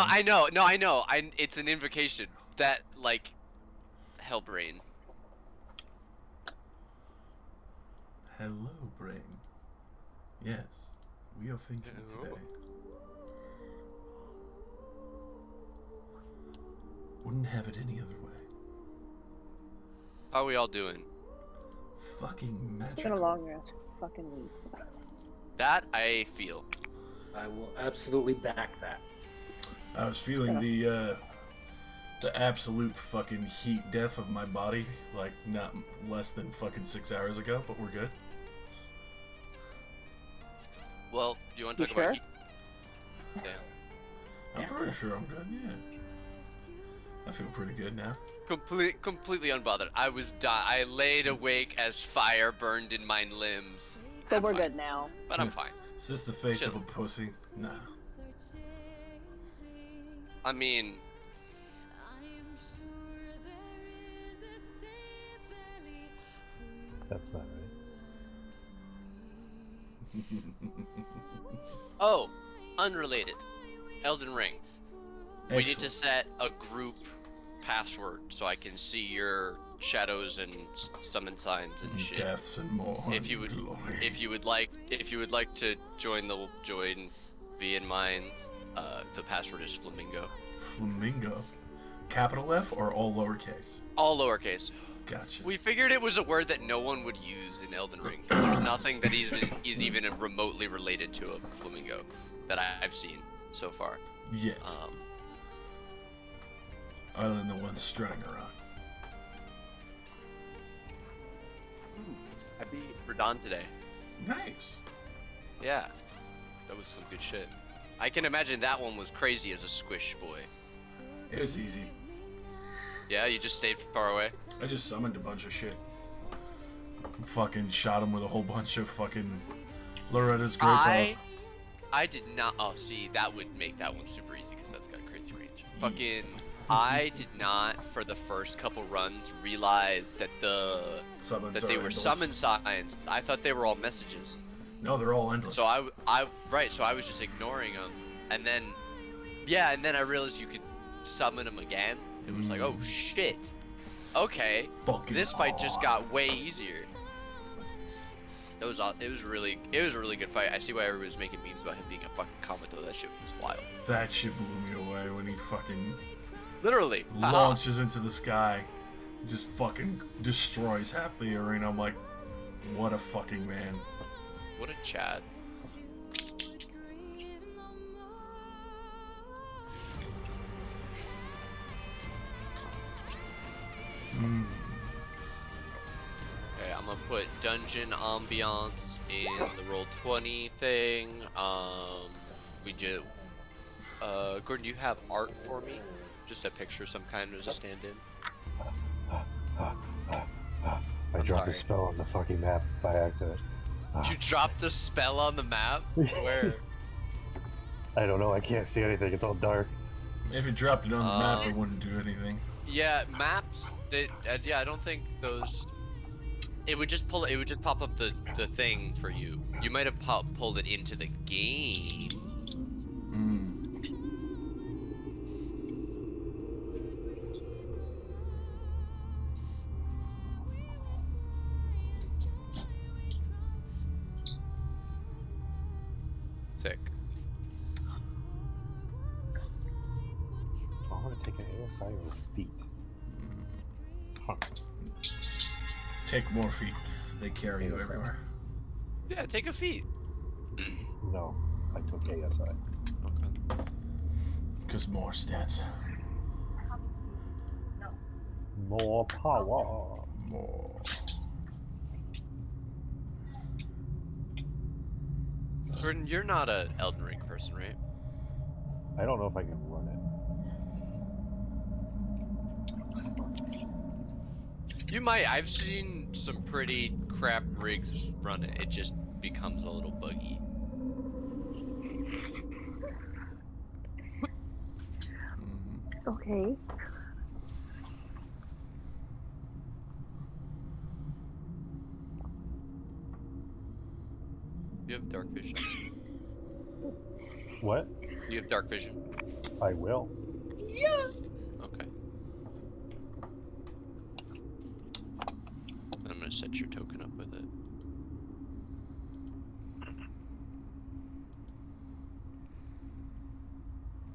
I know. No, I know. It's an invocation that, like, Hellbrain. Hello, brain. Yes, we are thinking today. Wouldn't have it any other way. How are we all doing? Fucking magical. It's been a long ass fucking week. That I feel. I will absolutely back that. I was feeling the absolute fucking heat death of my body, like not less than fucking 6 hours ago, but we're good. Well, you want to You talk sure? about? Yeah. I'm pretty sure I'm good. Yeah, I feel pretty good now. Completely unbothered. I laid awake as fire burned in my limbs. But I'm we're fine. good now. But I'm fine. Is this the face Chill. of a pussy? Nah. I mean, That's not right. oh, unrelated. Elden Ring. We need to Excellent. set a group password so I can see your shadows and summon signs and shit. Deaths and more. If you would, glory. if you would like to join V in Minds, the password is Flamingo. Flamingo. Capital F or all lowercase? All lowercase. Gotcha. We figured it was a word that no one would use in Elden Ring. There's nothing that is even remotely related to a flamingo that I've seen so far. Yet. Other than the ones strutting around. I beat Radon today. Nice. Yeah, that was some good shit. I can imagine that one was crazy as a squish boy. It was easy. Yeah, you just stayed far away? I just summoned a bunch of shit. Fucking shot him with a whole bunch of fucking Loretta's Great Bow. I did not. Oh, see, that would make that one super easy because that's got crazy range. Fucking, I did not for the first couple runs realize that they were summon signs. I thought they were all messages. No, they're all endless. So I was just ignoring them, and then, yeah, and then I realized you could summon them again. It was like, oh shit. Okay, this fight just got way easier. It was a really good fight. I see why everybody was making memes about him being a fucking Kamado. That shit was wild. That shit blew me away when he fucking Literally launches into the sky, just fucking destroys half the arena. I'm like, what a fucking man. What a Chad. Okay, I'm gonna put dungeon ambiance in the Roll20 thing. Gordon, do you have art for me? Just a picture, some kind as a stand-in. I dropped a spell on the fucking map by accident. You dropped the spell on the map? Where? I don't know, I can't see anything, it's all dark. If you dropped it on the map, it wouldn't do anything. Yeah, maps. Yeah, I don't think those. It would just pop up the thing for you. You might have pulled it into the game. Sick. I want to take an ASI or feet. Huh. Take more feet. They carry you everywhere. Yeah, take a feat. No, I took ASI. Okay. Because more stats. More power. More. Gordon, you're not a Elden Ring person, right? I don't know if I can run it. You might. I've seen some pretty crap rigs run it. It just becomes a little buggy. Okay. You have dark vision. What? You Do you have dark vision? I will. Okay. I'm gonna set your token up with it.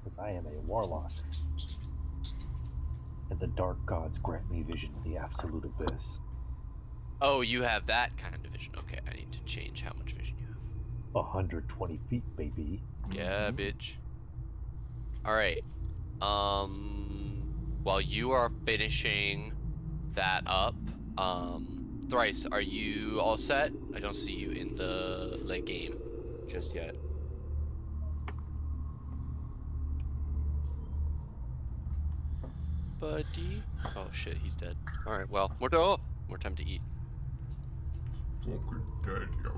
Because I am a warlock. And the dark gods grant me vision of the absolute abyss. Oh, you have that kind of vision. Okay, I need to change how much vision you have. 120 feet, baby. Yeah, bitch. Alright. While you are finishing that up, Thrice, are you all set? I don't see you in the game just yet. Buddy. Oh shit, he's dead. Alright, well, more time to eat. Fucking dead, yo.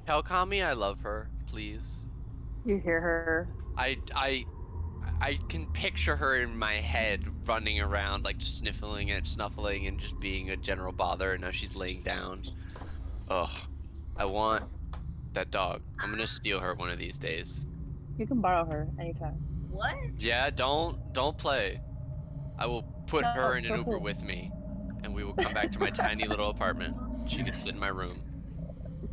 Tell Kami I love her, please. You hear her? I can picture her in my head running around like sniffling and snuffling and just being a general bother, and now she's laying down. Ugh. I want that dog. I'm gonna steal her one of these days. You can borrow her anytime. What? Yeah, don't play. I will put No, her in an for Uber who? with me, and we will come back to my tiny little apartment. She can sit in my room.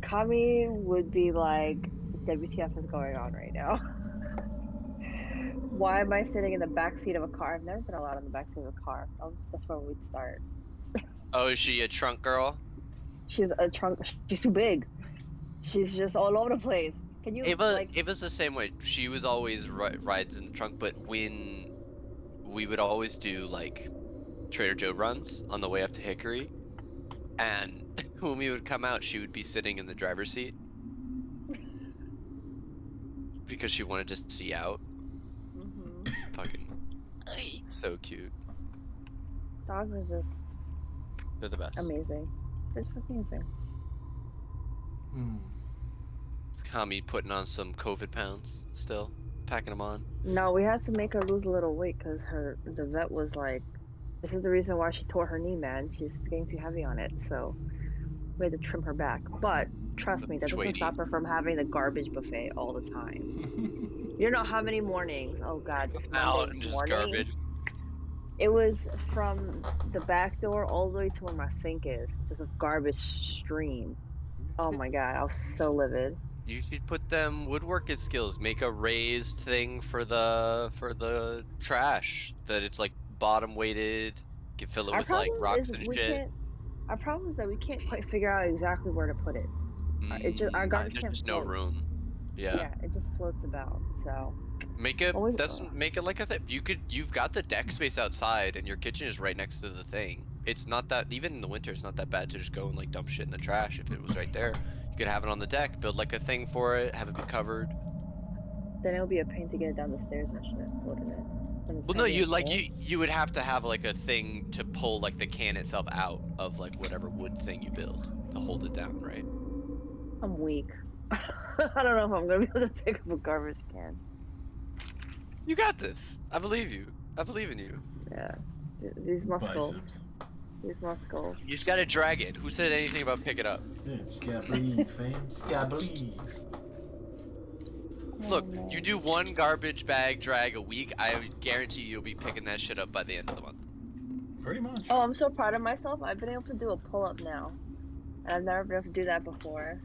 Kami would be like, WTF is going on right now? Why am I sitting in the back seat of a car? I've never been allowed in the back seat of a car. That's where we'd start. Oh, is she a trunk girl? She's a trunk. She's too big. She's just all over the place. Can you like? Ava's the same way. She was always rides in the trunk, but when we would always do like Trader Joe runs on the way up to Hickory, and when we would come out, she would be sitting in the driver's seat because she wanted to see out. Mhm. Fucking so cute. Dogs are just They're the best. amazing. They're just amazing. It's Kami putting on some COVID pounds still, packing them on. No, we had to make her lose a little weight because the vet was like, this is the reason why she tore her knee, man. She's getting too heavy on it, so we had to trim her back. But trust me, that doesn't Tweety. stop her from having the garbage buffet all the time. You don't know how many mornings. Oh God, this Out Monday and just morning. garbage. It was from the back door all the way to where my sink is. Just a garbage stream. Oh my God, I was so livid. You should put them woodworking skills. Make a raised thing for the trash that it's like bottom weighted. Can fill it Our with like problem rocks is and we shit. can't. Our problem is that we can't quite figure out exactly where to put it. It just our garbage There's can just float. no room. Yeah. Yeah, it just floats about. So Make it Well, we- doesn't make it like a thing. You've got the deck space outside and your kitchen is right next to the thing. It's not that even in the winter it's not that bad to just go and like dump shit in the trash if it was right there. You could have it on the deck, build like a thing for it, have it be covered. then it'll be a pain to get it down the stairs and shit, wouldn't it? When it's Well, no, heavy you and like full. you would have to have like a thing to pull like the can itself out of like whatever wood thing you build to hold it down, right? I'm weak. I don't know if I'm gonna be able to pick up a garbage can. You got this. I believe you. I believe in you. Yeah, these muscles. Biceps. These muscles. You just gotta drag it. Who said anything about pick it up? Yeah, just gotta believe, fam. Just gotta believe. Look, Oh, you man. do one garbage bag drag a week, I guarantee you'll be picking that shit up by the end of the month. Pretty much. Oh, I'm so proud of myself. I've been able to do a pull-up now, and I've never been able to do that before.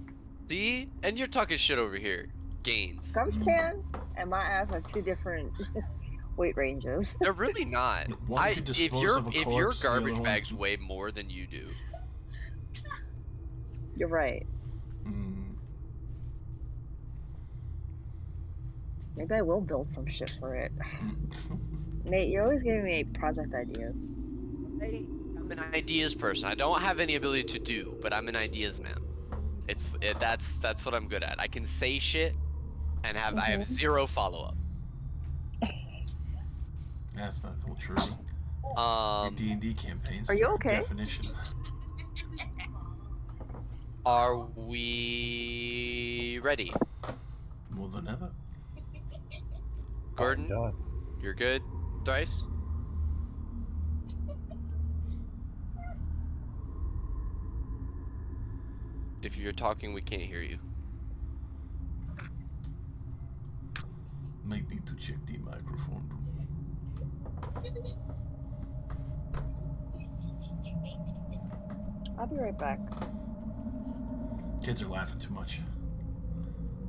See? And you're talking shit over here. Gains. Garbage can and my ass are two different weight ranges. They're really not. One could dispose of a if your corpse, the other garbage one's- bags weigh more than you do, You're right. Mm, Maybe I will build some shit for it. mm. Nate, you're always giving me project ideas. I'm an ideas person. I don't have any ability to do, but I'm an ideas man. That's what I'm good at. I can say shit and I have zero follow That's not true. up. Your D&D campaigns. Are you are a okay? Definition of that. Are we ready? More than ever. Gordon, I'm done. you're good. Thrice? if you're talking, we can't hear you. Might need to check the microphone. I'll be right back. Kids are laughing too much.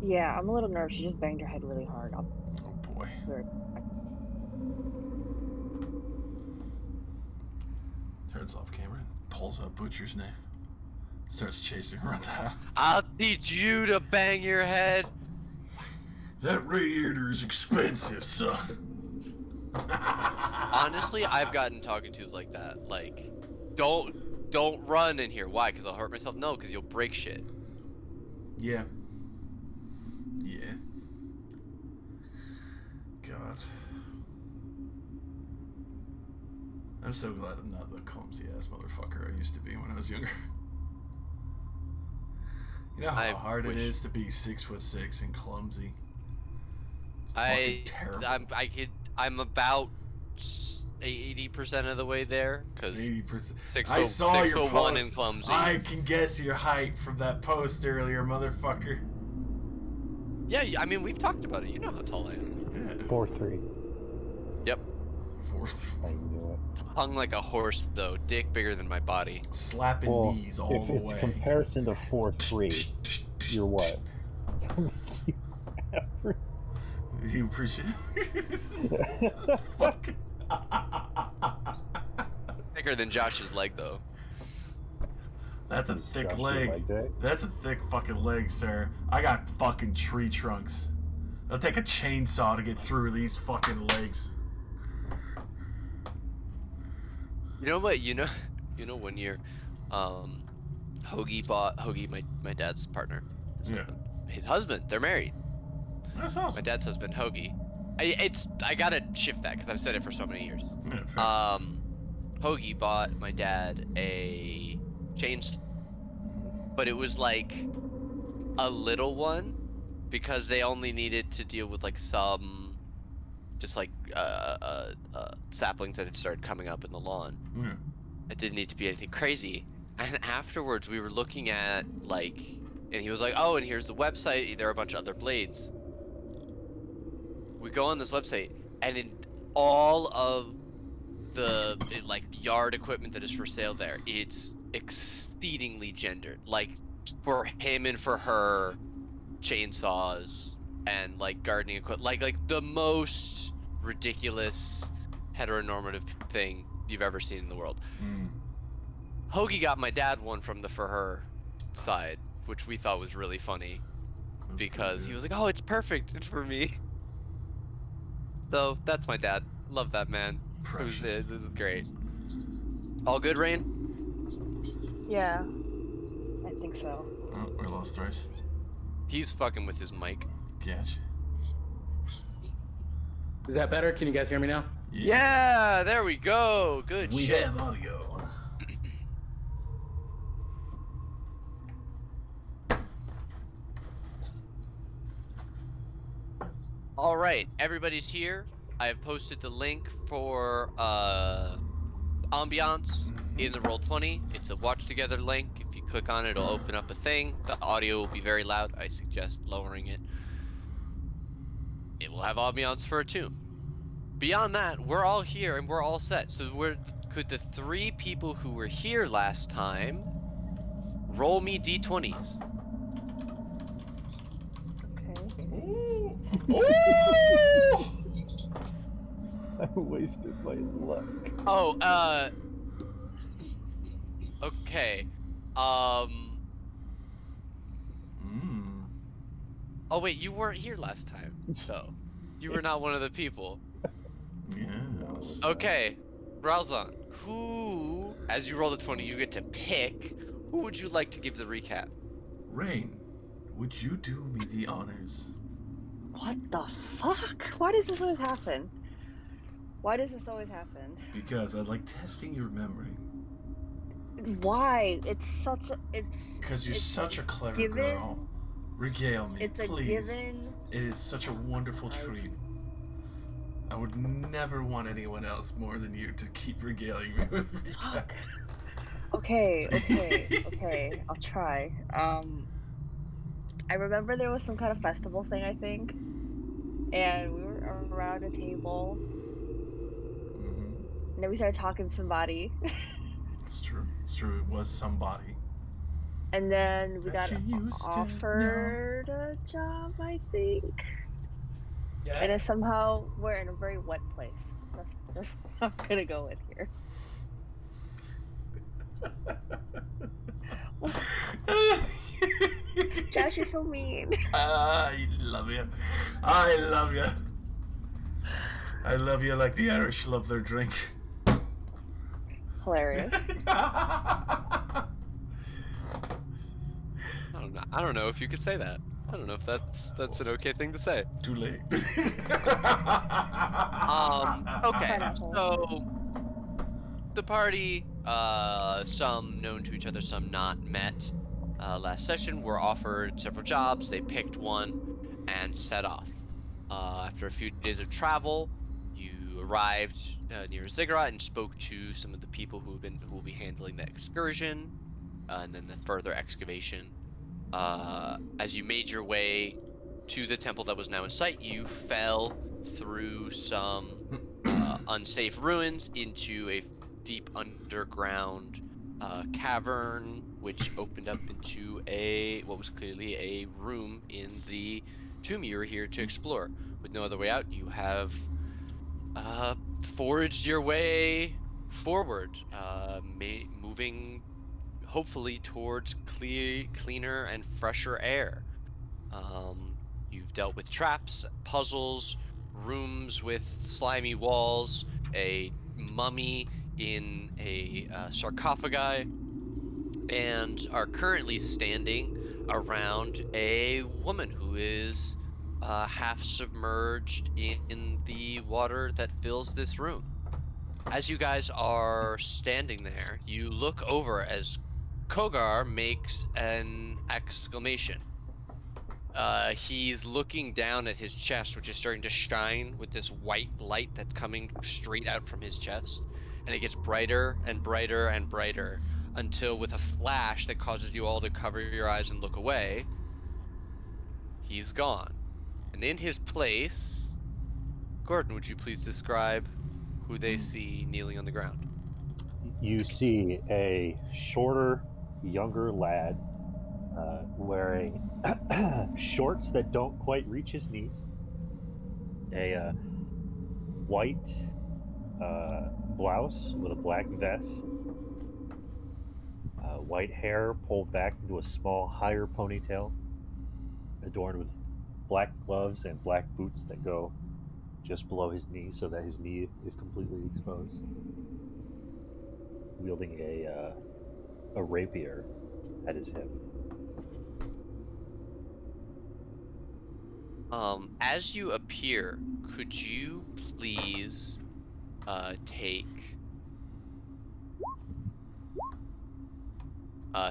Yeah, I'm a little nervous. She just banged her head really hard. I'll Oh boy. be right back. Turns off camera, pulls out Butcher's knife, starts chasing her around the house. I'll teach you to bang your head. That radiator is expensive, son. Honestly, I've gotten talking tos like that. Like, don't run in here. Why? Because I'll hurt myself? No, because you'll break shit. Yeah. Yeah. God. I'm so glad I'm not the clumsy ass motherfucker I used to be when I was younger. You know how hard it is to be 6'6" and clumsy? It's fucking terrible. I'm about 80% of the way there, because 80%. I saw your post. And clumsy. I can guess your height from that post earlier, motherfucker. Yeah, I mean, we've talked about it. You know how tall I am. Yeah. 4'3". Yep. 4'3". I knew it. Hung like a horse, though. Dick bigger than my body. Slapping Well, knees all the if way. it's comparison to 4'3", you're what? You appreciate fucking Bigger than Josh's leg, though. That's a thick Josh, leg. That's a thick fucking leg, sir. I got fucking tree trunks. It'll take a chainsaw to get through these fucking legs. You know what? You know when you're, Hoagie, my dad's partner. His husband. They're married. That's awesome. My dad's husband, Hoagie. I gotta shift that because I've said it for so many years. Yeah, fair. Hoagie bought my dad a chainsaw, but it was like a little one because they only needed to deal with like some, just like saplings that had started coming up in the lawn. Yeah. It didn't need to be anything crazy. And afterwards, we were looking at like, and he was like, "Oh, and here's the website. There are a bunch of other blades." We go on this website, and in all of the like yard equipment that is for sale there, it's exceedingly gendered. Like for him and for her, chainsaws and like gardening equipment, like the most ridiculous heteronormative thing you've ever seen in the world. Hoagie got my dad one from the for her side, which we thought was really funny because he was like, "Oh, it's perfect. It's for me." So that's my dad. Love that man. Precious. It was great. All good, Rain? Yeah, I think so. Oh, we lost Thrice. He's fucking with his mic. Gotcha. Is that better? Can you guys hear me now? Yeah, there we go. Good We shit. have audio. All right, everybody's here. I have posted the link for ambiance in the Roll20. It's a watch together link. If you click on it, it'll open up a thing. The audio will be very loud. I suggest lowering it. It will have ambiance for a tune. Beyond that, we're all here and we're all set. So could the 3 people who were here last time roll me d20s? Okay. I wasted my luck. Oh, okay. Oh wait, you weren't here last time, though. You were not one of the people. Yes. Okay, Ralzan, who, as you roll the 20, you get to pick, who would you like to give the recap? Rain, would you do me the honors? What the fuck? Why does this always happen? Why does this always happen? Because I like testing your memory. Why? It's Because you're such a clever given. girl. Regale me, It's a please. given. It is such a wonderful treat. I would never want anyone else more than you to keep regaling me with recap. Fuck. Okay. I'll try. I remember there was some kind of festival thing, I think, and we were around a table, and then we started talking to somebody, It's true. It's true. It was somebody and then we that got you used to know. offered a job, I think, Yeah. and then somehow we're in a very wet place. That's what I'm gonna go with here. Josh, you're so mean. I love you. I love you. I love you like the Irish love their drink. Hilarious. I don't know if you could say that. I don't know if that's an okay thing to say. Too late. Okay. Pineapple. So the party, some known to each other, some not, met last session, were offered several jobs. They picked one and set off. After a few days of travel, you arrived near Ziggurat and spoke to some of the people who will be handling the excursion, and then the further excavation. As you made your way to the temple that was now in sight, you fell through some unsafe ruins into a deep underground cavern, which opened up into what was clearly a room in the tomb you were here to explore. With no other way out, you have forged your way forward, moving hopefully towards cleaner and fresher air. You've dealt with traps, puzzles, rooms with slimy walls, a mummy in a sarcophagi, and are currently standing around a woman who is half submerged in the water that fills this room. As you guys are standing there, you look over as Kogar makes an exclamation. He's looking down at his chest, which is starting to shine with this white light that's coming straight out from his chest. And it gets brighter and brighter and brighter until, with a flash that causes you all to cover your eyes and look away, he's gone. And in his place, Gordon, would you please describe who they see kneeling on the ground? You see a shorter, younger lad wearing shorts that don't quite reach his knees, a white blouse with a black vest, white hair pulled back into a small, higher ponytail, adorned with black gloves and black boots that go just below his knee so that his knee is completely exposed, wielding a rapier at his hip. As you appear, could you please take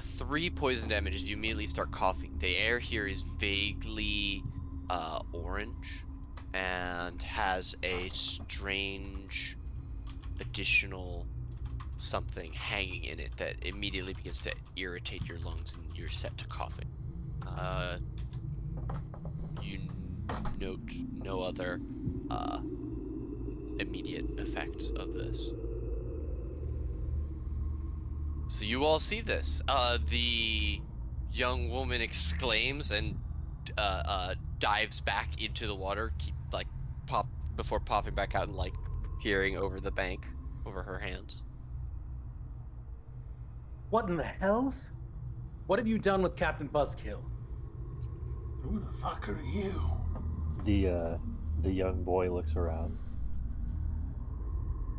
3 poison damage as you immediately start coughing. The air here is vaguely orange and has a strange additional something hanging in it that immediately begins to irritate your lungs and you're set to coughing. You note no other immediate effects of this. So you all see this. The young woman exclaims and dives back into the water, before popping back out and peering over the bank over her hands. What in the hells? What have you done with Captain Buzzkill? Who the fuck are you? The young boy looks around.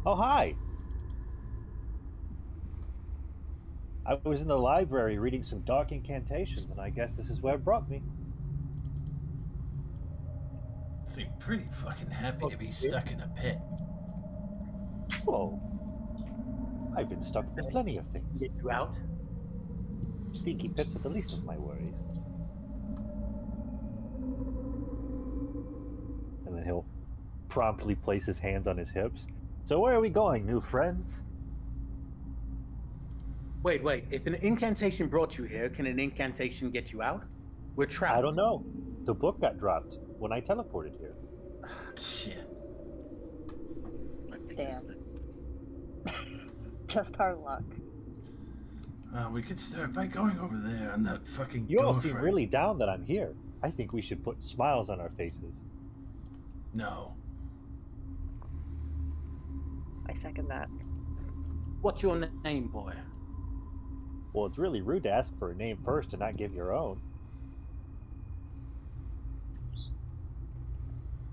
Oh, hi! I was in the library reading some dark incantations, and I guess this is where it brought me. Seem pretty fucking happy to be stuck in a pit. Whoa. I've been stuck in plenty of things. Get you out? Stinky pits are the least of my worries. And then he'll promptly place his hands on his hips. So where are we going, new friends? Who the fuck are you? The young boy looks around. Oh, hi! I was in the library reading some dark incantations, and I guess this is where it brought me. Whoa. I've been stuck in plenty of things. Stinky pits are the least of my worries. And then he'll promptly place his hands on his hips. So where are we going, new friends? Wait. If an incantation brought you here, can an incantation get you out? We're trapped. I don't know. The book got dropped when I teleported here. Shit. Damn. Just our luck. We could start by going over there on that fucking You all door seem frame. really down that I'm here. I think we should put smiles on our faces. No. I second that. What's your name, boy? Well, it's really rude to ask for a name first and not give your own.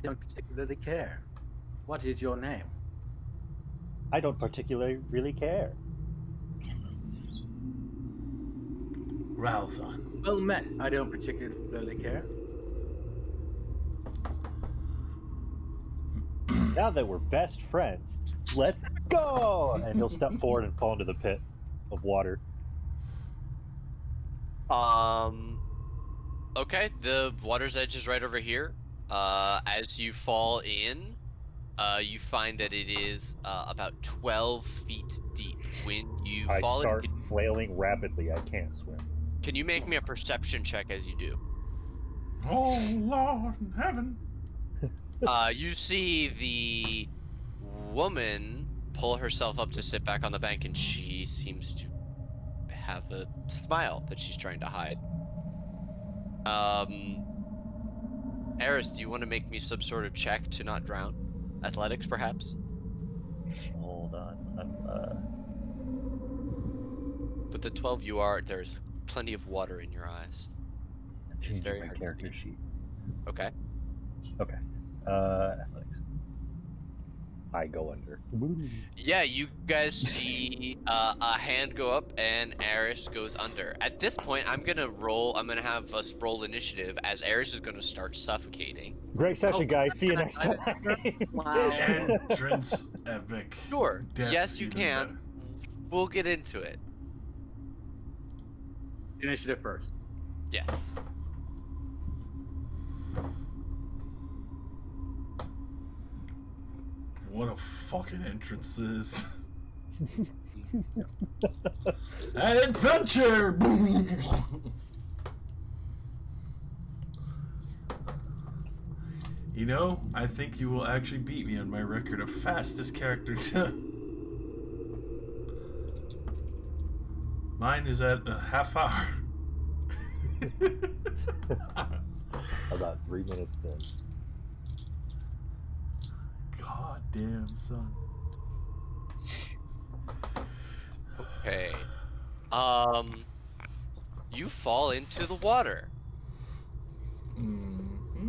I don't particularly care. What is your name? I don't particularly really care. Ralzon. Well met. I don't particularly care. Now that we're best friends, let's go! And he'll step forward and fall into the pit of water. Okay, the water's edge is right over here. As you fall in, you find that it is about 12 feet deep. When you I fall start in, flailing rapidly. I can't swim. can you make me a perception check as you do? Oh, Lord in heaven. You see the woman pull herself up to sit back on the bank, and she seems to have a smile that she's trying to hide. Eris, do you want to make me some sort of check to not drown? Athletics, perhaps? Hold on. With the 12 you are, there's plenty of water in your eyes. I'm It's changing very my hard to character see. sheet. Okay. Okay. Athletics. I go under. Yeah, you guys see a hand go up and Eris goes under. At this point, I'm gonna have us roll initiative as Eris is gonna start suffocating. Great session, guys. See you next time. Wow. Entrance epic. Sure. Death Yes, you even can. better. We'll get into it. Initiative first. Yes. What a fucking entrance is. An adventure! You know, I think you will actually beat me on my record of fastest character to... Mine is at a half hour. About 3 minutes in. God damn, son. Okay. You fall into the water. Mm-hmm.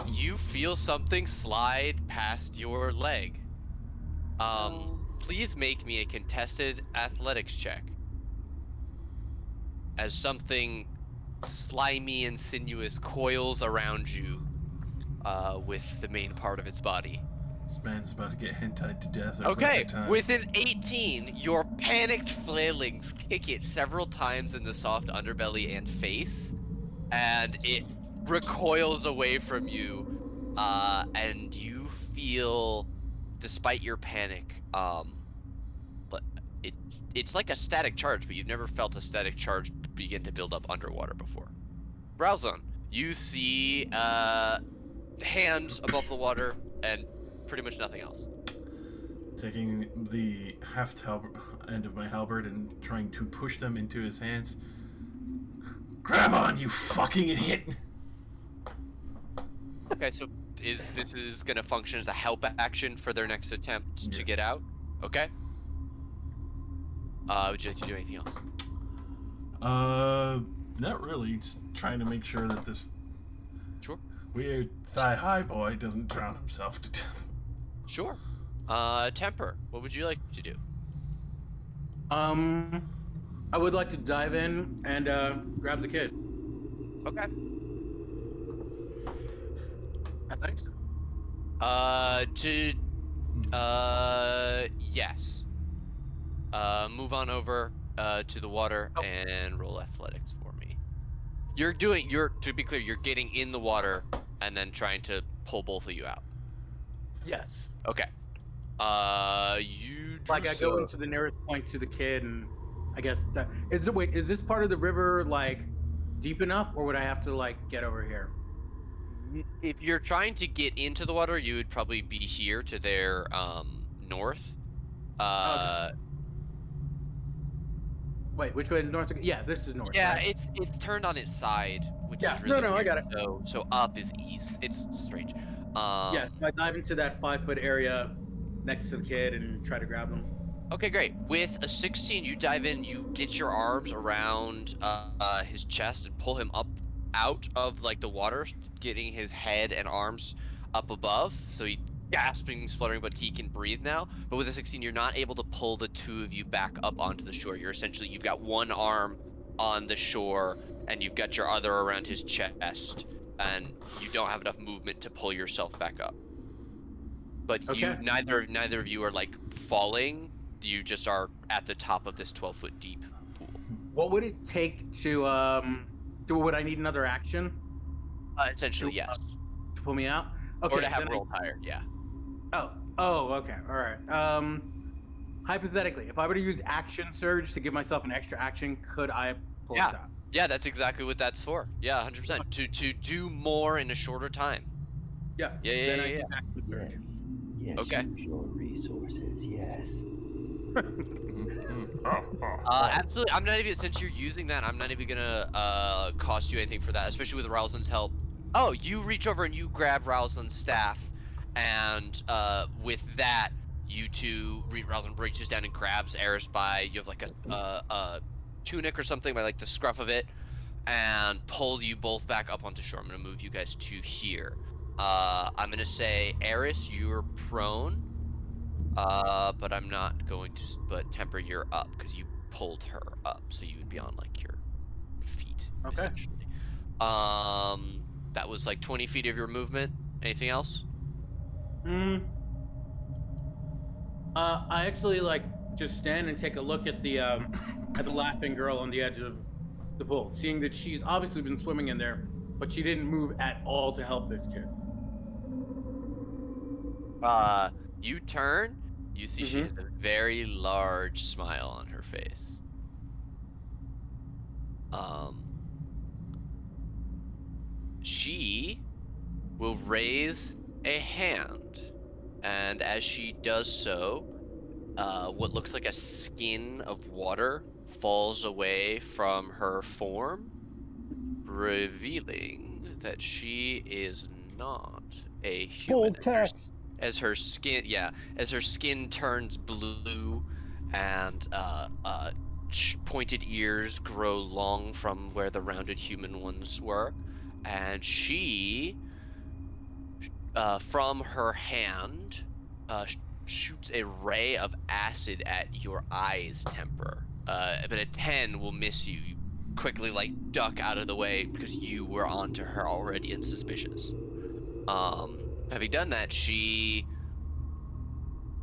You feel something slide past your leg. Please make me a contested athletics check. As something slimy and sinuous coils around you, with the main part of its body. This man's about to get hentai to death. Okay, Time. with an 18, your panicked flailings kick it several times in the soft underbelly and face, and it recoils away from you, and you feel, despite your panic, but it's like a static charge, but you've never felt a static charge begin to build up underwater before. Browzon, you see hands above the water and pretty much nothing else. Taking the end of my halberd and trying to push them into his hands. Grab on, you fucking idiot! Okay, so this is gonna function as a help action for their next attempt to get out? Okay. Would you like to do anything else? Not really. Just trying to make sure that this Sure. weird thigh-high boy doesn't drown himself to death. Sure. Temper, what would you like to do? I would like to dive in and grab the kid. Okay. Thanks. Yes. Move on over to the water and roll athletics for me. To be clear, you're getting in the water and then trying to pull both of you out. Yes. Okay. You Like I go into the nearest point to the kid and I guess that is it. Wait, is this part of the river like deep enough, or would I have to like get over here? If you're trying to get into the water, you would probably be here to their north. Okay. Uh, Wait, which way is north? Yeah, this is north, yeah, right? it's turned on its side, which Yeah. is No, really no, I weird. got it. So up is east. It's strange. Yes, I dive into that 5 foot area next to the kid and try to grab them. Okay, great. With a 16, you dive in, you get your arms around his chest and pull him up out of like the water, getting his head and arms up above. So he gasping, spluttering, but he can breathe now. But with a 16, you're not able to pull the two of you back up onto the shore. You've got one arm on the shore and you've got your other around his chest, and you don't have enough movement to pull yourself back up. But Okay. neither of you are like falling. You just are at the top of this 12-foot deep pool. What would it take to would I need another action Essentially, to yes. to pull me out? Or Okay. to have then roll tire, yeah. Oh, okay. All right. Hypothetically, if I were to use action surge to give myself an extra action, could I pull Yeah. this out? Yeah, that's exactly what that's for. Yeah, 100%. To do more in a shorter time. Yeah. Yeah. Then I use action surge. Yes. Yes. Okay. Use your resources. Yes. Absolutely. I'm not even, since you're using that, I'm not even gonna cost you anything for that, especially with Rowsland's help. Oh, you reach over and you grab Rowsland's staff, and with that, you two, Rowsland reaches down and grabs Eris by, you have like a tunic or something by like the scruff of it, and pull you both back up onto shore. I'm gonna move you guys to here. I'm gonna say, Eris, you're prone. But I'm not going to. But Temper, you're up because you pulled her up, so you would be on like your feet Okay. essentially. That was like 20 feet of your movement. Anything else? I actually like just stand and take a look at the laughing girl on the edge of the pool, seeing that she's obviously been swimming in there, but she didn't move at all to help this kid. You turn. You see she has a very large smile on her face. She will raise a hand, and as she does so, what looks like a skin of water falls away from her form, revealing that she is not a human. Bold text. As her skin turns blue, and pointed ears grow long from where the rounded human ones were, and she, from her hand, shoots a ray of acid at your eyes, Temper. But a 10 will miss you. You quickly like duck out of the way because you were onto her already and suspicious. Having done that, she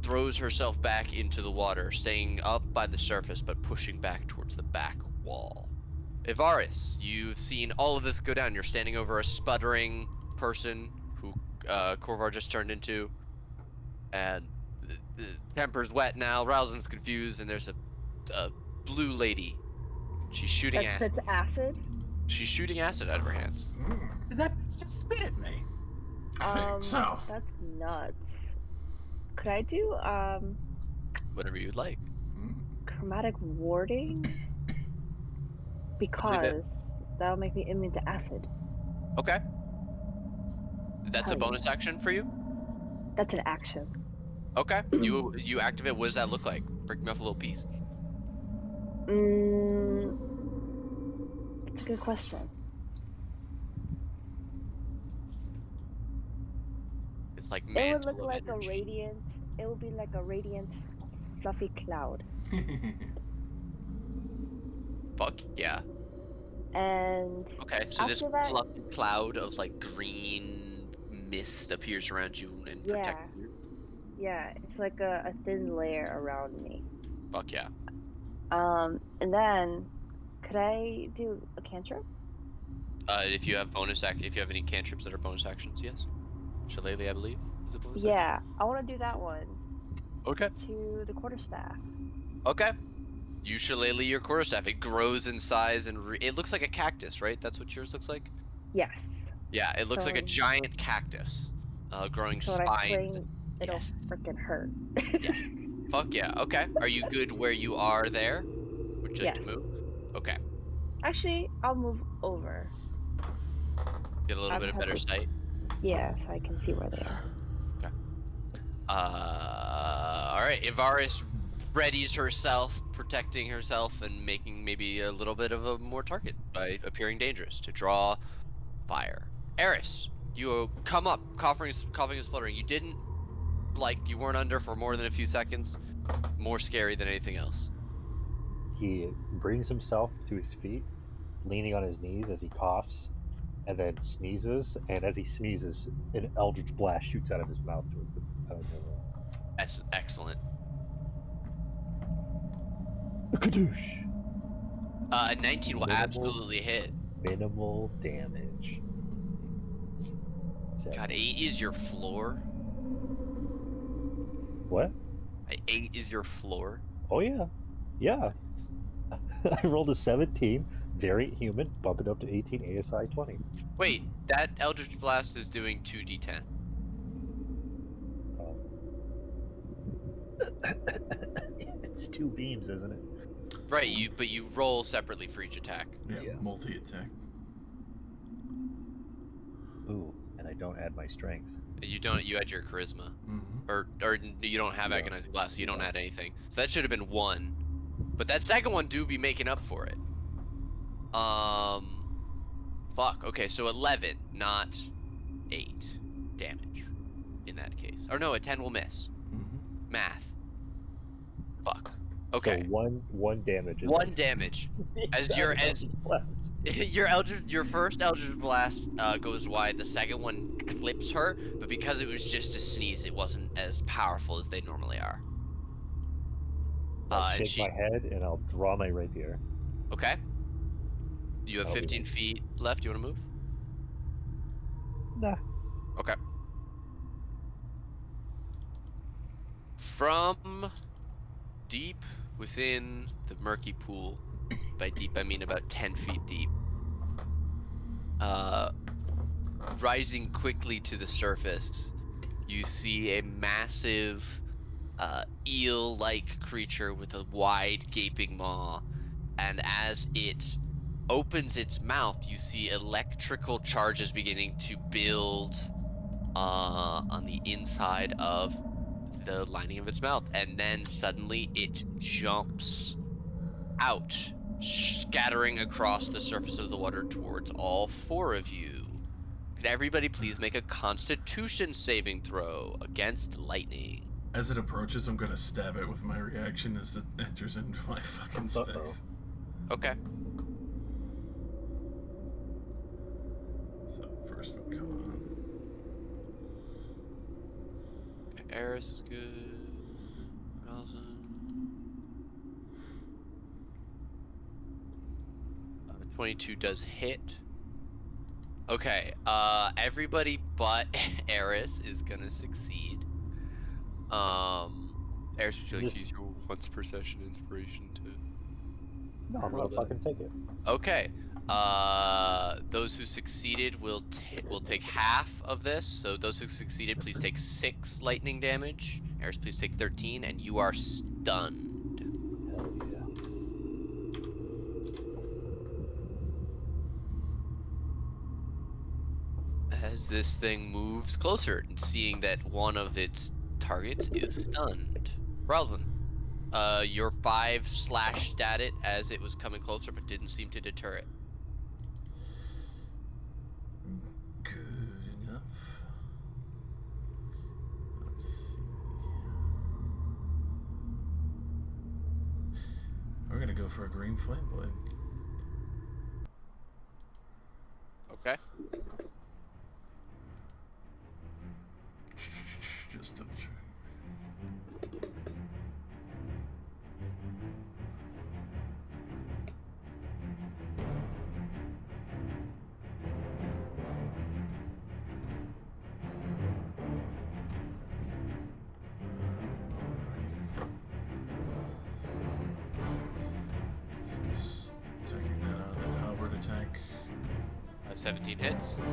throws herself back into the water, staying up by the surface but pushing back towards the back wall. Ivaris, you've seen all of this go down. You're standing over a sputtering person who Korvar just turned into, and the Temper's wet now. Rowsland's confused, and there's a blue lady. She's shooting acid. That's acid? She's shooting acid out of her hands. Did that just spit at me? I think so. That's nuts. Could I do Whatever you'd like. chromatic warding? Because that'll make me immune to acid. Okay. That's a Hell yeah. bonus action for you? That's an action. Okay. You activate. What does that look like? Break me off a little piece. It's a good question. It's like It would mantle look of like energy. a radiant. It would be like a radiant, fluffy cloud. Fuck yeah. And Okay, so this after that- fluffy cloud of like green mist appears around you and protects you. yeah, it's like a thin layer around me. Fuck yeah. And then could I do a cantrip? If you have if you have any cantrips that are bonus actions, yes. Shillelagh, I believe, is a bonus action. Yeah, I want to do that one Okay. to the quarterstaff. Okay. Ukulele, your quarterstaff. It grows in size and it looks like a cactus, right? That's what yours looks like. Yes. Yeah, it looks like a So, giant cactus, growing so when I spines. swing, it'll Yes. frickin' hurt. Yeah. Fuck yeah. Okay. Are you good where you are there? Would you like Yes. to move? Okay. Actually, I'll move over. Get a little bit of Have better to. sight. Yeah, so I can see where they are. Okay. All right. Ivaris readies herself, protecting herself, and making maybe a little bit of a more target by appearing dangerous to draw fire. Eris, you come up, coughing and spluttering. You didn't you weren't under for more than a few seconds. More scary than anything else. He brings himself to his feet, leaning on his knees as he coughs, and then sneezes. And as he sneezes, an eldritch blast shoots out of his mouth towards the room. That's excellent. Kadoosh! A 19 will absolutely hit. Minimal damage. God, 8 is your floor. What? 8 is your floor. Oh yeah, yeah. I rolled a 17, variant human, bump it up to 18, ASI 20. Wait, that Eldritch Blast is doing 2d10. It's 2 beams, isn't it? Right, but you roll separately for each attack. Yeah, multi-attack. Ooh, and I don't add my strength. You add your charisma. Or you don't have agonizing blast, so you don't add anything. So that should have been 1. But that second one do be making up for it. Fuck. Okay, so 11, not 8 damage in that case. Or no, a 10 will miss. Math. Fuck. Okay. So one damage. Is 1 damage. As your first Eldritch Blast goes wide, the second one clips her, but because it was just a sneeze, it wasn't as powerful as they normally are. I'll shake my head and I'll draw my rapier. Okay. You have 15 feet left. You want to move? Nah. Okay. From deep within the murky pool, by deep I mean about 10 feet deep, rising quickly to the surface, you see a massive eel-like creature with a wide gaping maw, and as it opens its mouth, you see electrical charges beginning to build on the inside of the lining of its mouth, and then suddenly it jumps out, scattering across the surface of the water towards all 4 of you. Could everybody please make a Constitution saving throw against lightning? As it approaches, I'm gonna stab it with my reaction as it enters into my fucking space. Okay. So first one, come on. Okay, Eris is good. 22 does hit. Okay, everybody but Eris is gonna succeed. Eris, would you like to use your once per session inspiration to... No, I'm gonna fucking take it. Okay. Those who succeeded will take half of this. So those who succeeded, please take 6 lightning damage. Eris, please take 13, and you are stunned. Hell yeah. As this thing moves closer, and seeing that one of its targets is stunned. Rosalind, your 5 slashed at it as it was coming closer, but didn't seem to deter it. Good enough. Let's see. We're gonna go for a green flame blade. Okay. Just double check. 17 hits. That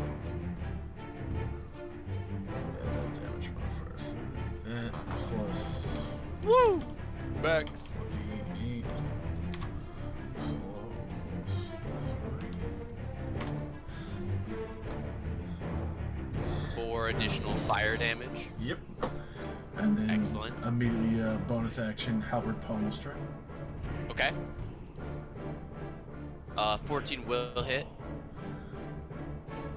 damage modifier. So that plus Woo! Max. D8 plus 3. 4 additional fire damage. Yep. And then Excellent. immediately bonus action halberd pommel strike. Okay. 14 will hit.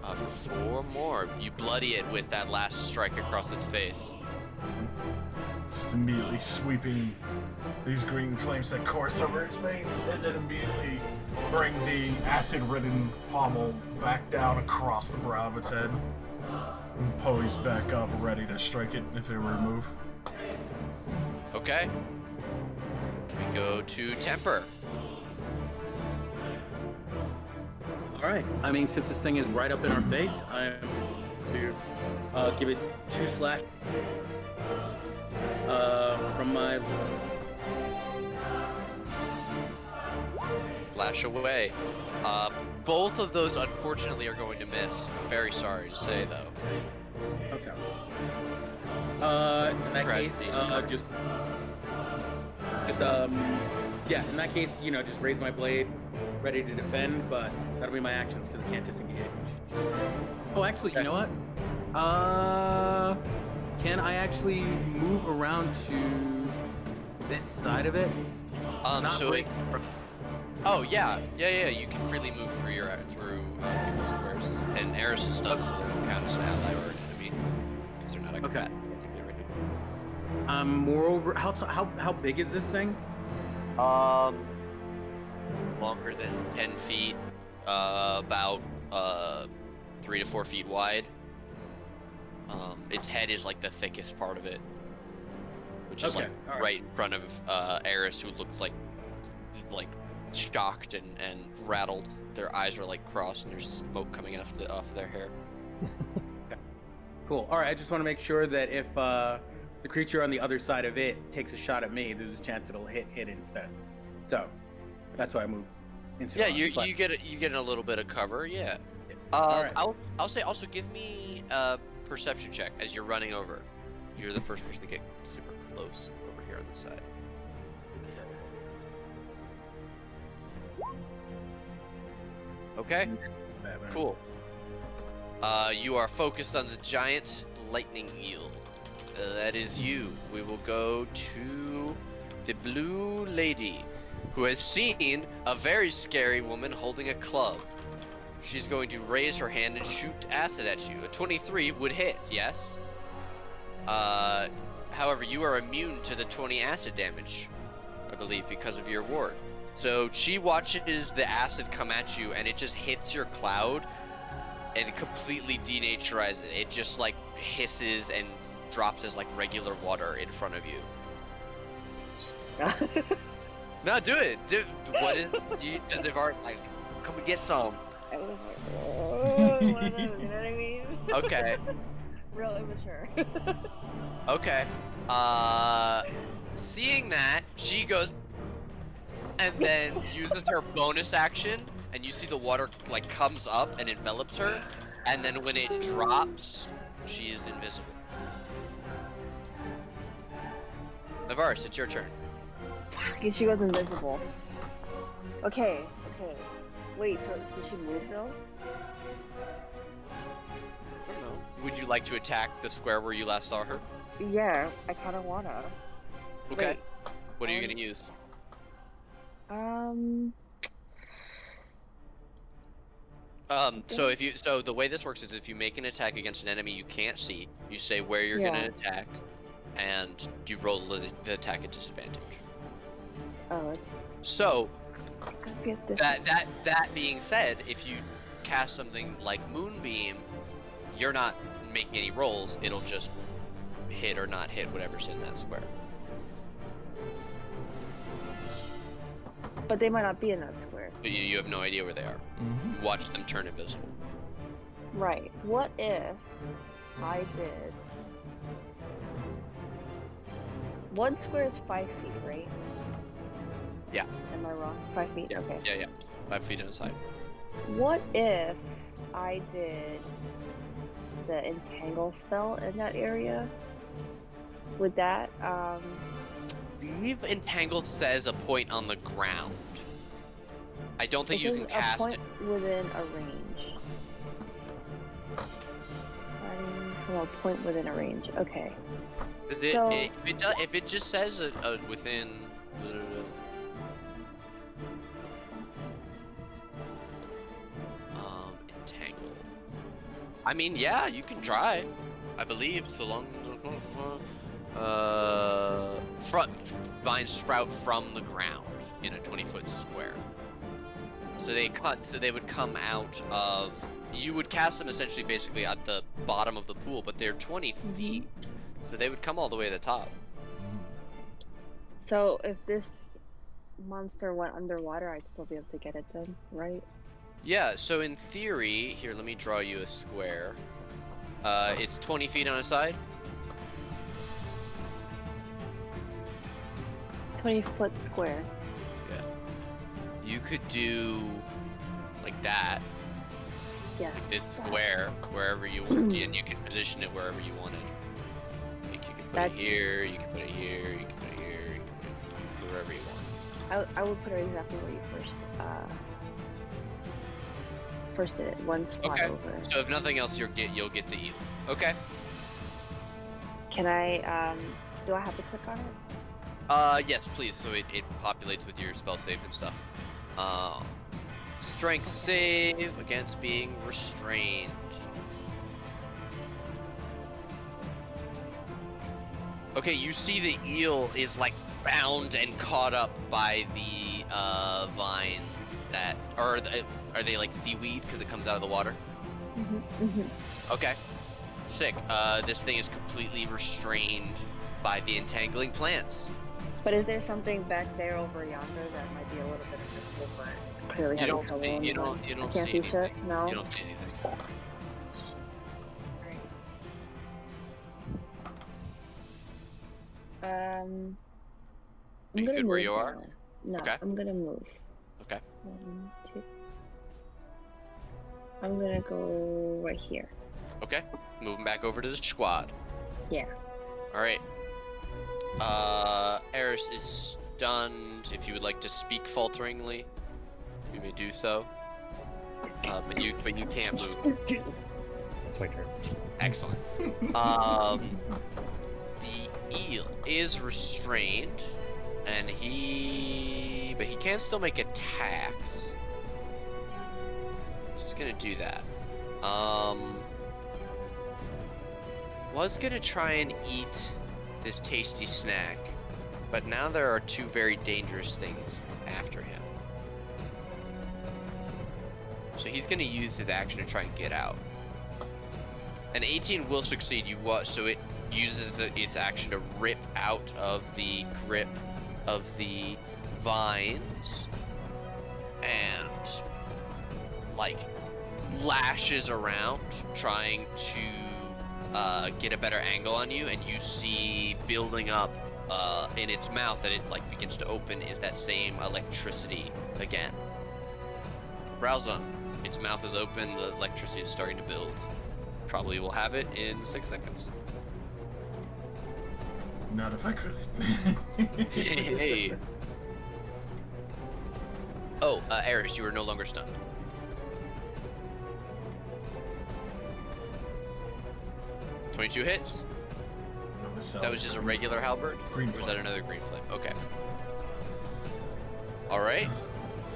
For 4 more. You bloody it with that last strike across its face. Just immediately sweeping these green flames that course over its veins, and then immediately bring the acid-ridden pommel back down across the brow of its head. And poised back up, ready to strike it if it were to move. Okay. We go to Temper. All right. I mean, since this thing is right up in our face, I'm to give it 2 slash from my Flash away. Both of those, unfortunately, are going to miss. Very sorry to say, though. okay. In that case, yeah. In that case, you know, just raise my blade, ready to defend. But that'll be my actions because I can't disengage. Oh, actually, you know what? Can I actually move around to this side of it? So it, oh yeah, you can freely move through your people's squares, and Eris is stuck, so they don't count as an ally or an enemy because they're not a combat. Moreover, how big is this thing? Longer than 10 feet, about 3 to 4 feet wide. Its head is like the thickest part of it, which is like right in front of Eris, who looks like shocked and rattled. Their eyes are like crossed, and there's smoke coming off their hair. Okay. Cool. All right. I just want to make sure that if the creature on the other side of it takes a shot at me, there's a chance it'll hit it instead. So that's why I moved into. Yeah, you get a little bit of cover. Yeah. Right. I'll say also give me a perception check as you're running over. You're the first person to get super close over here on this side. Okay. Cool. You are focused on the giant lightning eel. That is you. We will go to the blue lady, who has seen a very scary woman holding a club. She's going to raise her hand and shoot acid at you. A 23 would hit, yes? However, you are immune to the 20 acid damage, I believe, because of your ward. So she watches the acid come at you, and it just hits your cloud, and it completely denaturizes it. It just like hisses and drops as like regular water in front of you. No, do it. What is? Does it already like? Come and get some. I was like, oh, one of those, you know what I mean? Okay. Real immature. Okay. Seeing that, she goes and then uses her bonus action, and you see the water like comes up and envelops her, and then when it drops, she is invisible. Navaris, it's your turn. She goes invisible. Okay. Wait, so did she move though? I don't know. Would you like to attack the square where you last saw her? Yeah, I kind of wanna. Okay. Wait, What are you gonna use? So the way this works is if you make an attack against an enemy you can't see, you say where you're gonna attack, and you roll the attack at disadvantage. Oh. So It's gonna be a different... that being said, if you cast something like Moonbeam, you're not making any rolls. It'll just hit or not hit whatever's in that square. But they might not be in that square. But you have no idea where they are. Mm-hmm. Watch them turn invisible. Right. What if I did... One square is 5 feet, right? Yeah. Am I wrong? 5 feet? Yeah. Okay. Yeah. 5 feet inside. What if I did the entangle spell in that area, would that Leave entangled says a point on the ground. I don't think it you says can a cast point it. within a range. Starting from a point within a range. Okay. So- If it just says within. Entangle. I mean, yeah, you can try. I believe so long. Vines sprout from the ground in a 20-foot square. So they would come out of. You would cast them essentially, basically at the bottom of the pool, but they're 20 feet, so they would come all the way to the top. So if this monster went underwater, I'd still be able to get at them, right? Yeah. So in theory, here, let me draw you a square. It's 20 feet on a side. 20-foot square. Yeah. You could do like that. Yes. Like this square, wherever you want, and you can position it wherever you wanted. Like you can put it here, you can put it here, you can put it here, you can put it wherever you want. I would put it exactly where you first did it. One slot Okay. over. So if nothing else, you'll get the eel. Okay. Can I do I have to click on it? Yes, please. So it populates with your spell save and stuff. Strength save against being restrained. Okay, you see the eel is like bound and caught up by the vines that are they like seaweed because it comes out of the water? Okay, sick. This thing is completely restrained by the entangling plants. But is there something back there over yonder that might be a little bit invisible, but clearly having trouble? You don't I can't see see shit. anything. No. You don't see anything. I'm you gonna good move where you are? now. No, Okay. I'm gonna move. Okay. 1, 2. I'm gonna go right here. Okay. Moving back over to the squad. Yeah. All right. Eris is stunned. If you would like to speak falteringly, you may do so. But you can't move. It's my turn. Excellent. The eel is restrained, and but he can still make attacks. Just gonna do that. Was gonna try and eat this tasty snack, but now there are two very dangerous things after him. So he's gonna use his action to try and get out. An 18 will succeed. So it uses its action to rip out of the grip of the vines and like lashes around, trying to get a better angle on you, and you see building up in its mouth that it like begins to open is that same electricity again. Browzon, its mouth is open, the electricity is starting to build. Probably will have it in 6 seconds. Not affected. Hey. Oh, Eris, you are no longer stunned. $22 hits. That was just a regular halberd? Green or was flame. that another green flame? Okay. Alright.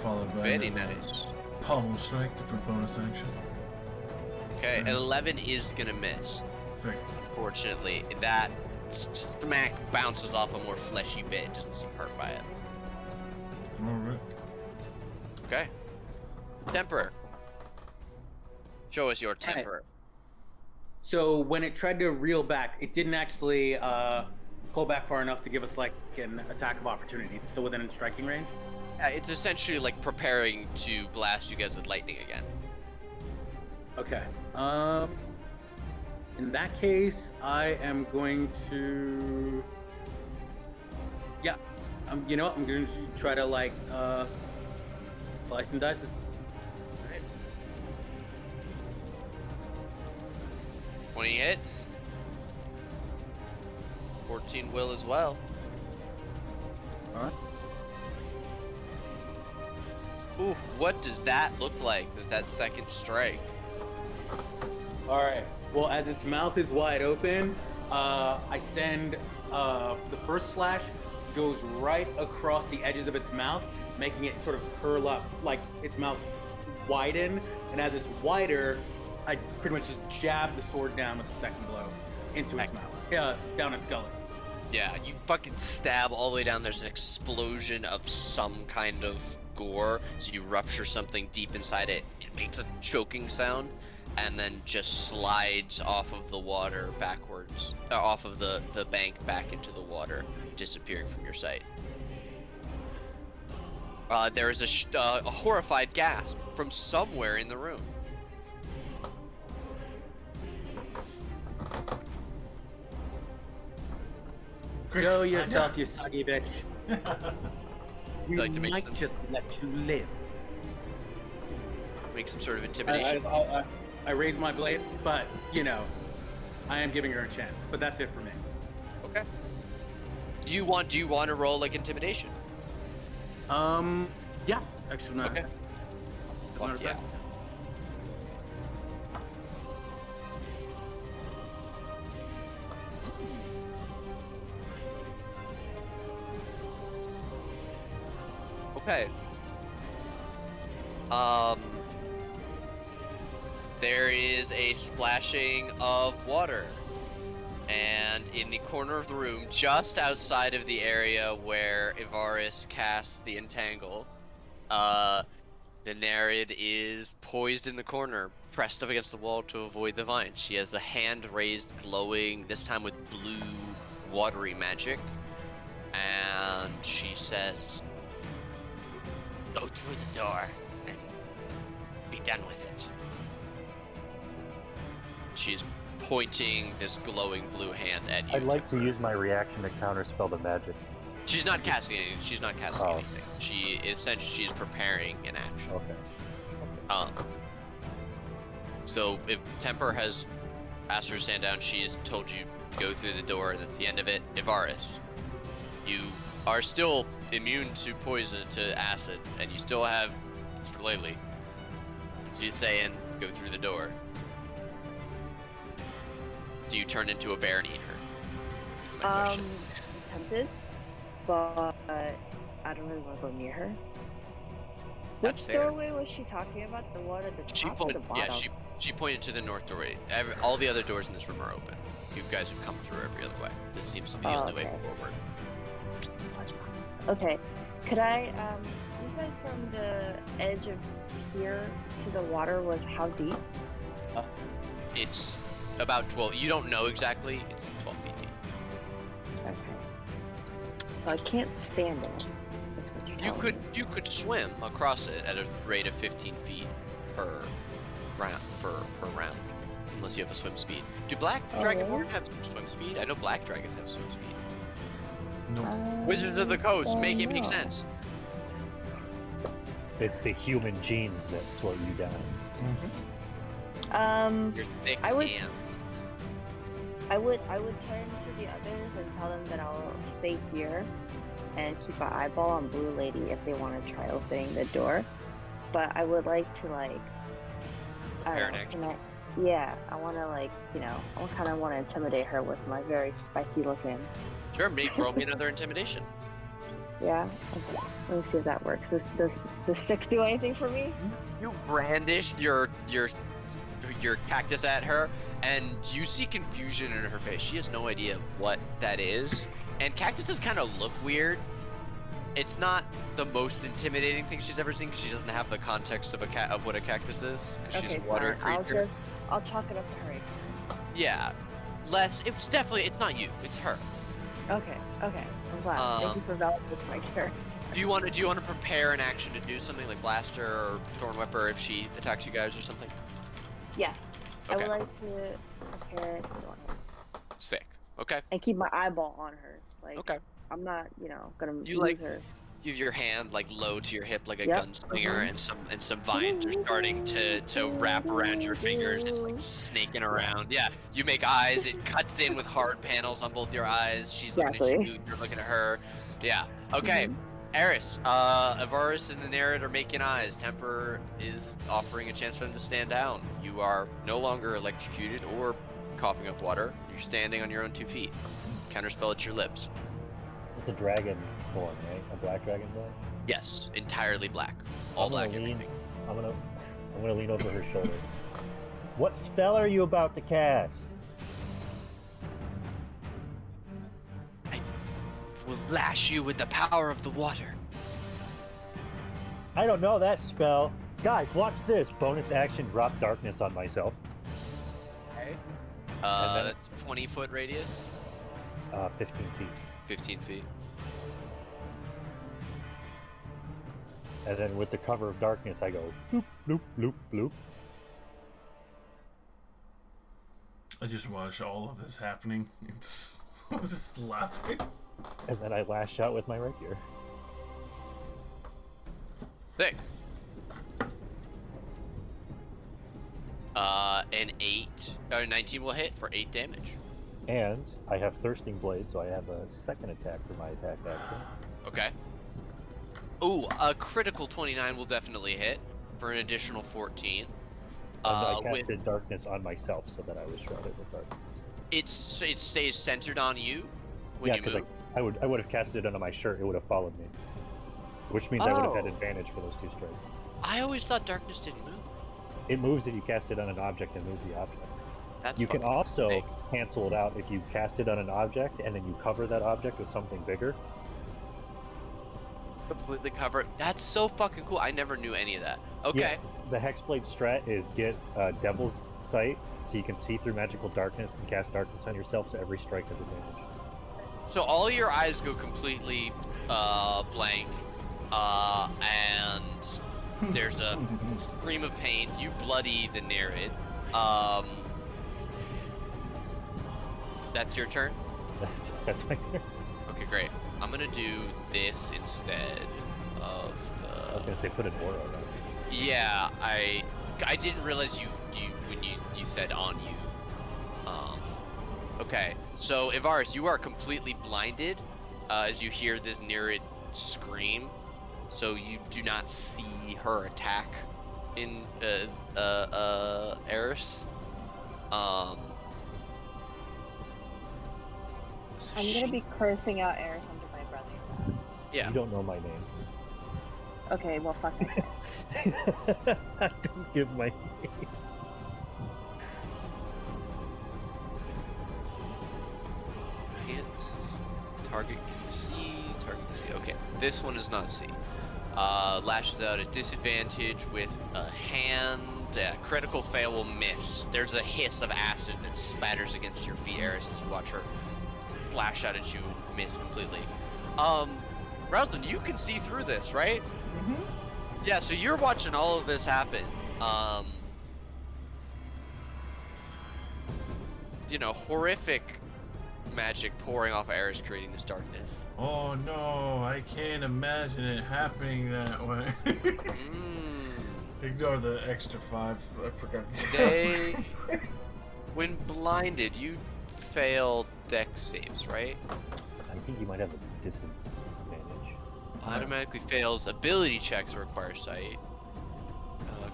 Followed by Very another nice. pommel strike for bonus action. Okay, an 11 is gonna miss. Three. Fortunately, that smack bounces off a more fleshy bit. It doesn't seem hurt by it. Alright. Okay. Temper. Show us your temper. So when it tried to reel back, it didn't actually pull back far enough to give us like an attack of opportunity. It's still within striking range. It's essentially like preparing to blast you guys with lightning again. Okay. In that case, I am going to. Yeah. You know what? I'm going to try to like slice and dice. 20 hits. 14 will as well. Alright. Ooh, what does that look like? That second strike. Alright. Well, as its mouth is wide open, I send the first slash goes right across the edges of its mouth, making it sort of curl up, like its mouth widen. And as it's wider, I pretty much just jab the sword down with the second blow into its mouth. Yeah, down its gullet. Yeah, you fucking stab all the way down. There's an explosion of some kind of gore. So you rupture something deep inside it. It makes a choking sound, and then just slides off of the water backwards, off of the bank back into the water, disappearing from your sight. There is a horrified gasp from somewhere in the room. Show yourself, you soggy bitch. We Like to make might some- just let you live. Make some sort of intimidation. I raise my blade, but you know, I am giving her a chance. But that's it for me. Okay. Do you want to roll like intimidation? Yeah. Actually, no. Okay. Fuck yeah. Okay. There is a splashing of water. And in the corner of the room, just outside of the area where Ivaris cast the Entangle, the Nereid is poised in the corner, pressed up against the wall to avoid the vine. She has a hand raised, glowing, this time with blue, watery magic. And she says, "Go through the door and be done with it." She's pointing this glowing blue hand at you. I'd like to use my reaction to counterspell the magic. She's not casting anything. She's not casting Oh. anything. She essentially she's preparing an action. Okay. So if Temper has asked her to stand down, she has told you go through the door. That's the end of it. Ivaris, you are still immune to poison, to acid, and you still have for Laylee. She's saying go through the door. Do you turn into a bear and eat her? That's my question. I'm tempted, but I don't really want to go near her. That's Which fair. doorway was she talking about? The one at the She top or the pointed. bottom? Yeah, she pointed to the north doorway. All the other doors in this room are open. You guys have come through every other way. This seems to be the only way okay. forward. Okay. Could I, you said from the edge of here to the water was how deep? It's about 12. You don't know exactly. It's 12 feet deep. Okay. So I can't stand it. That's what you're telling me. You could swim across it at a rate of 15 feet per round per round, unless you have a swim speed. Do black dragonborn have swim speed? I know black dragons have swim speed. Nope. Wizards of the Coast, make it don't make know. sense. It's the human genes that slow you down. Your thick I would- hands. I would turn to the others and tell them that I'll stay here and keep an eyeball on Blue Lady if they want to try opening the door. But I would like to I Prepare don't an know, I want to I kind of want to intimidate her with my very spiky looking. Sure, roll me another intimidation. Yeah. Okay. Let me see if that works. Does sticks do anything for me? You brandish your cactus at her, and you see confusion in her face. She has no idea what that is, and cactuses kind of look weird. It's not the most intimidating thing she's ever seen because she doesn't have the context of of what a cactus is. 'Cause she's a water fine. creature. I'll chalk it up to her ignorance. Yeah, it's not you. It's her. Okay. I'm glad. Thank you for validating my character. Do you want to prepare an action to do something like Blaster or Thorn Whipper if she attacks you guys or something? Yes. Okay. I would like to prepare it Sick. Okay. and keep my eyeball on her. Okay. I'm not, gonna You lose like- her. You have your hand like low to your hip like a Yep. gunslinger, and some vines are starting to wrap around your fingers. It's like snaking around. Yeah, you make eyes. It cuts in with hard panels on both your eyes. She's looking at Exactly. you. You're looking at her. Yeah. Okay. Eris, Avaris and the Nerid are making eyes. Temper is offering a chance for them to stand down. You are no longer electrocuted or coughing up water. You're standing on your own 2 feet. Counterspell at your lips. It's a dragon born, right? A black dragon born. Yes, entirely black. All black everything. I'm gonna lean over her shoulder. What spell are you about to cast? I will lash you with the power of the water. I don't know that spell. Guys, watch this. Bonus action, drop darkness on myself. Okay. then- That's 20-foot radius. 15 feet. 15 feet. And then with the cover of darkness, I go bloop, bloop, bloop, bloop. I just watched all of this happening. It's just laughing. And then I lash out with my rapier. Thick. An 19 will hit for 8 damage. And I have Thirsting Blade, so I have a second attack for my attack action. Okay. Ooh, a critical 29 will definitely hit for an additional 14. And I casted darkness on myself so that I was shrouded with darkness. It stays centered on you when Yeah, you because move. I would have casted it under my shirt, it would have followed me. Which means I would have had advantage for those 2 strikes. I always thought darkness didn't move. It moves if you cast it on an object and move the object. That's You can fucking also sick. cancel it out if you cast it on an object and then you cover that object with something bigger. Completely cover it. That's so fucking cool. I never knew any of that. Okay. Yeah, the Hexblade strat is get Devil's Sight so you can see through magical darkness and cast darkness on yourself so every strike has advantage. So all your eyes go completely blank, and there's a scream of pain. You bloody the Nerid. That's your turn? That's my turn. Okay, great. I'm gonna do this instead of I was the... gonna say put an aura around it. Yeah, I didn't realize you when you said on you. Okay, so Ivaris, you are completely blinded as you hear this Nerid scream, so you do not see her attack in Eris. I'm gonna be cursing out Eris under my breath. Yeah. You don't know my name. Okay, well, fuck it. I didn't give my name. Hits. Target can see. Target can see. Okay, this one is not see. Lashes out at disadvantage with a hand. Critical fail will miss. There's a hiss of acid that spatters against your feet, Eris, as you watch her flash out at you and miss completely. Rousland, you can see through this, right? Mm-hmm. Yeah, so you're watching all of this happen. Horrific magic pouring off Eris, creating this darkness. Oh no, I can't imagine it happening that way. Ignore the extra 5. I forgot to When blinded, you fail dex saves, right? I think you might have a disadvantage. Automatically fails ability checks that require sight.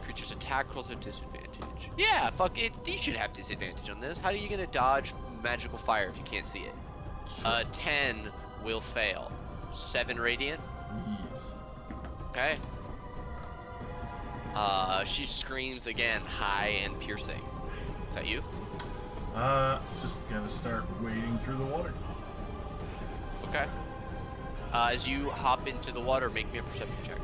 Creatures attack rolls at disadvantage. Yeah, fuck it. You should have disadvantage on this. How are you gonna dodge magical fire if you can't see it? 10 will fail. 7 radiant. Yes. Okay. She screams again, high and piercing. Is that you? Just gonna start wading through the water. Okay. As you hop into the water, make me a perception check.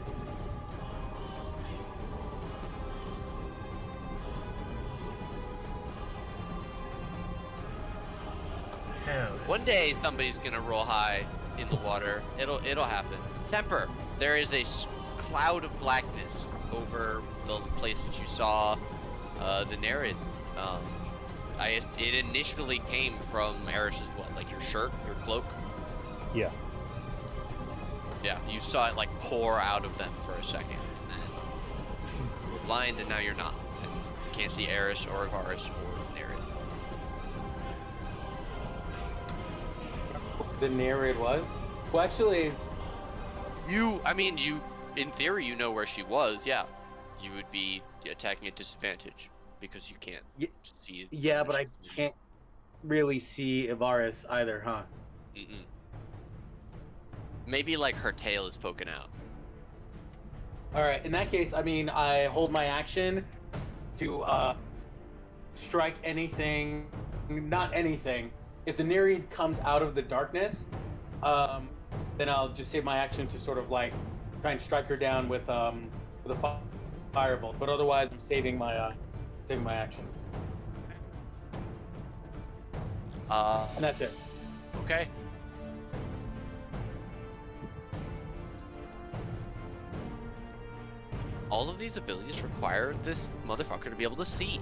Hell yeah. One day somebody's gonna roll high in the water. It'll happen. Temper. There is a cloud of blackness over the place that you saw the Nerid. It initially came from Eris's what, like your shirt, your cloak? Yeah. Yeah, you saw it like pour out of them for a second, and then you were blind, and now you're not. And you can't see Eris or Varus or Nereid. The Nereid was? Well, actually, In theory, you know where she was, yeah. You would be attacking at disadvantage because you can't see. yeah, but I can't really see Ivaris either, huh? Mm-mm. Maybe like her tail is poking out. All right. In that case, I mean, I hold my action to strike anything, not anything. If the Nereid comes out of the darkness, then I'll just save my action to sort of like try and strike her down with a firebolt. But otherwise, I'm saving my actions. And that's it. Okay. All of these abilities require this motherfucker to be able to see.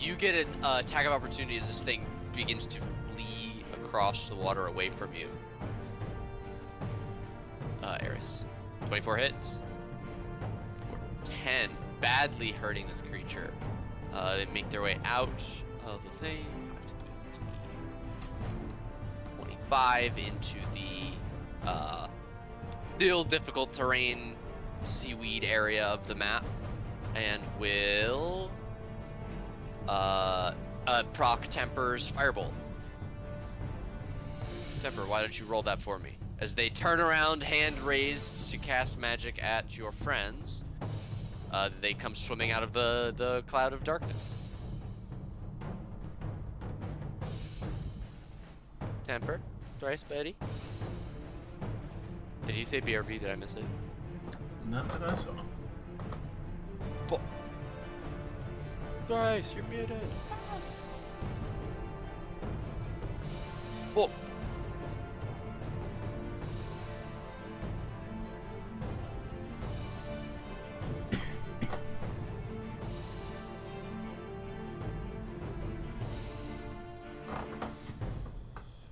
You get an attack of opportunity as this thing begins to flee across the water away from you. Eris. 24 hits. For 10. Badly hurting this creature. They make their way out of the thing. 5 into the still difficult terrain seaweed area of the map, and will proc Temper's firebolt. Temper, why don't you roll that for me? As they turn around, hand raised to cast magic at your friends, they come swimming out of the cloud of darkness. Temper, thrice, buddy. Did he say BRB? Did I miss it? Not that I saw. Oh. Thrice, you're muted. Oh.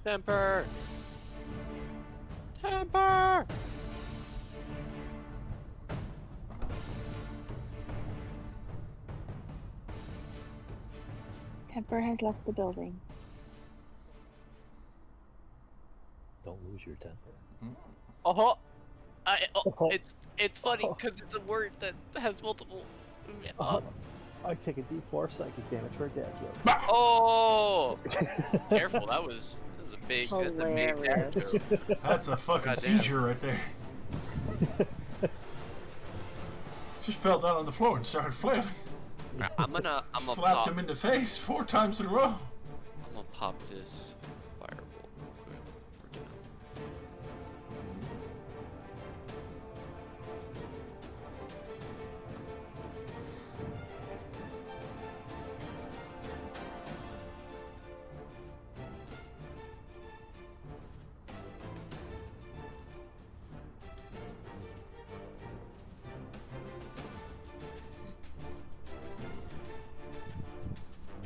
Temper! Temper! Temper has left the building. Don't lose your temper. Oh, it's funny because it's a word that has multiple. I take a D4 psychic damage for a dad joke. Oh, careful! That was a big. That's a big Hilarious. dad joke. That's a fucking Goddamn. seizure right there. Just fell down on the floor and started flailing. I'm gonna Slapped pop. him in the face 4 times in a row. I'm gonna pop this firebolt real quick for down.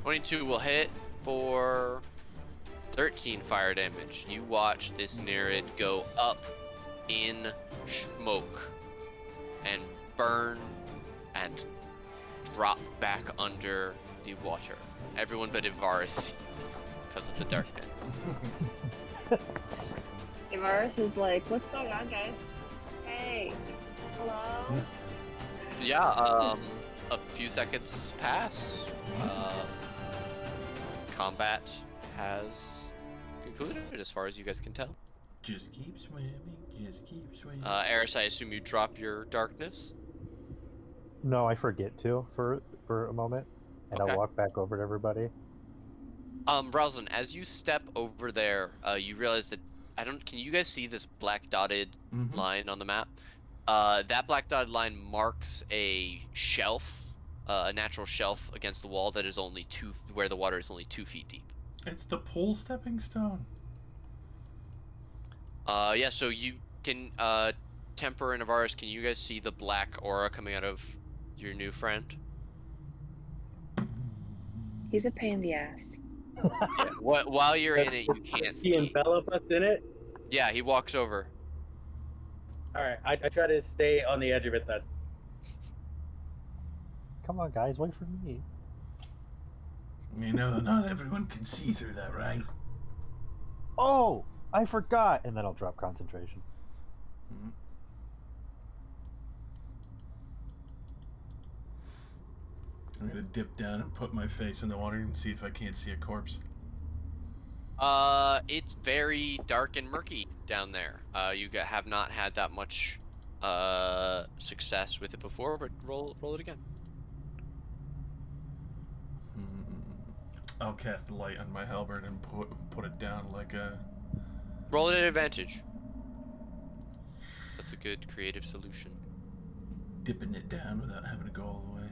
$22 will hit for 13 fire damage. You watch this Nereid go up in smoke and burn and drop back under the water. Everyone but Ivaris because of the darkness. Ivaris is like, what's going on, guys? Hey, hello? Yeah, a few seconds pass. Combat has concluded as far as you guys can tell. Just keep swimming, just keep swimming. Eris, I assume you drop your darkness? No, I forget to for a moment, and Okay. I'll walk back over to everybody. Rosalind, as you step over there, you realize that can you guys see this black dotted line on the map? That black dotted line marks a shelf, a natural shelf against the wall that is only where the water is only 2 feet deep. It's the pole stepping stone. Yeah, so you can, Temper and Avaris, can you guys see the black aura coming out of your new friend? He's a pain in the ass. Yeah. While you're in it, you can't Does he see. envelop us in it? Yeah, he walks over. All right, I try to stay on the edge of it then. Come on, guys, wait for me. You know, not everyone can see through that, right? Oh, I forgot. And then I'll drop concentration. Hmm. I'm gonna dip down and put my face in the water and see if I can't see a corpse. It's very dark and murky down there. Have not had that much success with it before, but roll it again. I'll cast the light on my halberd and put it down like a. Roll it at advantage. That's a good creative solution. Dipping it down without having to go all the way.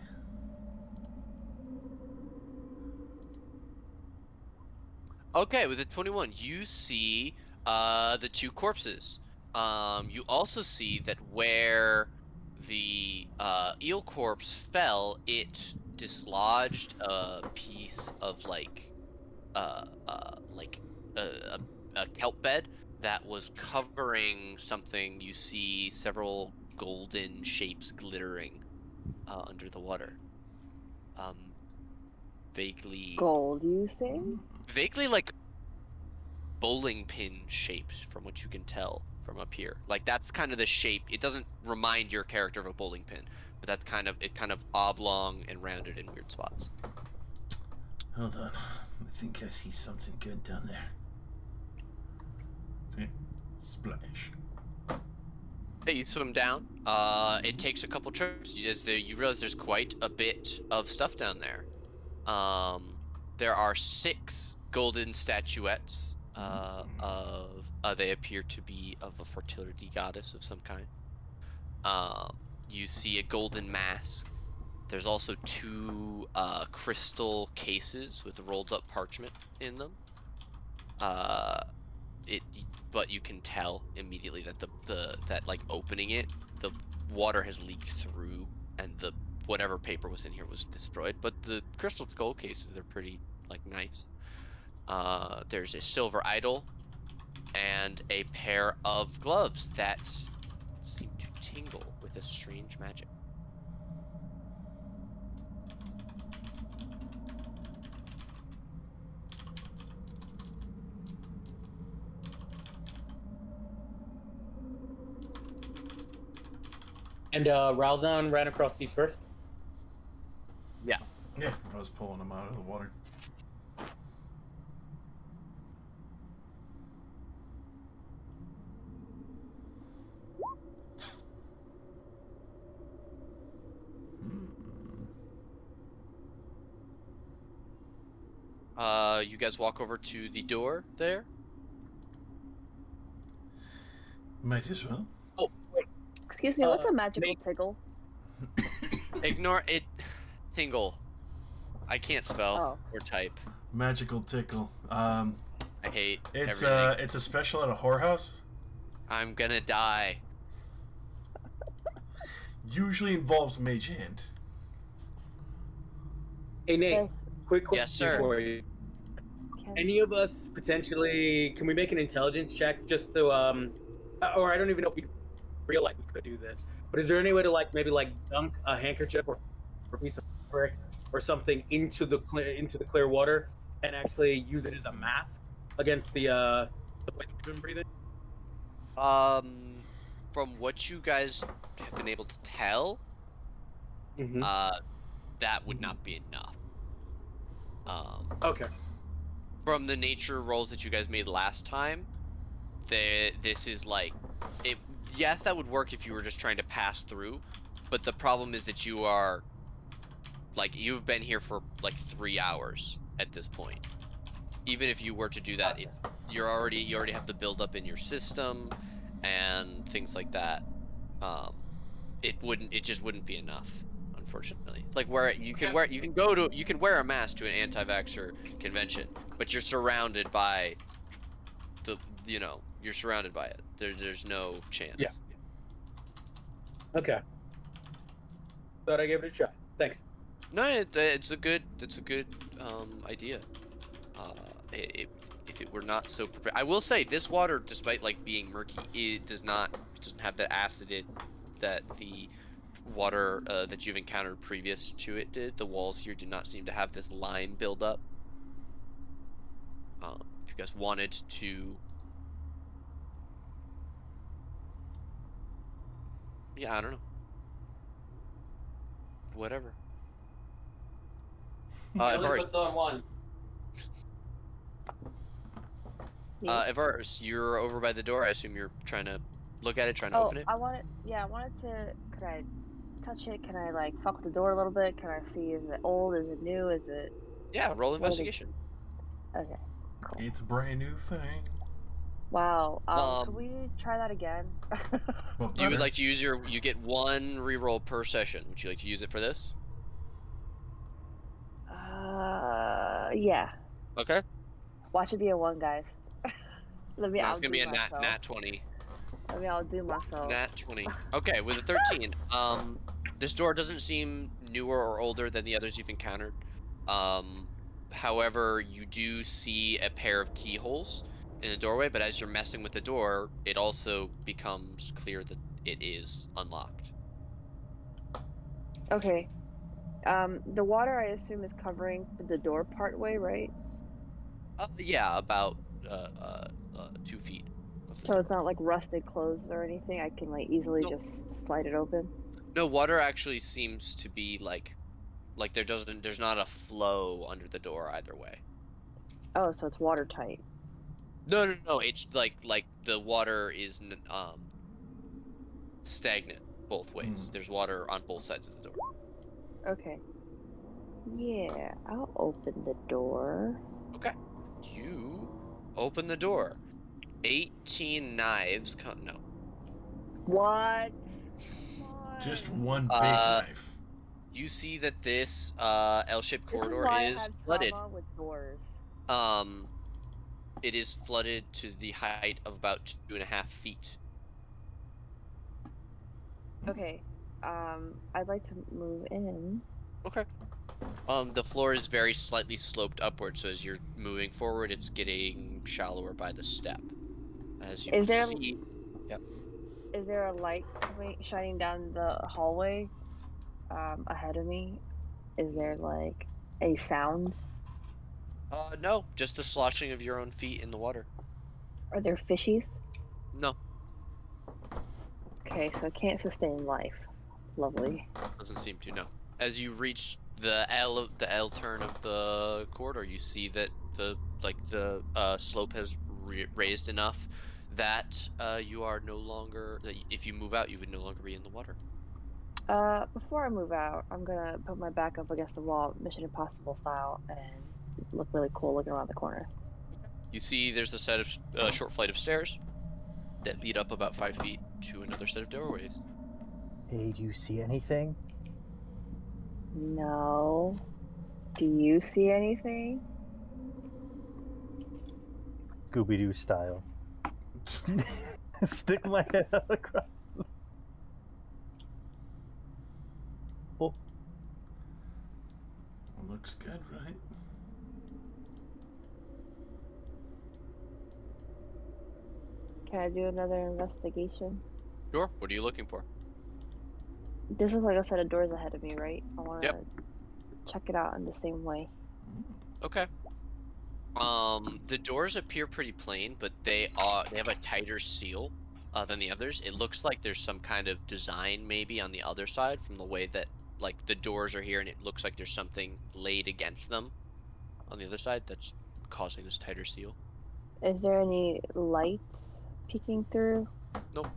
Okay, with a 21, you see the two corpses. You also see that where the eel corpse fell, it dislodged a piece of uh, uh, like a kelp bed that was covering something. You see several golden shapes glittering under the water. Um, vaguely, Gold, you say? vaguely like bowling pin shapes from what you can tell from up here. Like that's kind of the shape. It doesn't remind your character of a bowling pin, but that's kind of oblong and rounded in weird spots. Hold on. I think I see something good down there. Okay. Splash. Hey, you swim down. It takes a couple trips. You realize there's quite a bit of stuff down there. There are 6 golden statuettes they appear to be of a fertility goddess of some kind. You see a golden mask. There's also 2 crystal cases with rolled up parchment in them. Uh, it but you can tell immediately that that like opening it, the water has leaked through and the whatever paper was in here was destroyed. But the crystal skull cases are pretty like nice. There's a silver idol and a pair of gloves that seem to tingle with a strange magic. And Ralzan ran across these first. Yeah. Yeah, I was pulling them out of the water. You guys walk over to the door there. Might as well. Oh wait, Excuse me, what's a magical tickle? Ignore it. Tingle. I can't spell Oh. or type. Magical tickle. I hate It's everything. it's a special at a whorehouse. I'm gonna die. Usually involves mage hand. hey Nate, Yes. quick question Yes, sir. for you. Can- Any of us potentially? Can we make an intelligence check just to or I don't even know if we feel like we could do this. But is there any way to maybe dunk a handkerchief or a piece of fabric or something into the clear water and actually use it as a mask against the place we've been breathing? From what you guys have been able to tell, Mm-hmm. that would not be enough. Okay. From the nature rolls that you guys made last time, this is like it. Yes, that would work if you were just trying to pass through, but the problem is that you've been here for like 3 hours at this point. Even if you were to do that, Gotcha. you already have the buildup in your system and things like that. It just wouldn't be enough, unfortunately. It's like where you can wear a mask to an anti-vaxxer convention, but you're surrounded by you're surrounded by it. There's no chance. Yeah. Okay. Thought I gave it a shot. Thanks. No, it's a good idea. if it were not so I will say this water, despite like being murky, it doesn't have the acid that the water that you've encountered previous to it did. The walls here do not seem to have this lime buildup. If you guys wanted to, yeah, I don't know, whatever. I only Evaris, puts on one. Evaris, you're over by the door. I assume you're trying to look at it, trying to Oh, open it. I wanted. Yeah, I wanted to. Could I touch it? Can I like fuck with the door a little bit? Can I see? Is it old? Is it new? Is it? Yeah, roll What are they? investigation. Okay. Cool. It's a brand new thing. Wow. Could we try that again? But You would better. like to use you get one reroll per session. Would you like to use it for this? Yeah. Okay. Watch it be a 1, guys. Let me No, it's gonna be outdo a nat myself. 20. Let me outdo myself. Nat 20. Okay, with a 13. This door doesn't seem newer or older than the others you've encountered. Um, However, you do see a pair of keyholes in the doorway, but as you're messing with the door, it also becomes clear that it is unlocked. Okay. The water I assume is covering the door part way, right? Yeah, about uh, uh, 2 feet of the So door. it's not like rusted closed or anything. I can like easily Nope. just slide it open. No, water actually seems to be like there's not a flow under the door either way. Oh, so it's watertight. No. It's like the water is stagnant both ways. Mm. There's water on both sides of the door. Okay. Yeah, I'll open the door. Okay. You open the door. 18 knives come no. What? Come Just on. one big Uh knife. you see that this L-shaped This is corridor why I is have flooded. trauma with doors. Um it is flooded to the height of about 2.5 feet. Okay. I'd like to move in. Okay. The floor is very slightly sloped upward, so as you're moving forward, it's getting shallower by the step. As you Is there see, yep. is there a light shining down the hallway ahead of me? Is there like a sounds? No, just the sloshing of your own feet in the water. Are there fishies? No, Okay, so I can't sustain life. Lovely. doesn't seem to. No. As you reach the L turn of the corridor, you see that the slope has raised enough that you are no longer that if you move out, you would no longer be in the water. Before I move out, I'm gonna put my back up against the wall, Mission Impossible style, and look really cool looking around the corner. You see, there's a set of short flight of stairs that lead up about 5 feet to another set of doorways. Hey, do you see anything? No. Do you see anything? Scooby-Doo style. Stick my head out across. Oh, Looks good, right? Can I do another investigation? Sure. What are you looking for? This is like a set of doors ahead of me, right? I want to Yep. check it out in the same way. Okay. The doors appear pretty plain, but they have a tighter seal than the others. It looks like there's some kind of design maybe on the other side from the way that like the doors are here, and it looks like there's something laid against them on the other side that's causing this tighter seal. Is there any lights peeking through? Nope.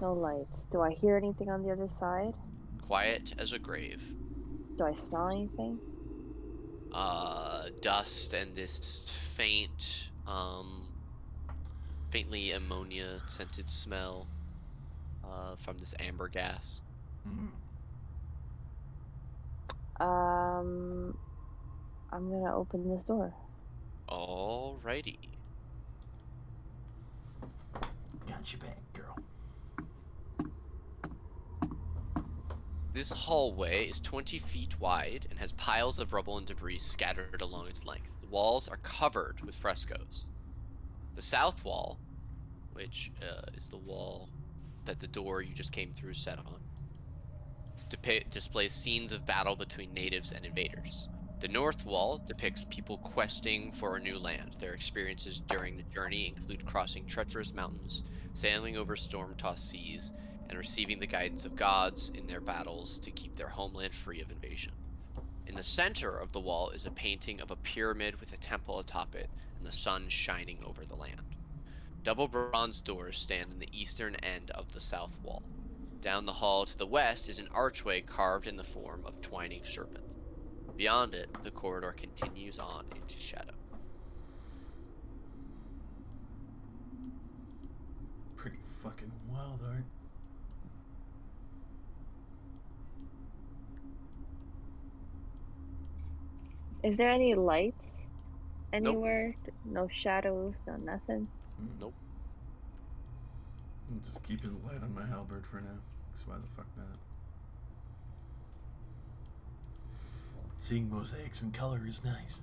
No lights. Do I hear anything on the other side? Quiet as a grave. Do I smell anything? Dust and this faintly ammonia scented smell from this amber gas. Mm. I'm gonna open this door. Alrighty. Got your back, girl. This hallway is 20 feet wide and has piles of rubble and debris scattered along its length. The walls are covered with frescoes. The south wall, which is the wall that the door you just came through set on, displays scenes of battle between natives and invaders. The north wall depicts people questing for a new land. Their experiences during the journey include crossing treacherous mountains, sailing over storm-tossed seas, and receiving the guidance of gods in their battles to keep their homeland free of invasion. In the center of the wall is a painting of a pyramid with a temple atop it and the sun shining over the land. Double bronze doors stand in the eastern end of the south wall. Down the hall to the west is an archway carved in the form of twining serpents. Beyond it, the corridor continues on into shadow. Pretty fucking wild, Art. Is there any lights anywhere? No shadows, no nothing. Nope. I'm just keeping the light on my halberd for now. Cause why the fuck not? Seeing mosaics in color is nice.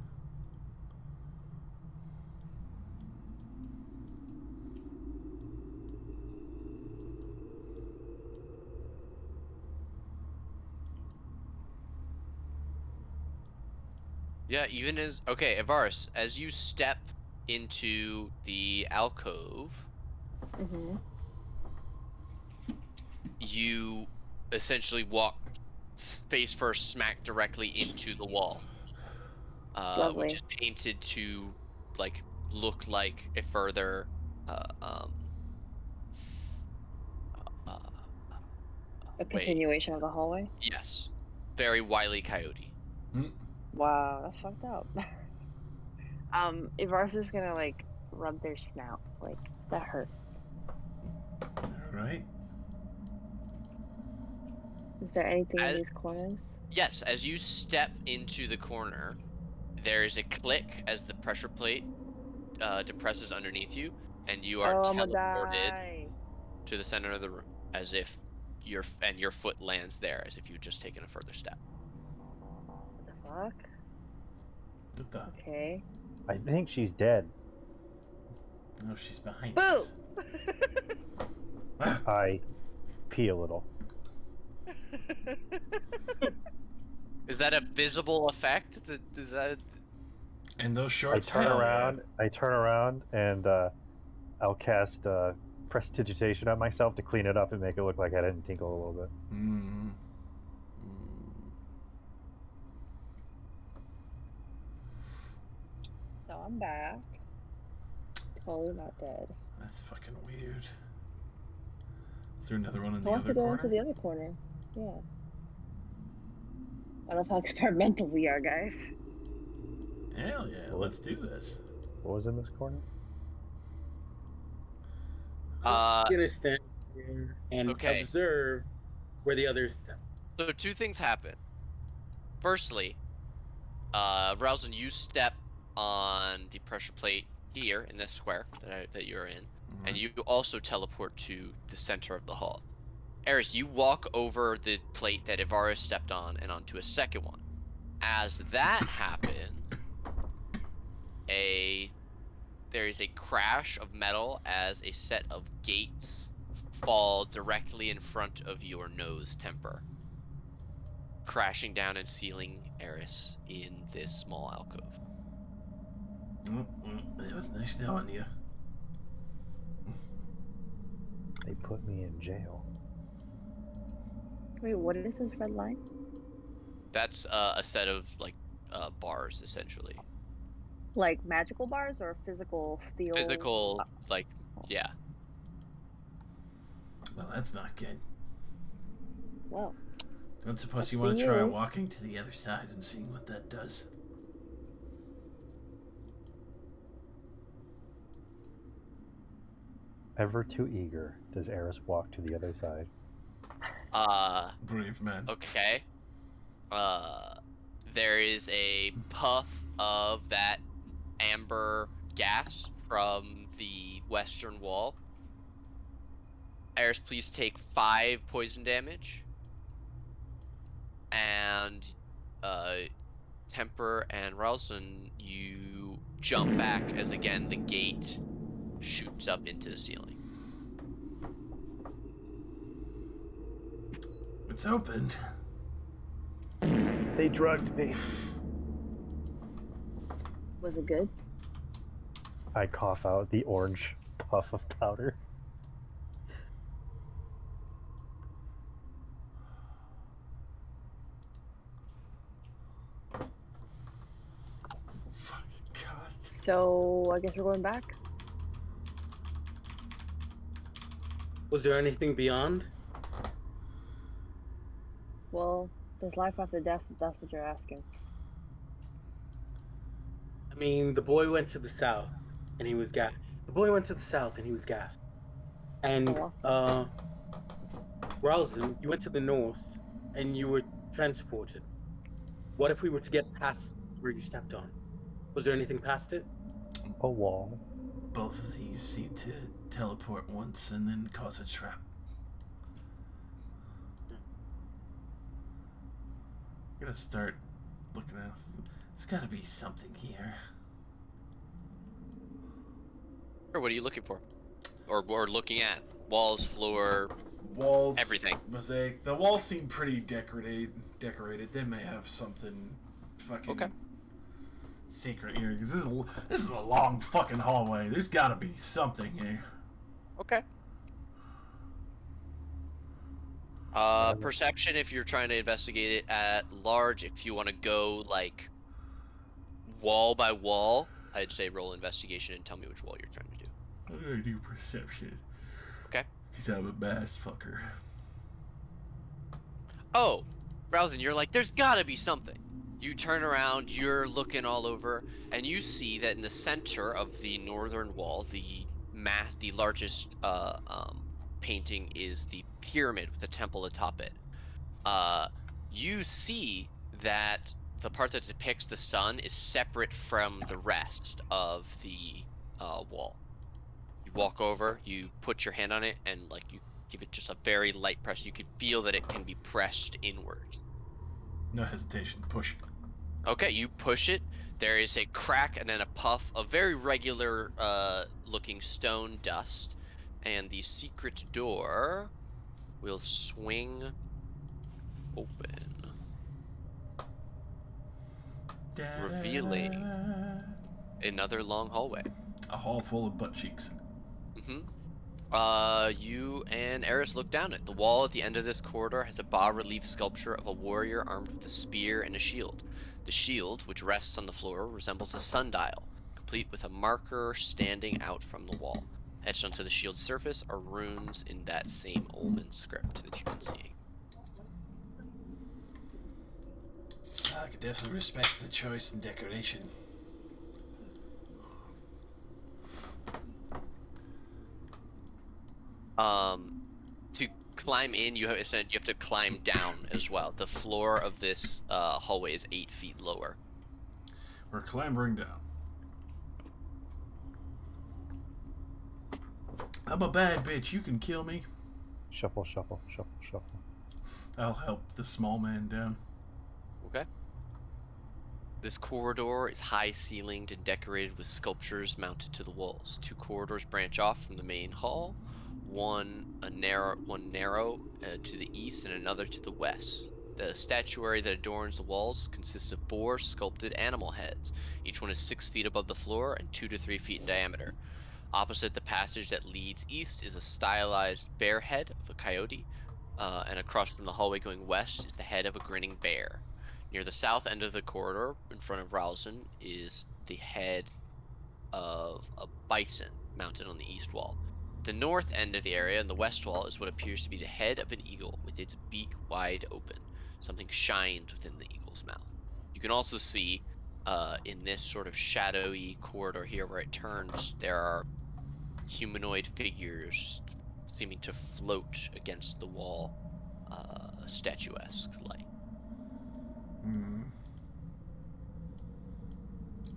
Yeah, even as okay, Avaris, as you step into the alcove, you essentially walk face first smack directly into the wall, which is painted to like look like a further a continuation of the hallway. Yes, very Wile E. Coyote. Wow, that's fucked up. Ivars is gonna like rub their snout, like that hurt. Alright. Is there anything in these corners? Yes, as you step into the corner, there is a click as the pressure plate depresses underneath you, and you are teleported to the center of the room, as if your foot lands there, as if you'd just taken a further step. What the fuck? What the? Okay. I think she's dead. No, she's behind Boo! us. I pee a little. Is that a visible effect? Is that? And those shorts. I turn around, and I'll cast prestidigitation on myself to clean it up and make it look like I didn't tinkle a little bit. So I'm back. Totally not dead. That's fucking weird. Is there another one in the I want other to go corner? into the other corner. Yeah. I love how experimental we are, guys. Hell yeah, let's do this. What was in this corner? I'm gonna stand here and observe where the others step. So two things happen. Firstly, Ralston, you step on the pressure plate here in this square that you're in, and you also teleport to the center of the hall. Eris, you walk over the plate that Ivarus stepped on and onto a second one. As that happens, there is a crash of metal as a set of gates fall directly in front of your nose temper, crashing down and sealing Eris in this small alcove. It was nice knowing you. They put me in jail. Wait, what is this red line? That's a set of like bars, essentially. Like magical bars or physical steel? Physical, like, yeah. Well, that's not good. Well. Don't suppose you want to try walking to the other side and seeing what that does? Ever too eager, does Eris walk to the other side? Brave man. Okay. There is a puff of that amber gas from the western wall. Eris, please take 5 poison damage. and Temper and Ralston, you jump back as again the gate shoots up into the ceiling. It's opened. They drugged me. Was it good? I cough out the orange puff of powder. Fucking God. So I guess we're going back. Was there anything beyond? Well, there's life after death, if that's what you're asking. I mean, the boy went to the south, and he was gassed. The boy went to the south, and he was gassed. And Ralston, you went to the north, and you were transported. What if we were to get past where you stepped on? Was there anything past it? A wall. Both of these seem to teleport once and then cause a trap. I'm gonna start looking at. There's gotta be something here. Or what are you looking for? Or looking at? Walls, floor, Walls, everything. mosaic. The walls seem pretty decorated. They may have something fucking secret here. Because this is a long fucking hallway. There's gotta be something here. Okay. Perception if you're trying to investigate it at large. If you want to go like wall by wall, I'd say roll investigation and tell me which wall you're trying to do. I'm gonna do perception. Okay. Because I'm a bass fucker. Oh, Browsing, you're like, there's gotta be something. You turn around, you're looking all over, and you see that in the center of the northern wall, the largest painting is the pyramid with the temple atop it. You see that the part that depicts the sun is separate from the rest of the wall. You walk over, you put your hand on it, and like you give it just a very light press. You can feel that it can be pressed inwards. No hesitation. Push. Okay, you push it. There is a crack and then a puff of very regular looking stone dust, and the secret door will swing open, revealing another long hallway. A hall full of butt cheeks. You and Eris look down it. The wall at the end of this corridor has a bas-relief sculpture of a warrior armed with a spear and a shield. The shield, which rests on the floor, resembles a sundial, complete with a marker standing out from the wall. Etched onto the shield's surface are runes in that same Olman script that you've been seeing. I could definitely respect the choice and decoration. To climb in, you have to climb down as well. The floor of this hallway is 8 feet lower. We're clambering down. I'm a bad bitch. You can kill me. Shuffle, shuffle, shuffle, shuffle. I'll help the small man down. Okay. This corridor is high-ceilinged and decorated with sculptures mounted to the walls. 2 corridors branch off from the main hall. One narrow to the east and another to the west. The statuary that adorns the walls consists of 4 sculpted animal heads. Each one is 6 feet above the floor and 2 to 3 feet in diameter. Opposite the passage that leads east is a stylized bear head of a coyote, and across from the hallway going west is the head of a grinning bear. Near the south end of the corridor, in front of Ralston, is the head of a bison mounted on the east wall. The north end of the area and the west wall is what appears to be the head of an eagle with its beak wide open. Something shines within the eagle's mouth. You can also see in this sort of shadowy corridor here where it turns, there are humanoid figures seeming to float against the wall, statuesque like.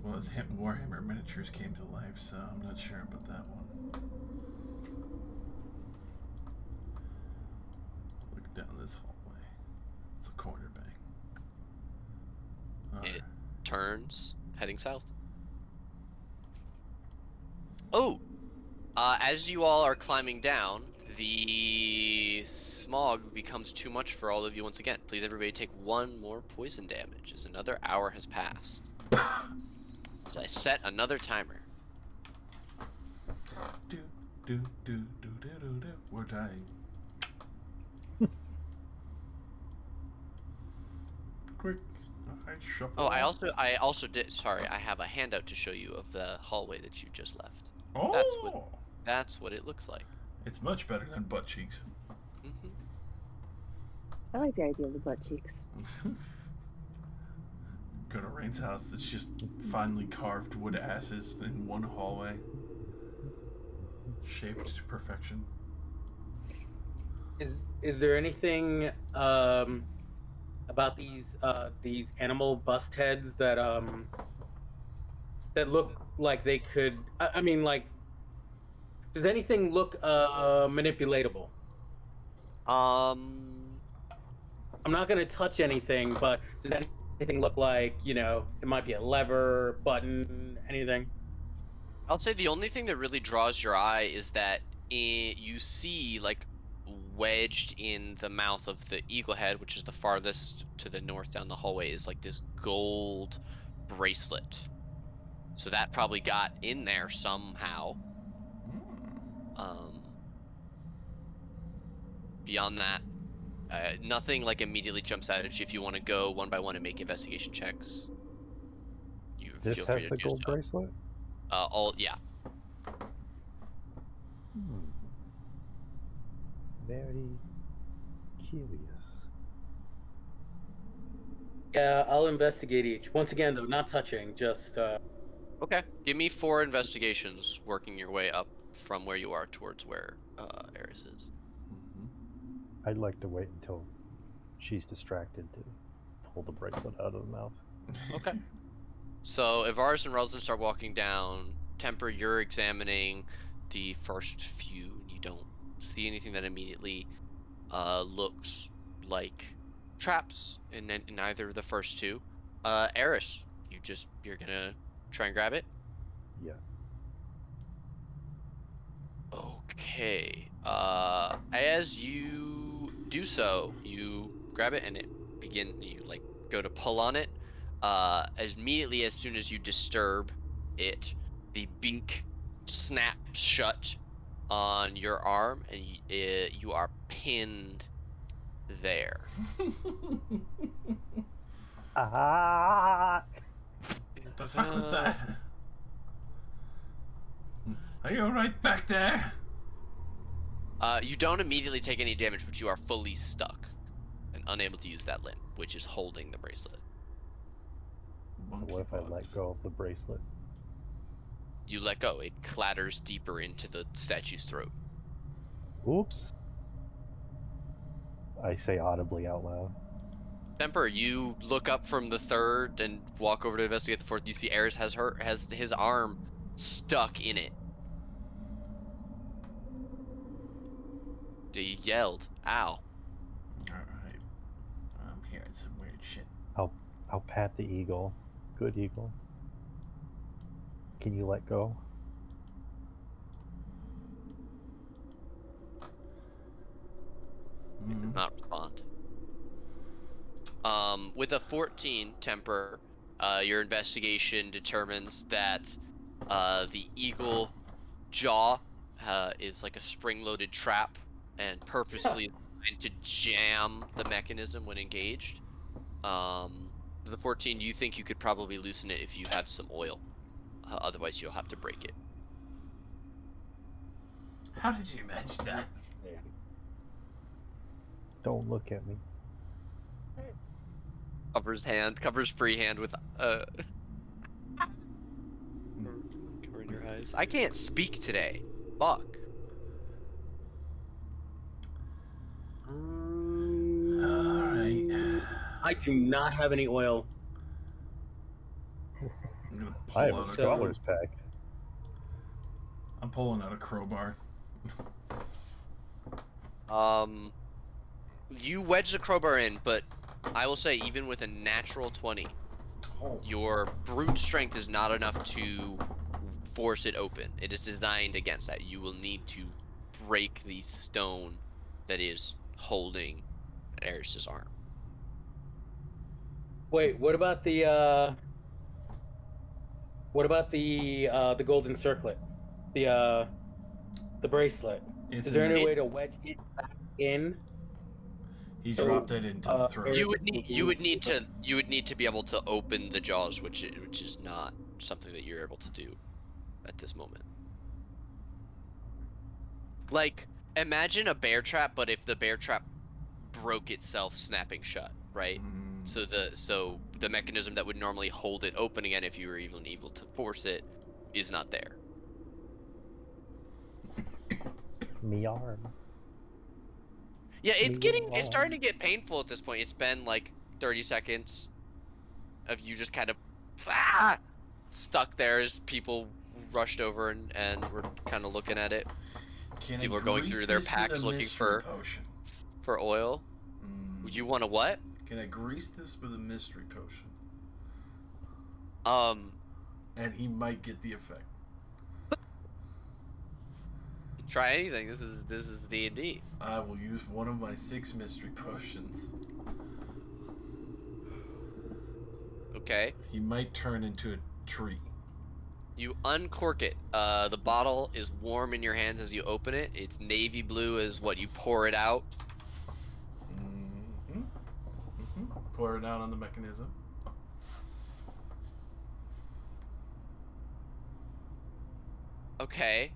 Well, his Warhammer miniatures came to life, so I'm not sure about that one. Look down this hallway. It's a corner bank. turns, heading south. Oh, as you all are climbing down, the smog becomes too much for all of you once again. Please, everybody, take 1 more poison damage, as another hour has passed. As I set another timer. We're dying. Quick, I shuffle. Oh, I also did. Sorry, I have a handout to show you of the hallway that you just left. Oh, That's what it looks like. it's much better than butt cheeks. Hmm. I like the idea of the butt cheeks. Go to Rain's house. It's just finely carved wood asses in one hallway, shaped to perfection. Is there anything about these animal bust heads that that look like they could? I mean, like, does anything look manipulatable? Um, I'm not gonna touch anything, but does anything look like, you know, it might be a lever, button, anything? I'll say the only thing that really draws your eye is that you see, like, wedged in the mouth of the eagle head, which is the farthest to the north down the hallway, is like this gold bracelet. So that probably got in there somehow. Um, Beyond that, nothing like immediately jumps out at you. If you want to go one by one and make investigation checks, you This feel free has to the do gold so. bracelet? Yeah. Very curious. Yeah, I'll investigate each. Once again, though, not touching, just Okay. Give me 4 investigations, working your way up from where you are towards where Eris is. I'd like to wait until she's distracted to pull the bracelet out of the mouth. Okay. So Ivarus and Relson start walking down. Temper, you're examining the first few, and you don't see anything that immediately looks like traps in either of the first two. Eris, you're gonna try and grab it. Yeah. Okay. As you do so, you grab it and you like go to pull on it. As immediately as soon as you disturb it, the beak snaps shut on your arm and you are pinned there. Ah! What the fuck was that? Are you alright back there? You don't immediately take any damage, but you are fully stuck and unable to use that limb, which is holding the bracelet. What if I let go of the bracelet? You let go, it clatters deeper into the statue's throat. Oops. I say audibly out loud. Temper, you look up from the third and walk over to investigate the fourth. You see Eris has his arm stuck in it. He yelled, "Ow!" Alright. I'm hearing some weird shit. I'll pat the eagle. Good eagle. Can you let go? He does not respond. With a 14 temper, your investigation determines that the eagle jaw is like a spring-loaded trap and purposely designed to jam the mechanism when engaged. The 14, you think you could probably loosen it if you have some oil. Otherwise, you'll have to break it. How did you manage that? Don't look at me. Covers free hand with covering your eyes. I can't speak today. Fuck. Alright. I do not have any oil. I'm gonna I have pull a out scholar's pack. I'm pulling out a crowbar. You wedge the crowbar in, but I will say, even with a natural 20, Your brute strength is not enough to force it open. It is designed against that. You will need to break the stone that is holding Eris's arm. Wait, what about the golden circlet? The bracelet. It's Is there in any the, way to wedge it back in? he So, dropped it into the throat. You would need to be able to open the jaws, which is not something that you're able to do at this moment. Like, imagine a bear trap, but if the bear trap broke itself snapping shut, right? So the mechanism that would normally hold it open again if you were even able to force it is not there. Me arm. Yeah, it's starting to get painful at this point. It's been like 30 seconds of you just kind of stuck there as people rushed over and were kind of looking at it. Can People I are going grease through their this packs with a looking mystery potion? for oil. You want a what? Can I grease this with a mystery potion? And he might get the effect. Try anything. This is D&D. I will use one of my 6 mystery potions. Okay. He might turn into a tree. You uncork it. The bottle is warm in your hands as you open it. It's navy blue as what you pour it out. Pour it out on the mechanism. Okay.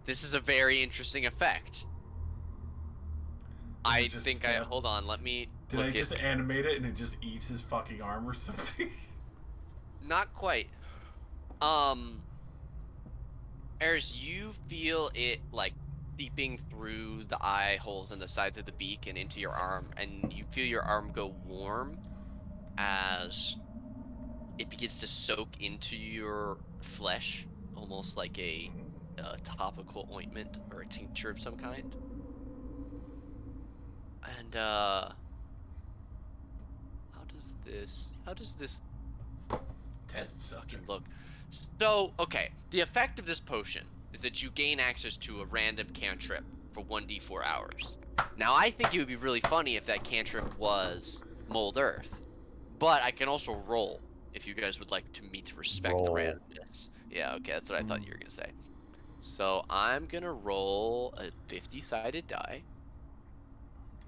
This is a very interesting effect. Hold on, let me Did I just animate it and it just eats his fucking arm or something? Not quite. Eris, you feel it like seeping through the eye holes and the sides of the beak and into your arm, and you feel your arm go warm as it begins to soak into your flesh, almost like a topical ointment or a tincture of some kind. And how does this Test fucking look? So, okay, the effect of this potion is that you gain access to a random cantrip for 1d4 hours. Now, I think it would be really funny if that cantrip was Mold Earth, but I can also roll if you guys would like me to respect the randomness. Yeah, okay, that's what I thought you were gonna say. So I'm gonna roll a 50-sided die.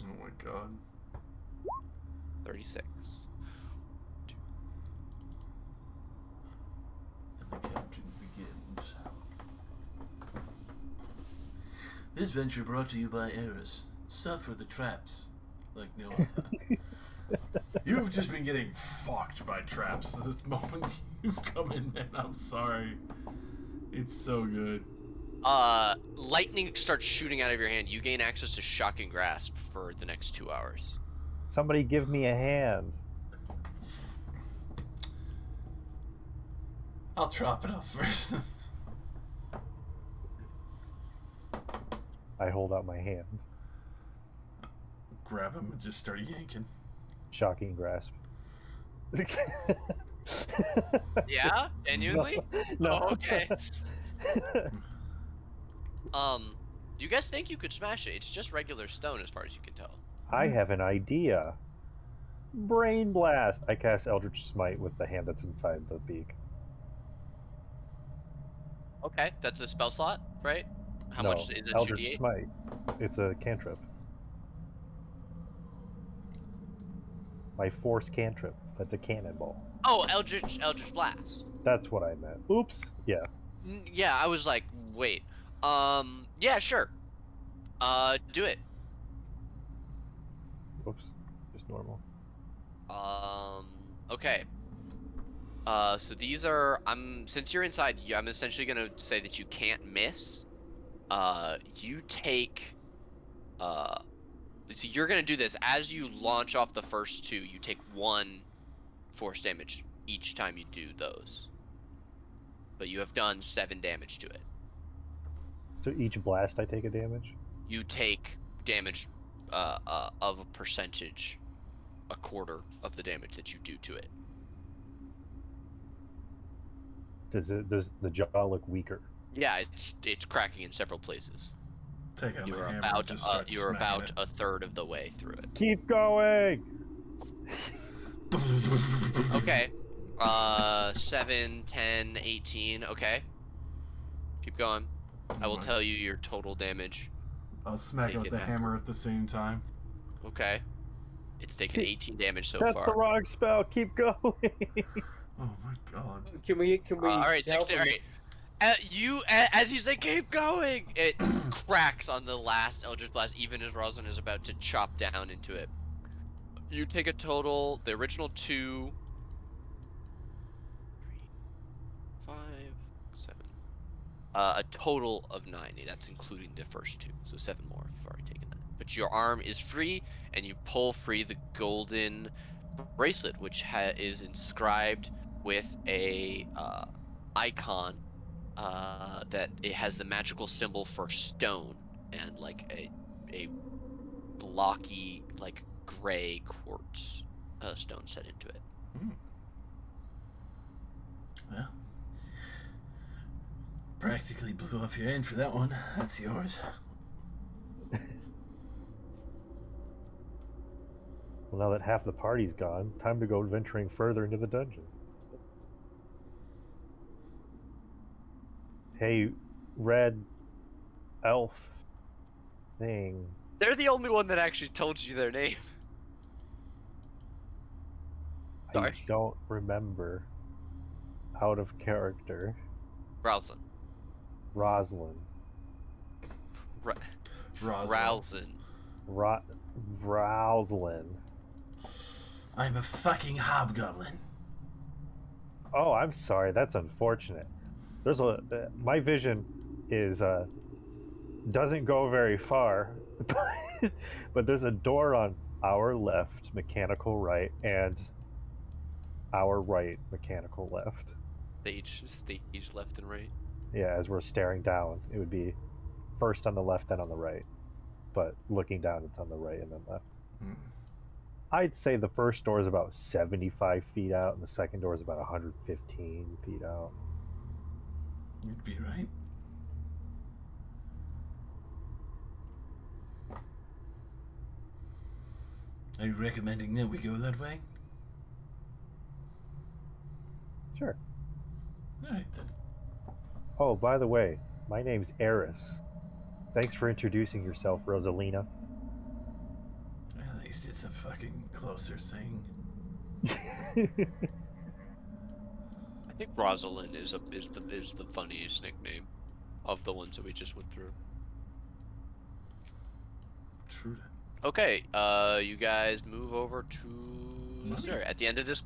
Oh my god. 36. And the counting begins. This venture brought to you by Eris. Suffer the traps like no other. You've just been getting fucked by traps this moment you've come in, man. I'm sorry. It's so good. Lightning starts shooting out of your hand. You gain access to Shocking Grasp for the next 2 hours. Somebody give me a hand. I'll drop it off first. I hold out my hand. Grab him and just start yanking. Shocking grasp. Yeah? Genuinely? No. Oh, okay. You guys think you could smash it? It's just regular stone as far as you can tell. I have an idea. Brain blast! I cast Eldritch Smite with the hand that's inside the beak. Okay, that's a spell slot, right? How much is it? Eldritch 2d8? Smite. It's a cantrip. My force cantrip. That's a cannonball. Oh, Eldritch Blast. That's what I meant. Oops. Yeah. Yeah, I was like, wait. Yeah, sure. Do it. Oops. Just normal. Okay. So these are, since you're inside, I'm essentially gonna say that you can't miss. You take, so you're gonna do this as you launch off the first 2. You take 1 force damage each time you do those. But you have done 7 damage to it. So each blast I take a damage? You take damage of a percentage, a quarter of the damage that you do to it. Does the jaw look weaker? Yeah, it's cracking in several places. Take out You my are hammer and just start you're smacking about a third of the way through it. Keep going. it. Okay. 7, 10, 18. Okay. Keep going. I will tell you your total damage. I'll smack out Taken the after. hammer at the same time. Okay. It's taken 18 damage so That's far. the wrong spell. Keep going. Oh my god. Can we All right, tell 16. from All right. As you say, keep going. It cracks on the last Eldritch Blast, even as Rosalind is about to chop down into it. You take a total. The original 2, 3, 5, 7. A total of 90. That's including the first 2. So 7 more if you've already taken that. But your arm is free, and you pull free the golden bracelet, which is inscribed with a icon that it has the magical symbol for stone and like a blocky like gray quartz stone set into it. Well, practically blew off your end for that one. That's yours. Well, now that half the party's gone, time to go venturing further into the dungeon. Hey, red elf thing. They're the only one that actually told you their name. I Sorry. don't remember. Out of character. Rowson. Roslyn. Roswell. Rowslin. I'm a fucking hobgoblin. Oh, I'm sorry. That's unfortunate. There's my vision is doesn't go very far, but there's a door on our left, mechanical right, and our right, mechanical left. Stage left and right. Yeah, as we're staring down, it would be first on the left, then on the right. But looking down, it's on the right and then left. I'd say the first door is about 75 feet out, and the second door is about 115 feet out. You'd be right. Are you recommending that we go that way? Sure. Alright then. Oh, by the way, my name's Eris. Thanks for introducing yourself, Rosalina. At least it's a fucking closer thing. I think Rosalind is the funniest nickname of the ones that we just went through. True that. Okay, you guys move over to sorry, at the end of this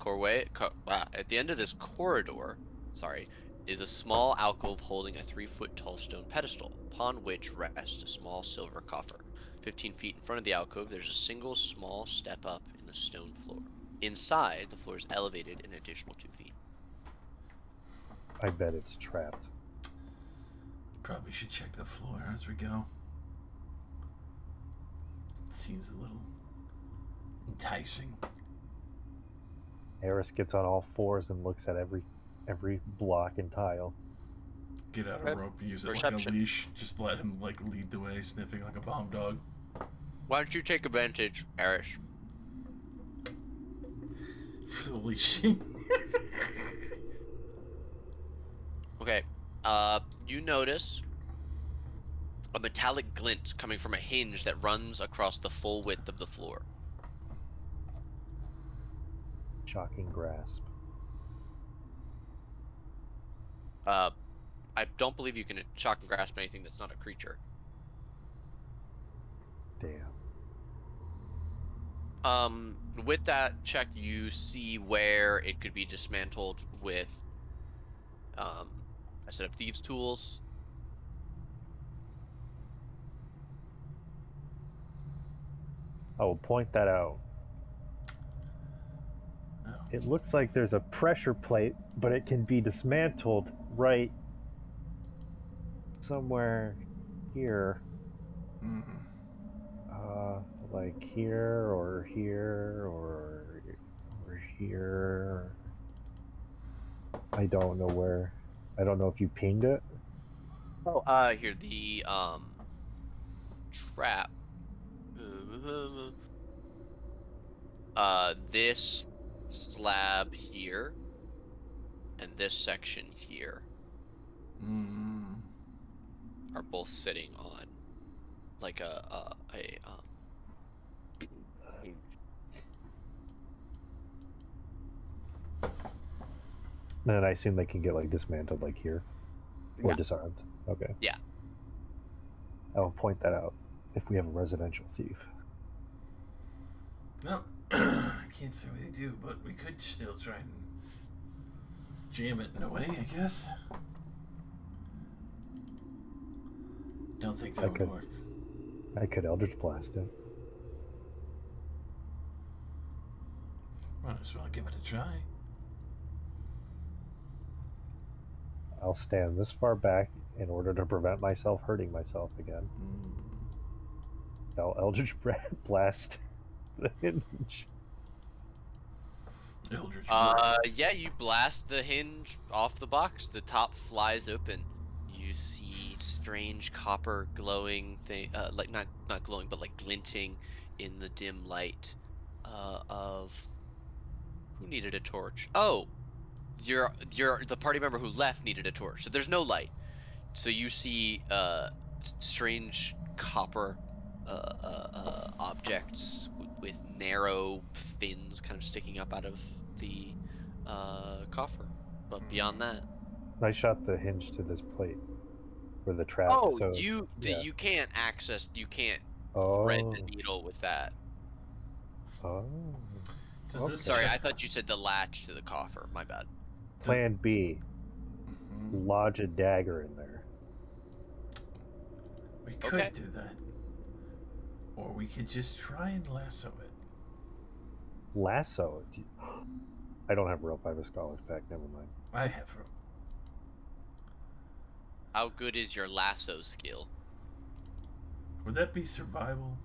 corridor, sorry, is a small alcove holding a 3-foot tall stone pedestal, upon which rests a small silver coffer. 15 feet in front of the alcove, there's a single small step up in the stone floor. Inside, the floor is elevated an additional 2 feet. I bet it's trapped. Probably should check the floor as we go. It seems a little enticing. Eris gets on all fours and looks at every block and tile. Get out a rope, use it Perception. like a leash. Just let him like lead the way, sniffing like a bomb dog. Why don't you take advantage, Eris? For the leashing. Okay, you notice a metallic glint coming from a hinge that runs across the full width of the floor. Shocking grasp. I don't believe you can shock and grasp anything that's not a creature. Damn. With that check, you see where it could be dismantled with, a set of thieves' tools. I will point that out. Oh. It looks like there's a pressure plate, but it can be dismantled right somewhere here. Like here or here or here. I don't know where. I don't know if you pinged it. Oh, here the trap. This slab here and this section here are both sitting on like a hinge. And I assume they can get like dismantled like here. Or Yeah. disarmed. Okay. Yeah. I'll point that out if we have a residential thief. No, I can't say what they do, but we could still try and jam it in a way, I guess. Don't think that would work. I could Eldritch Blast it. Might as well give it a try. I'll stand this far back in order to prevent myself hurting myself again. I'll Eldritch Blast the hinge. Eldritch yeah, you blast the hinge off the box. The top flies open. You see strange copper glowing thing, like not glowing, but like glinting in the dim light of who needed a torch. Oh, the party member who left needed a torch. So there's no light. So you see strange copper objects with narrow fins kind of sticking up out of the coffer. But beyond that, I shot the hinge to this plate for the trap. oh, So you can't access, you can't thread the Oh. needle with that. Oh. Does this Sorry, check- I thought you said the latch to the coffer. My bad. Plan B. Lodge a dagger in there. We could Okay. do that. Or we could just try and lasso it. Lasso. I don't have rope. I have a scholar's pack. Never mind. I have rope. How good is your lasso skill? Would that be survival?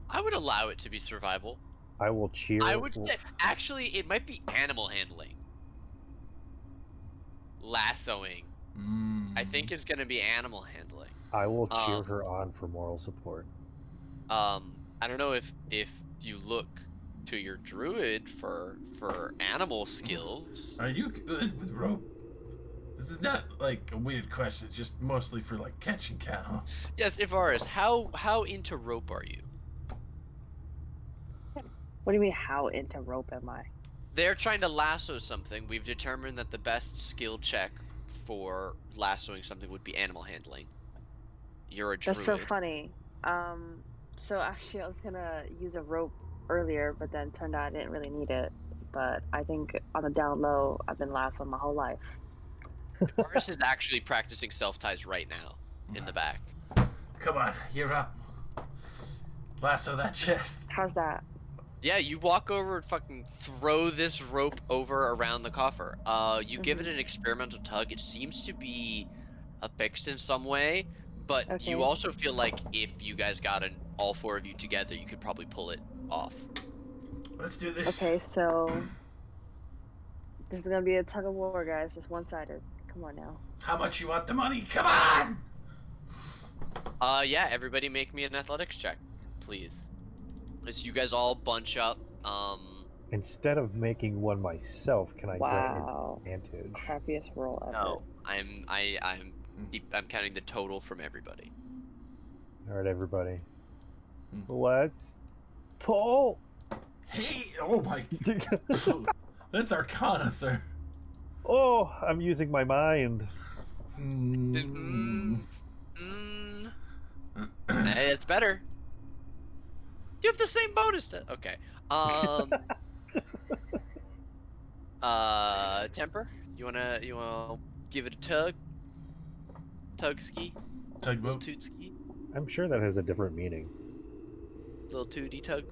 I would allow it to be survival. I will cheer. I would say, actually, it might be animal handling. Lassoing, I think is going to be animal handling. I will cheer her on for moral support. I don't know if you look to your druid for animal skills. Are you good with rope? This is not like a weird question. It's just mostly for like catching cattle. Yes, Ivaris, how into rope are you? What do you mean, how into rope am I? They're trying to lasso something. We've determined that the best skill check for lassoing something would be animal handling. You're a druid. That's so funny. So actually I was gonna use a rope earlier, but then turned out I didn't really need it. But I think on the down low, I've been lassoing my whole life. Ivaris is actually practicing self-ties right now in the back. Come on, you're up. Lasso that chest. How's that? Yeah, you walk over and fucking throw this rope over around the coffer. You give it an experimental tug. It seems to be affixed in some way, but you Okay. also feel like if you guys got all four of you together, you could probably pull it off. Let's do this. Okay, so this is gonna be a tug of war, guys. Just one-sided. Come on now. How much you want the money? Come on! Yeah, everybody make me an athletics check, please. As you guys all bunch up, Instead of making one myself, can I Wow. grant advantage? Crappiest roll ever. no, I'm counting the total from everybody. All right, everybody. Let's pull. Hey, oh my. That's Arcana, sir. Oh, I'm using my mind. Hey, it's better. You have the same bonus to. Okay. Temper. You wanna give it a tug? Tug ski. Tugboat. Little toot ski. I'm sure that has a different meaning Little tooty tug.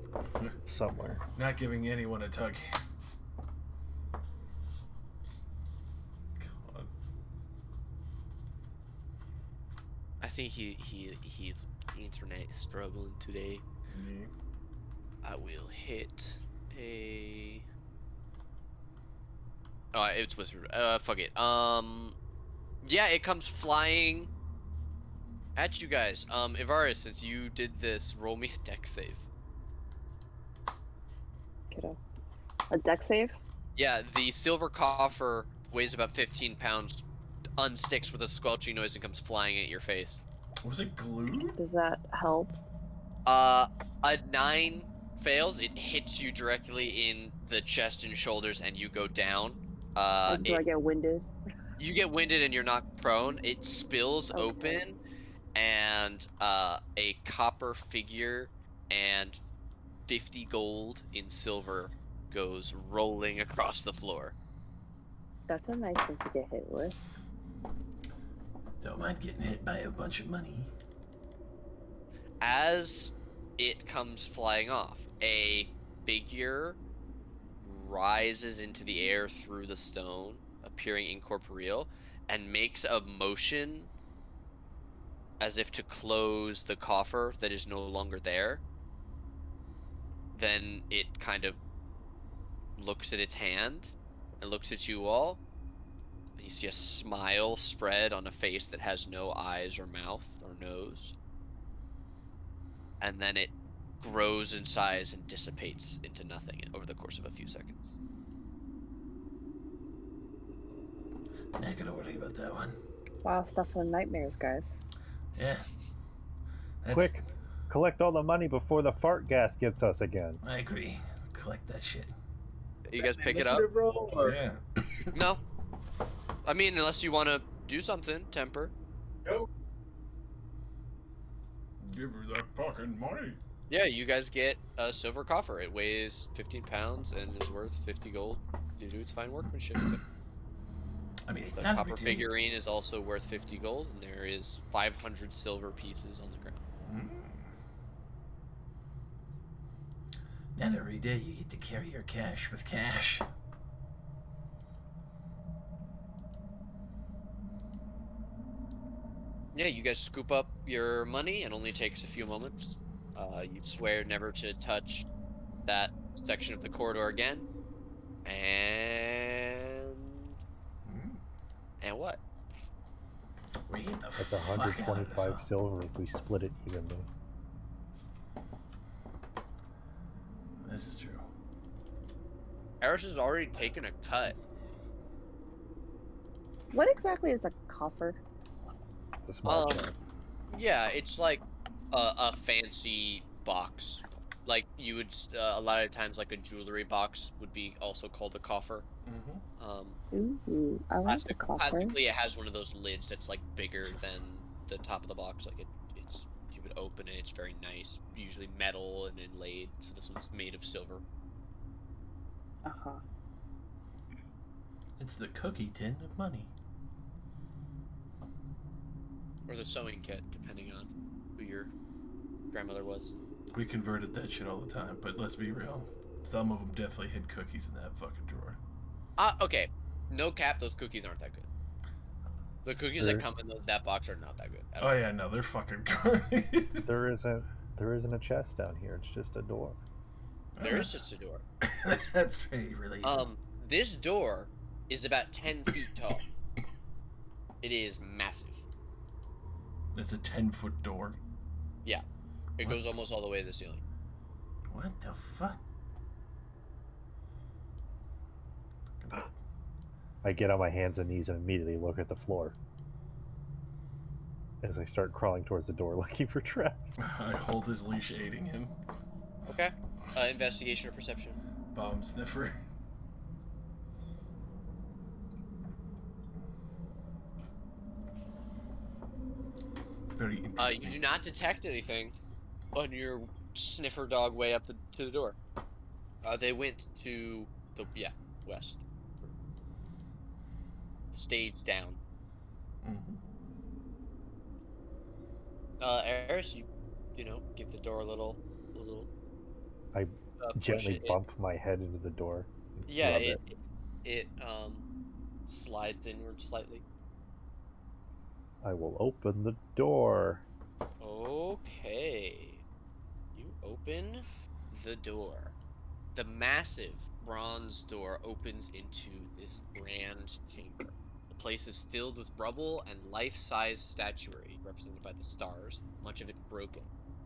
somewhere. Not giving anyone a tug. Come on. I think his internet is struggling today. Yeah. I will hit a. It's whispered. Fuck it. Yeah, it comes flying at you guys. Ivaris, since you did this, roll me a deck save. Kiddo. A deck save? Yeah, the silver coffer weighs about 15 pounds, unsticks with a squelching noise and comes flying at your face. Was it glued? Does that help? A 9 fails. It hits you directly in the chest and shoulders, and you go down. Do I get winded? You get winded and you're knocked prone. It spills Okay. open, and a copper figure and 50 gold in silver goes rolling across the floor. That's a nice thing to get hit with. Don't mind getting hit by a bunch of money. As it comes flying off, a figure rises into the air through the stone, appearing incorporeal, and makes a motion as if to close the coffer that is no longer there. Then it kind of looks at its hand and looks at you all. And you see a smile spread on a face that has no eyes or mouth or nose. And then it grows in size and dissipates into nothing over the course of a few seconds. Not gonna worry about that one. Wow, stuff on nightmares, guys. Yeah. Quick, collect all the money before the fart gas gets us again. I agree. Collect that shit. You guys pick it up? Roll, or... Yeah. No. I mean, unless you want to do something, Temper. Nope. Give her that fucking money. Yeah, you guys get a silver coffer. It weighs 15 pounds and is worth 50 gold due to its fine workmanship. I mean, it's The not copper every day. figurine is also worth 50 gold, and there is 500 silver pieces on the ground. Not every day you get to carry your cash with cash. Yeah, you guys scoop up your money. It only takes a few moments. You swear never to touch that section of the corridor again. And what? We get the That's fuck out of this. 125 silver if we split it evenly. This is true. Eris has already taken a cut. What exactly is a coffer? It's a small chest. Yeah, it's like a fancy box. Like you would, a lot of times, like a jewelry box would be also called a coffer. Ooh, I like the coffer. Classically, it has one of those lids that's like bigger than the top of the box. Like it's you would open it. It's very nice, usually metal and inlaid. So this one's made of silver. It's the cookie tin of money. Or the sewing kit, depending on who your grandmother was. We converted that shit all the time, but let's be real. Some of them definitely hid cookies in that fucking drawer. Okay. No cap, those cookies aren't that good. The cookies that come in that box are not that good. Oh yeah, no, they're fucking cookies. There isn't a chest down here. It's just a door. There is just a door. That's pretty relatable. This door is about 10 feet tall. It is massive. It's a 10-foot door. Yeah. It What? goes almost all the way to the ceiling. What the fuck? I get on my hands and knees and immediately look at the floor as I start crawling towards the door looking for traps. I hold his leash, aiding him. Okay. Investigation or perception? Bomb sniffer. Very interesting. You do not detect anything on your sniffer dog way up to the door. They went to the west. Stage down. Eris, you know, give the door a little. I push gently bump my head into the door. Yeah, Rub it slides inward slightly. I will open the door. Okay. You open the door. The massive bronze door opens into this grand chamber. The place is filled with rubble and life-size statuary, represented by the stars, much of it broken.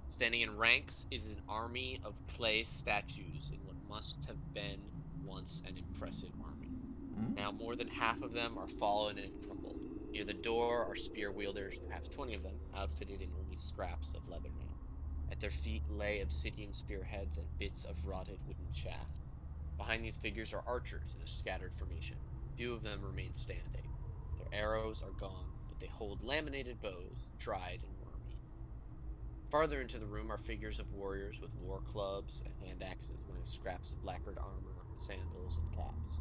Standing in ranks is an army of clay statues in what must have been once an impressive army. Now more than half of them are fallen and crumbled. Near the door are spear wielders, perhaps 20 of them, outfitted in only scraps of leather mail. At their feet lay obsidian spearheads and bits of rotted wooden shaft. Behind these figures are archers in a scattered formation. Few of them remain standing. Their arrows are gone, but they hold laminated bows, dried and worm-eaten. Farther into the room are figures of warriors with war clubs and hand axes, wearing scraps of lacquered armor, sandals, and caps.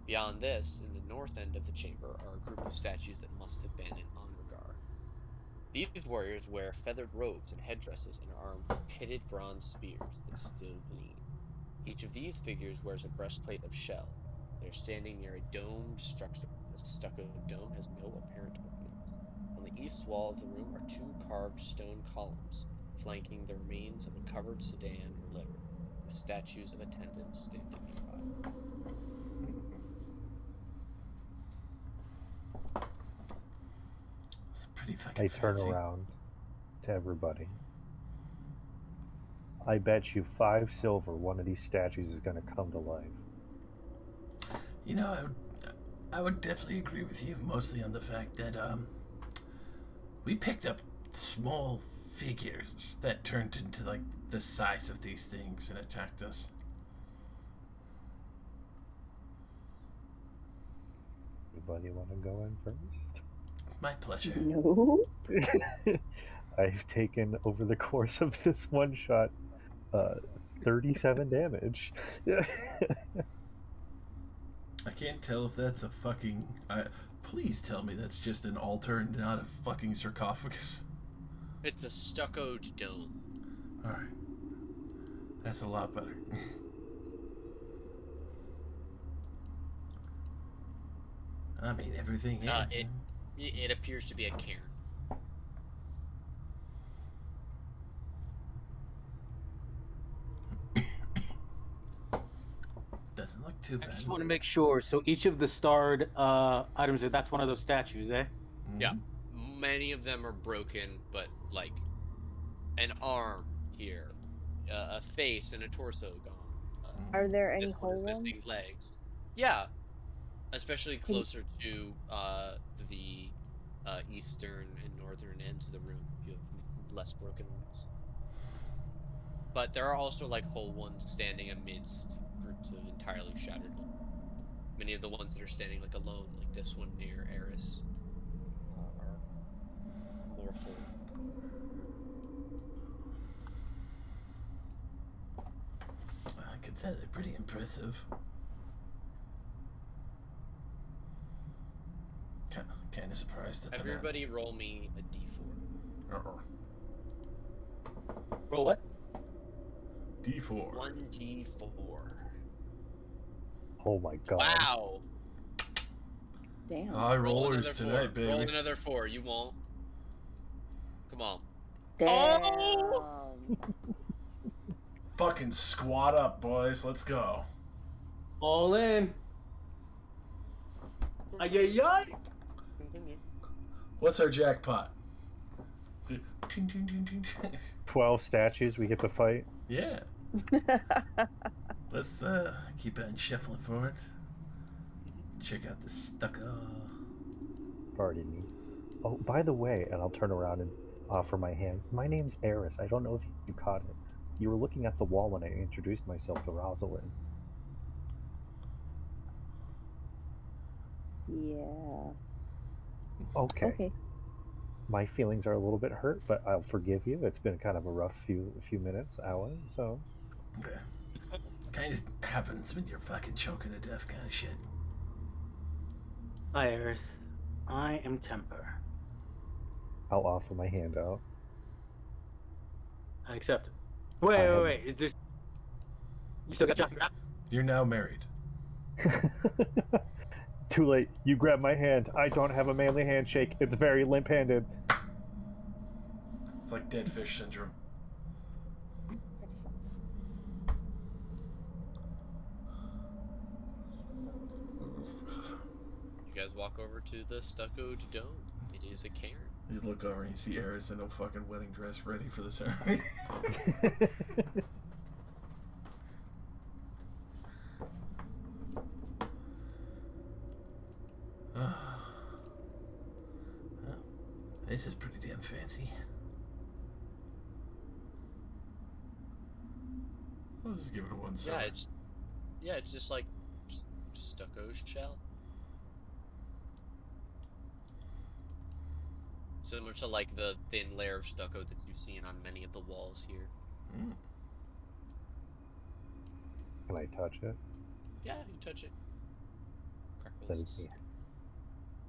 Beyond this, in the north end of the chamber, are a group of statues that must have been in honor guard. These warriors wear feathered robes and headdresses and are armed with pitted bronze spears that still gleam. Each of these figures wears a breastplate of shell. They are standing near a domed structure. The stuccoed dome has no apparent openings. On the east wall of the room are two carved stone columns, flanking the remains of a covered sedan or litter, with statues of attendants standing nearby. It's pretty fucking I turn fancy. around to everybody. I bet you 5 silver one of these statues is going to come to life. You know, I would definitely agree with you, mostly on the fact that we picked up small figures that turned into like the size of these things and attacked us. Anybody want to go in first? My pleasure. No. I've taken over the course of this one shot 37 damage. I can't tell if that's a fucking. Please tell me that's just an altar and not a fucking sarcophagus. It's a stuccoed dome. Alright. That's a lot better. I mean, everything. Yeah. It appears to be a cairn. Doesn't look too I bad. just want to make sure. So each of the starred items, that's one of those statues, eh? Yeah. Many of them are broken, but like an arm here, a face and a torso gone. Are there any This one whole is ones? missing legs. Yeah, especially closer to the eastern and northern ends of the room. You have less broken ones. But there are also like whole ones standing amidst groups of entirely shattered ones. Many of the ones that are standing like alone, like this one near Eris, are more whole. I could say they're pretty impressive. Kind of surprised that Everybody roll me a d4. Roll what? D4. 1d4. Oh my god. Wow. Damn. High Roll rollers another tonight, 4. Roll baby. another 4. You won't. Come on. Damn. Fucking squat up, boys. Let's go. All in. Ay, ay, ay. What's our jackpot? Ting, ting, ting, ting, ting. 12 statues we get to fight. Yeah. Let's keep on shuffling forward. Check out the stucco. Pardon me. Oh, by the way, and I'll turn around and offer my hand. My name's Eris. I don't know if you caught it. You were looking at the wall when I introduced myself to Rosalind. Yeah. Okay. My feelings are a little bit hurt, but I'll forgive you. It's been kind of a rough few minutes, hour, so. Okay. Kind of happens when you're fucking choking to death, kind of shit. Hi, Eris. I am Temper. I'll offer my hand out. I accept it. Wait. Is this... You still got Johnson Graf? You're now married. Too late. You grab my hand. I don't have a manly handshake. It's very limp-handed. It's like dead fish syndrome. guys walk over to the stuccoed dome. It is a cairn. You look over and you see Eris in a fucking wedding dress ready for the ceremony. Oh, this is pretty damn fancy. I'll just give it a 1 star. It's just like stucco shell. Similar to like the thin layer of stucco that you've seen on many of the walls here. Mm. Can I touch it? Yeah, you touch it. Crackles.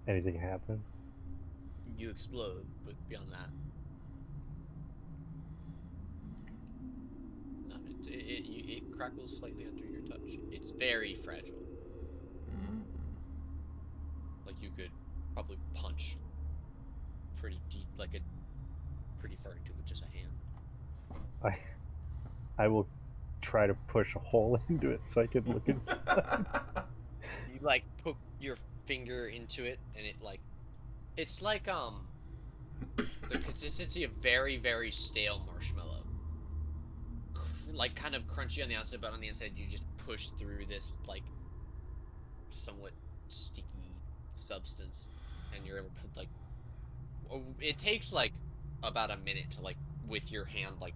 Anything happen? You explode, but beyond that, no, it crackles slightly under your touch. It's very fragile. Mm. Like you could probably punch pretty deep, like a pretty far into it with just a hand. I will try to push a hole into it so I can look inside. You like poke your finger into it, and it's like the consistency of very, very stale marshmallow. Like kind of crunchy on the outside, but on the inside you just push through this like somewhat sticky substance, and you're able to like. It takes like about a minute to like with your hand like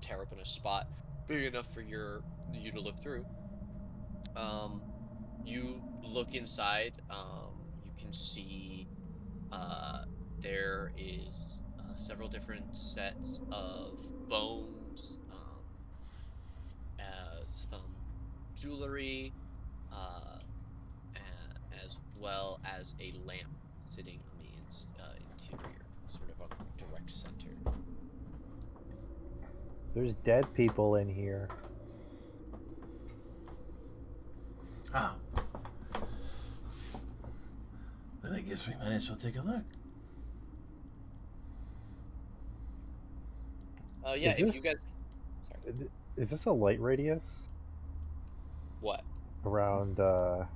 tear open a spot big enough for you to look through. You look inside. You can see there is several different sets of bones, some jewelry, uh, as well as a lamp sitting on the interior, sort of on the direct center. There's dead people in here. Oh. Then I guess we might as well take a look. Yeah, if you guys... Sorry. Is this a light radius? What? Around, Oh,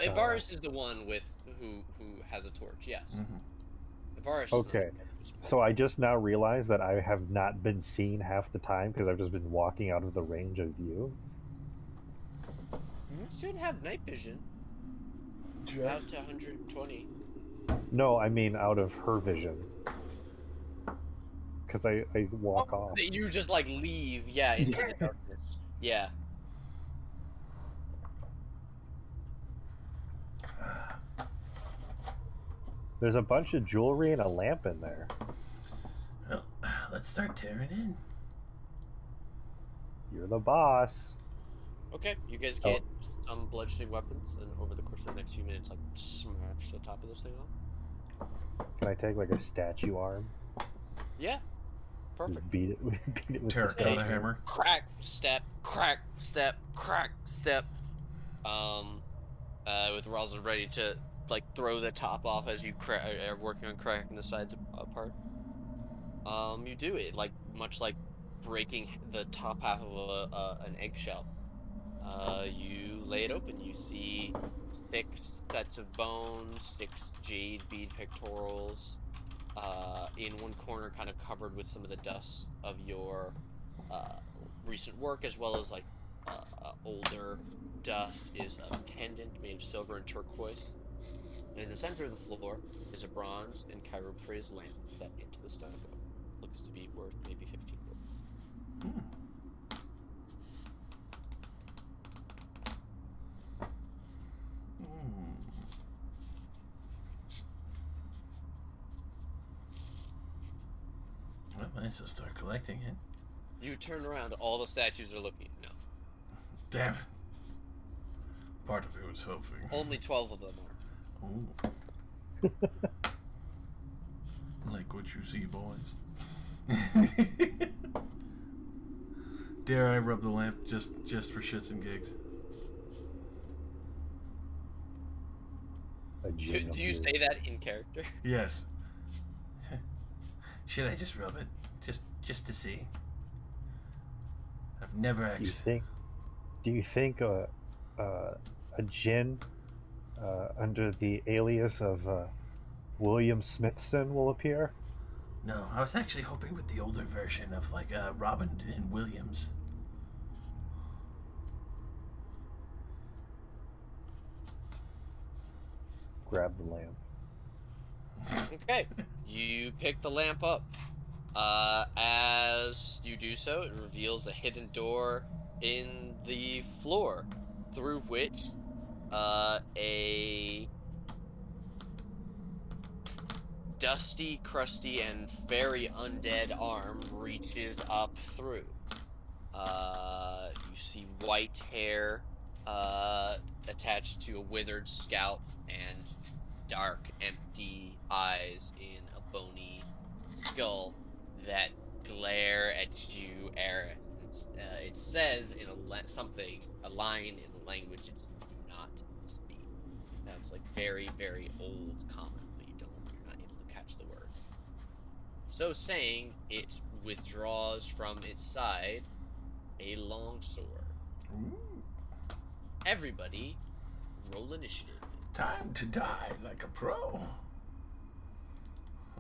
Ivarus is the one with who has a torch, yes. Mm-hmm. Ivarus okay. So I just now realized that I have not been seen half the time because I've just been walking out of the range of view. You should have night vision. Sure. Out to 120. No, I mean out of her vision. Because I walk off. You just like leave, into the darkness. Yeah. There's a bunch of jewelry and a lamp in there. Well, let's start tearing in. You're the boss. Okay, you guys get some bludgeoning weapons, and over the course of the next few minutes, like smash the top of this thing off. Can I take like a statue arm? Yeah, perfect. Just beat it with Terracotta hammer. Crack, step, crack, step, crack, step. With Roslyn ready to like throw the top off as you are working on cracking the sides apart. You do it like much like breaking the top half of an eggshell. You lay it open. You see 6 sets of bones, 6 jade bead pectorals. In one corner, kind of covered with some of the dust of your recent work, as well as like older dust, is a pendant made of silver and turquoise. And in the center of the floor is a bronze and chiroprase lamp set into the stucco. Looks to be worth maybe 15 gold. Well, might as well start collecting it. You turn around, all the statues are looking. No. Damn it. Part of it was hoping. Only 12 of them are. Ooh. Like what you see, boys. Dare I rub the lamp just for shits and gigs? Do you say that in character? Yes. Should I just rub it? Just to see? I've never actually... Do you think a a djinn under the alias of William Smithson will appear. No, I was actually hoping with the older version of like Robin and Williams. Grab the lamp. Okay, you pick the lamp up. As you do so, it reveals a hidden door in the floor, through which a dusty, crusty, and very undead arm reaches up through. You see white hair attached to a withered scalp and dark, empty eyes in a bony skull that glare at you, Aerith. It says in a line in a language that you do not speak. Sounds like very, very old common, but you're not able to catch the word. So saying, it withdraws from its side a longsword. Ooh. Everybody, roll initiative. Time to die like a pro.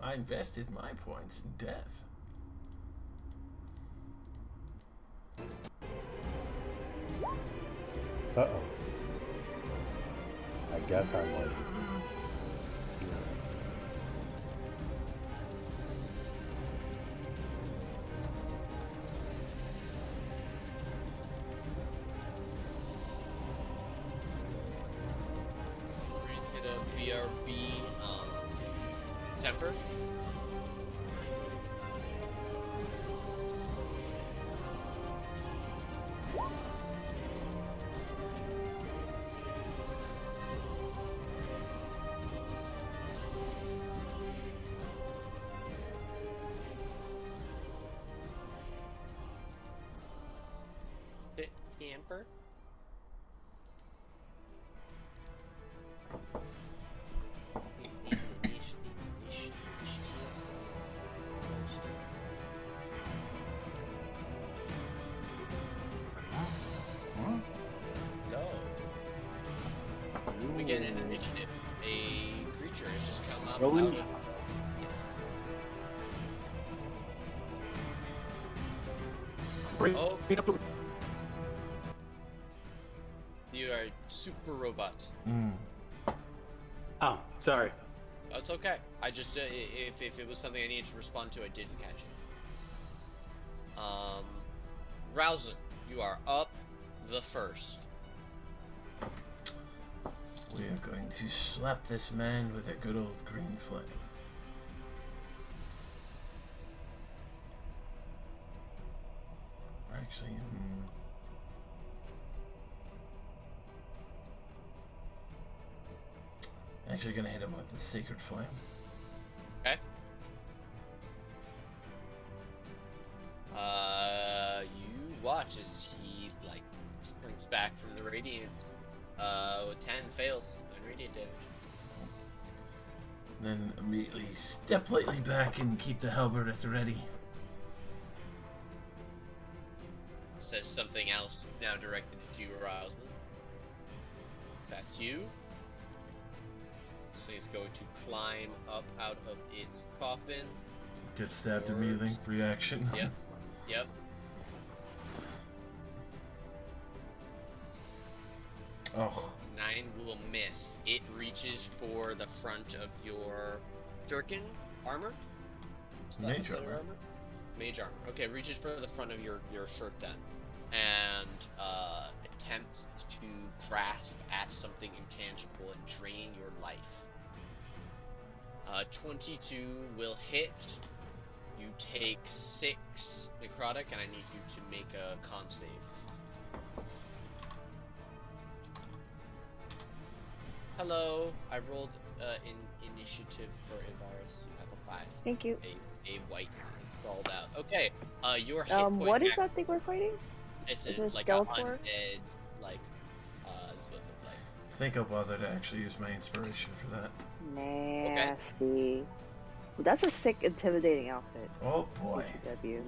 I invested my points in death. Uh-oh. I guess I'm like... Hit a BRB temper. Hit camper. No. We get an initiative. A creature has just come up. Roll out in. of- Bring Oh. it up to... You are super robot. Oh, sorry. That's okay. I just if it was something I needed to respond to, I didn't catch it. Rousen, you are up the first. We are going to slap this man with a good old green flame. Actually, actually gonna hit him with the sacred flame. Okay. You watch as he like shrinks back from the radiant. With 10 fails on radiant damage. Then immediately step lightly back and keep the halberd at the ready. Says something else now directed at you, Rousen. That's you. So he's going to climb up out of its coffin. Get stabbed immediately. Reaction. Yep. Yep. Oh. 9 will miss. It reaches for the front of your Durkin armor. Mage armor. Mage armor. Okay, reaches for the front of your shirt then, and attempts to grasp at something intangible and drain your life. 22 will hit. You take 6 necrotic, and I need you to make a con save. Hello, I rolled initiative for Ivarus. You have a 5. Thank you. A white has crawled out. Okay, your hit point. What is that thing we're fighting? It's Is it like a Skeletor? undead, like, this is what it looks like. I think I'll bother to actually use my inspiration for that. Nasty. That's a sick, intimidating outfit. Oh boy. W.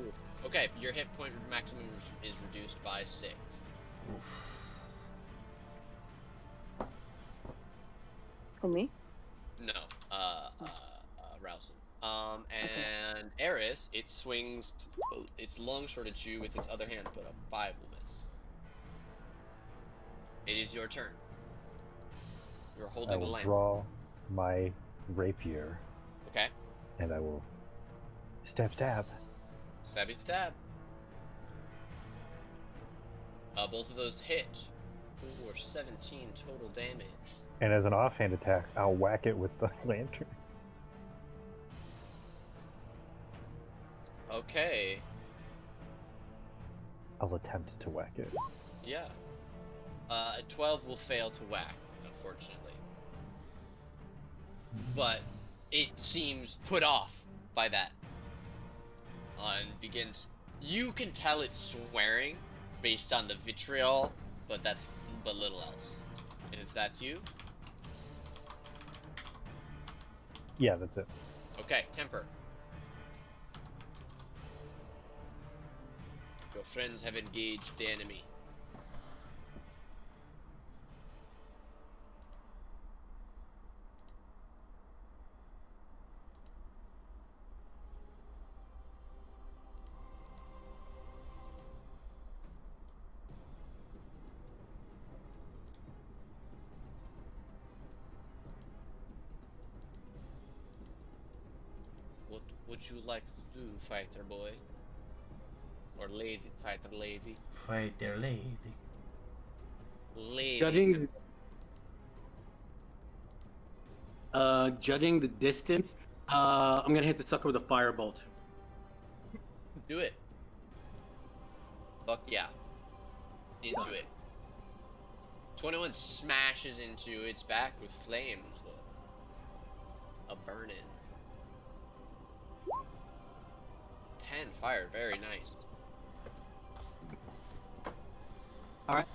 Okay, your hit point maximum is reduced by 6. Oof. Who, me? No, Ralston. Okay. And Eris, it swings its long sword at you with its other hand, but a 5 will miss. It is your turn. You're I holding the will lamp. draw my rapier Okay. and I will stab. Stabby stab. Both of those hit for 17 total damage. And as an offhand attack, I'll whack it with the lantern. Okay. I'll attempt to whack it. Yeah. A 12 will fail to whack, unfortunately. But it seems put off by that. And begins. You can tell it's swearing based on the vitriol, but little else. And if that's you, Yeah, that's it. okay, temper. Your friends have engaged the enemy. What would you like to do, fighter boy? Or lady, fighter lady? Fighter lady. Lady. Judging the distance, I'm gonna hit the sucker with a firebolt. Do it. Fuck yeah. Into it. 21 smashes into its back with flames. A burn-in. 10 fired. Very nice. All right.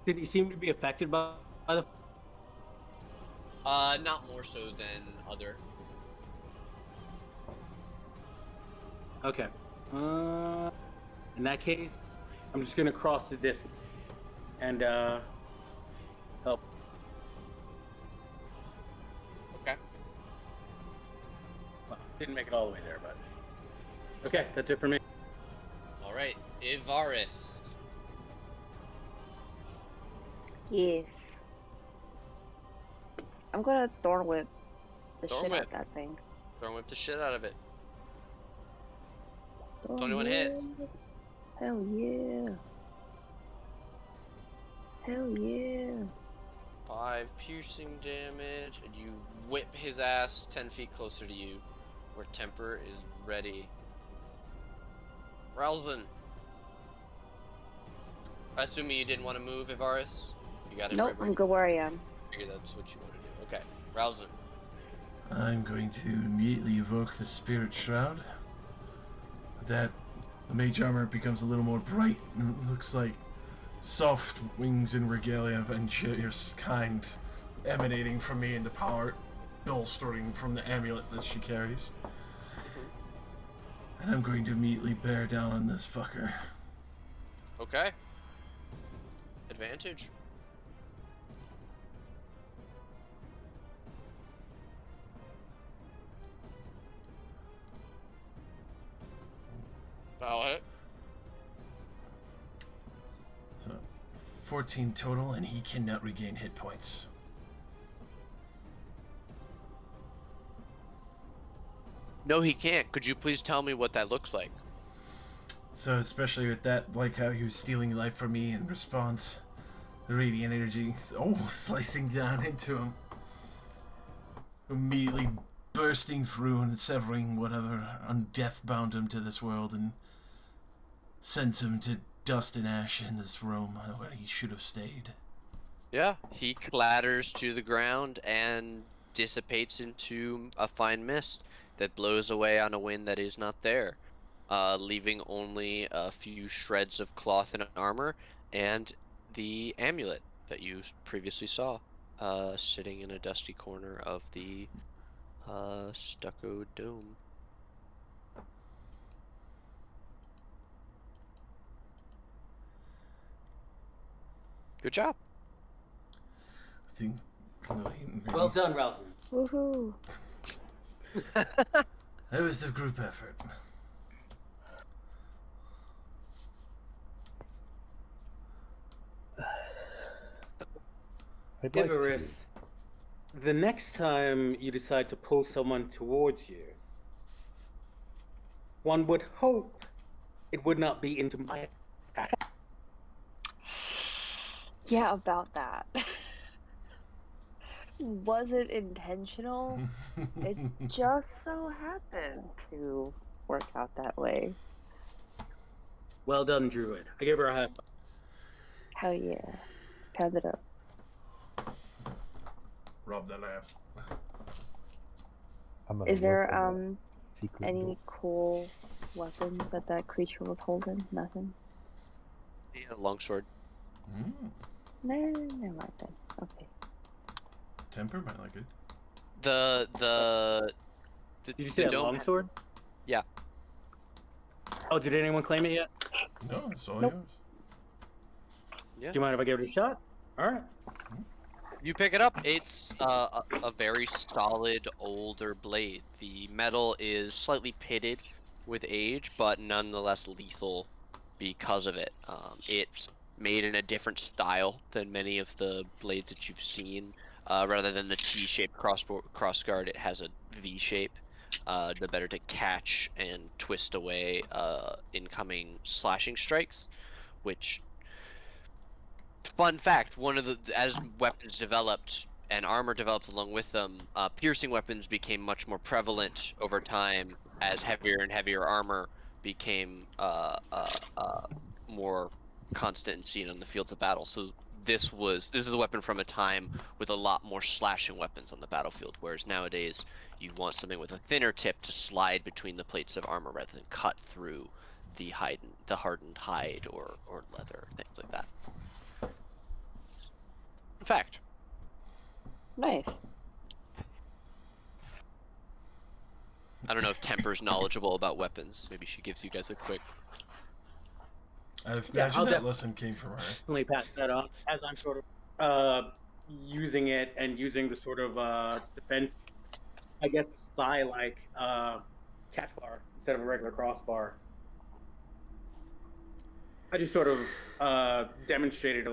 Did he seem to be affected by the? Not more so than other. Okay. In that case, I'm just gonna cross the distance and help. Okay. Well, didn't make it all the way there, but okay, that's it for me. All right, Ivaris. Yes. I'm gonna Thorn Whip the Thorn shit Whip. out of that thing. Thorn whip the shit out of it. Thorn 21 hit. Whip. Hell yeah. Hell yeah. 5 piercing damage, and you whip his ass 10 feet closer to you, where temper is ready. Ralston. Assuming you didn't want to move, Ivaris. You got it Nope, right where I'm good where I am. I figured that's what you want to do. Okay, Ralston. I'm going to immediately evoke the Spirit Shroud. With that, the mage armor becomes a little more bright, and it looks like soft wings and regalia of Angel's kind emanating from me, and the power bolstering from the amulet that she carries. And I'm going to immediately bear down on this fucker. Okay. Advantage. That'll hit. So, 14 total, and he cannot regain hit points. No, he can't. Could you please tell me what that looks like? So, especially with that, like how he was stealing life from me in response, the radiant energy, slicing down into him. Immediately bursting through and severing whatever undeath bound him to this world and sends him to dust and ash in this room where he should have stayed. Yeah, he clatters to the ground and dissipates into a fine mist that blows away on a wind that is not there, leaving only a few shreds of cloth and armor and the amulet that you previously saw, sitting in a dusty corner of the stucco dome. Good job. Well done, Ralston. Woohoo! It was a group effort. I'd like to. Ivarus, the next time you decide to pull someone towards you, one would hope it would not be into my path. Yeah, about that. Was it intentional? It just so happened to work out that way. Well done, Druid. I give her a high five. Hell yeah. Pound it up. Rob that lamp. I'm gonna Is there look in the secret any door. cool weapons that creature was holding? Nothing? Yeah, longsword. No, never mind then. Okay. Temper might like it. The Did you say a dome. longsword? Yeah. Oh, did anyone claim it yet? No, it's all Nope. yours. Yeah. Do you mind if I give it a shot? All right. You pick it up. It's a very solid older blade. The metal is slightly pitted with age, but nonetheless lethal because of it. It's made in a different style than many of the blades that you've seen. Rather than the T-shaped crossguard, it has a V shape. The better to catch and twist away incoming slashing strikes, which, fun fact, one of the, as weapons developed and armor developed along with them, piercing weapons became much more prevalent over time as heavier and heavier armor became more constant and seen on the fields of battle. So this is the weapon from a time with a lot more slashing weapons on the battlefield, whereas nowadays you want something with a thinner tip to slide between the plates of armor rather than cut through the hardened hide or leather, things like that. In fact, Nice. I don't know if Temper's knowledgeable about weapons. Maybe she gives you guys a quick. I Yeah, imagine I'll that lesson came from her. Definitely pass that on as I'm sort of using it and using the sort of defense, I guess, like catch bar instead of a regular crossbar. I just sort of demonstrated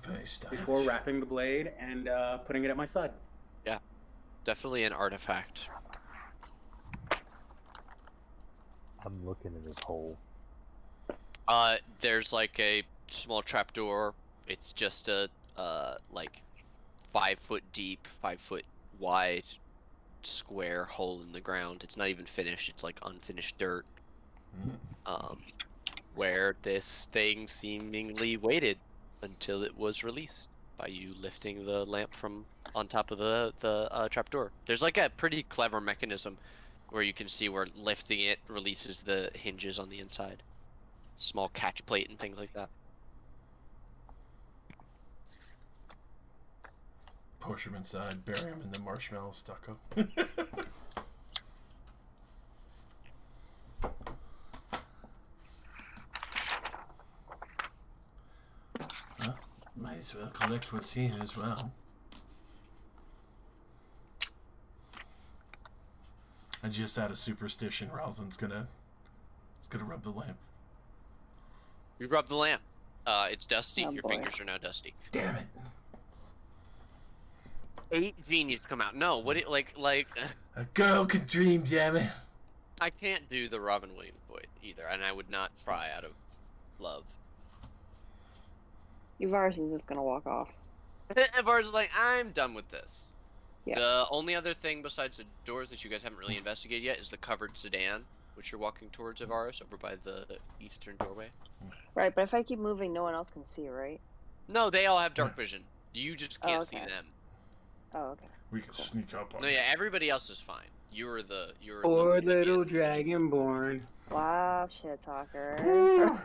Very stylish. before wrapping the blade and putting it at my side. Yeah, definitely an artifact. I'm looking in this hole. There's like a small trapdoor. It's just a like 5 foot deep, 5 foot wide square hole in the ground. It's not even finished. It's like unfinished dirt. Where this thing seemingly waited until it was released by you lifting the lamp from on top of the trapdoor. There's like a pretty clever mechanism where you can see where lifting it releases the hinges on the inside. Small catch plate and things like that. Push him inside, bury him in the marshmallow stucco. Well, might as well collect what's here as well. I just had a superstition. Ralston's gonna rub the lamp. You rub the lamp. It's dusty. Oh, Your boy. fingers are now dusty. Damn it! 8 genies come out. No, what it like A girl can dream, damn it. I can't do the Robin Williams voice either, and I would not try out of love. Uvar's is just gonna walk off. Var's like, I'm done with this. Yeah. The only other thing besides the doors that you guys haven't really investigated yet is the covered sedan, which you're walking towards Avaris over by the eastern doorway. Right, but if I keep moving, no one else can see, right? No, they all have dark vision. You just can't see okay. them. Oh, okay. We can sneak up on No, yeah, everybody else is fine. You're Poor the little idiot. dragonborn. Wow, shit talker.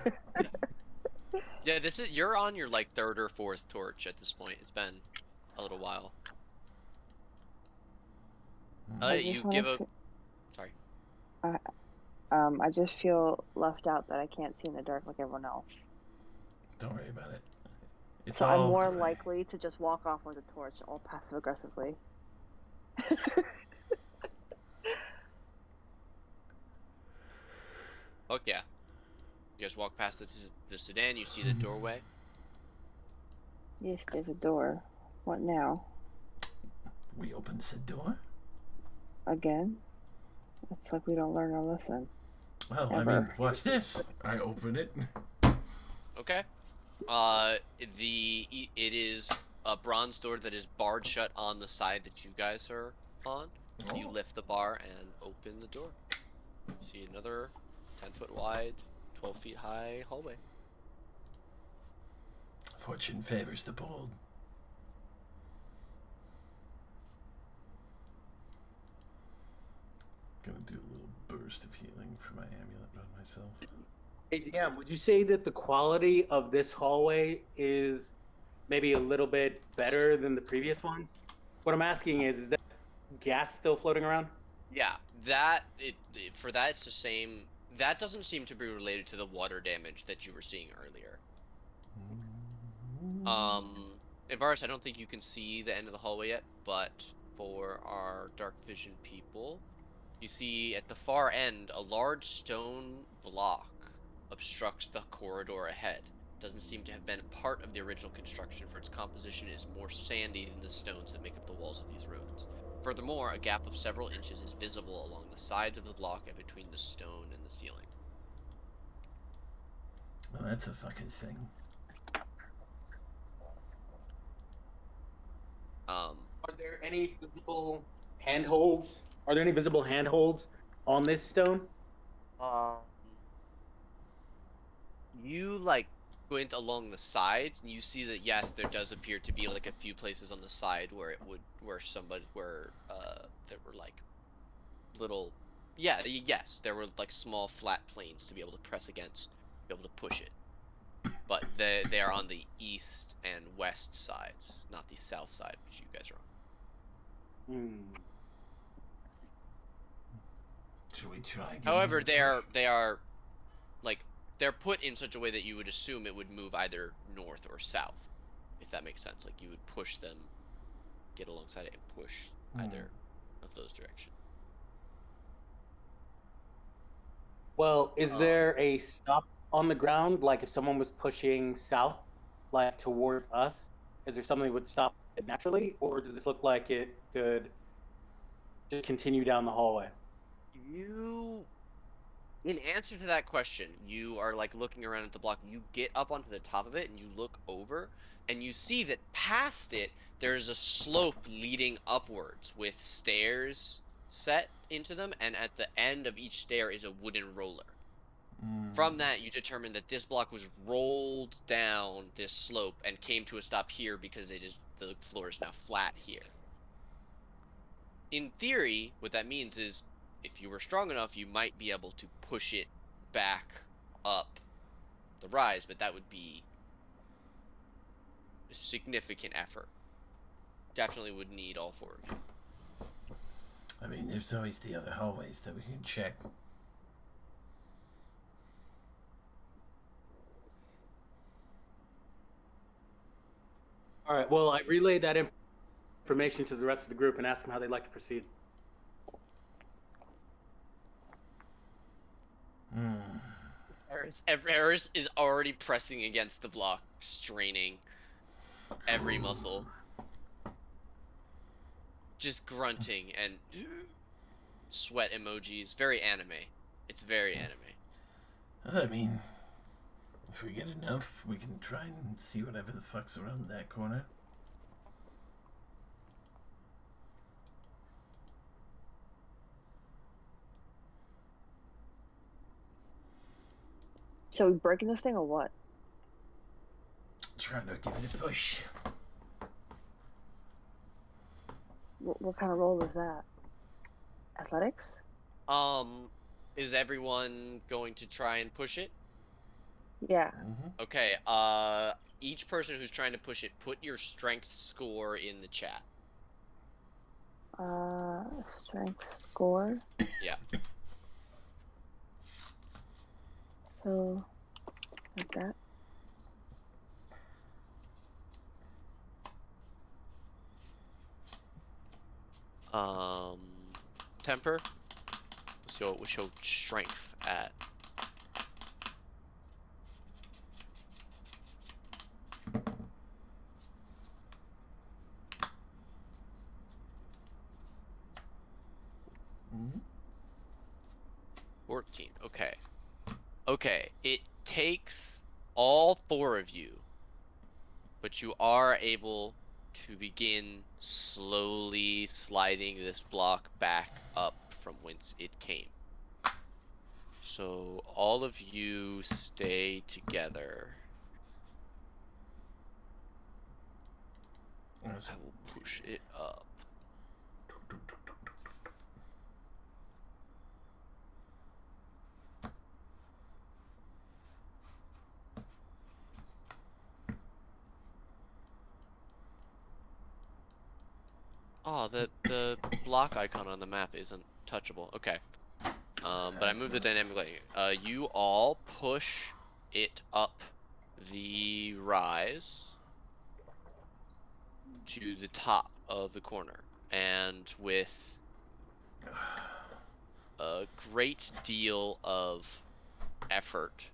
Yeah, you're on your like 3rd or 4th torch at this point. It's been a little while. I You just give wanna a fi- sorry. I just feel left out that I can't see in the dark like everyone else. Don't worry about it. It's So I'm all more gray. likely to just walk off with a torch, all passive aggressively. Fuck yeah. You guys walk past the sedan, you see the doorway. Yes, there's a door. What now? We open said door. Again? It's like we don't learn our lesson. Well, Ever. I mean, watch this. I open it. Okay. It is a bronze door that is barred shut on the side that you guys are on. So you Oh. lift the bar and open the door. You see another 10-foot wide, 12 feet high hallway. Fortune favors the bold. Gonna do a little burst of healing for my amulet on myself. Hey, DM, would you say that the quality of this hallway is maybe a little bit better than the previous ones? What I'm asking is that gas still floating around? Yeah, for that it's the same. That doesn't seem to be related to the water damage that you were seeing earlier. Ivaris, I don't think you can see the end of the hallway yet, but for our dark vision people, you see at the far end a large stone block obstructs the corridor ahead. Doesn't seem to have been part of the original construction, for its composition is more sandy than the stones that make up the walls of these ruins. Furthermore, a gap of several inches is visible along the sides of the block and between the stone and the ceiling. Well, that's a fucking thing. Are there any visible handholds? Are there any visible handholds on this stone? Um, you like went along the sides and you see that yes, there does appear to be like a few places on the side where there were like little, yes, there were like small flat planes to be able to press against, be able to push it. But they are on the east and west sides, not the south side, which you guys are on. Should we try? However, they are like they're put in such a way that you would assume it would move either north or south, if that makes sense. Like you would push them, get alongside it, and push either of those directions. Well, is there a stop on the ground? Like if someone was pushing south, like towards us, is there something that would stop it naturally? Or does this look like it could just continue down the hallway? In answer to that question, you are like looking around at the block. You get up onto the top of it and you look over and you see that past it, there's a slope leading upwards with stairs set into them. And at the end of each stair is a wooden roller. From that, you determine that this block was rolled down this slope and came to a stop here because the floor is now flat here. In theory, what that means is if you were strong enough, you might be able to push it back up the rise, but that would be a significant effort. Definitely would need all four of you. I mean, there's always the other hallways that we can check. All right. Well, I relayed that information to the rest of the group and asked them how they'd like to proceed. Eris is already pressing against the block, straining every muscle. Just grunting and sweat emojis. Very anime. It's very anime. I mean, if we get enough, we can try and see whatever the fuck's around that corner. So we breaking this thing or what? Trying to give it a push. What kind of roll is that? Athletics? Is everyone going to try and push it? Yeah. Okay, each person who's trying to push it, put your strength score in the chat. Strength score? Yeah. So, like that. Temper. So we show strength at. Mm-hmm. 14. Okay. Okay. It takes all 4 of you, but you are able to begin slowly sliding this block back up from whence it came. So all of you stay together. I will push it up. Oh, the block icon on the map isn't touchable. Okay. But I moved the dynamic lighting. You all push it up the rise to the top of the corner, and with a great deal of effort,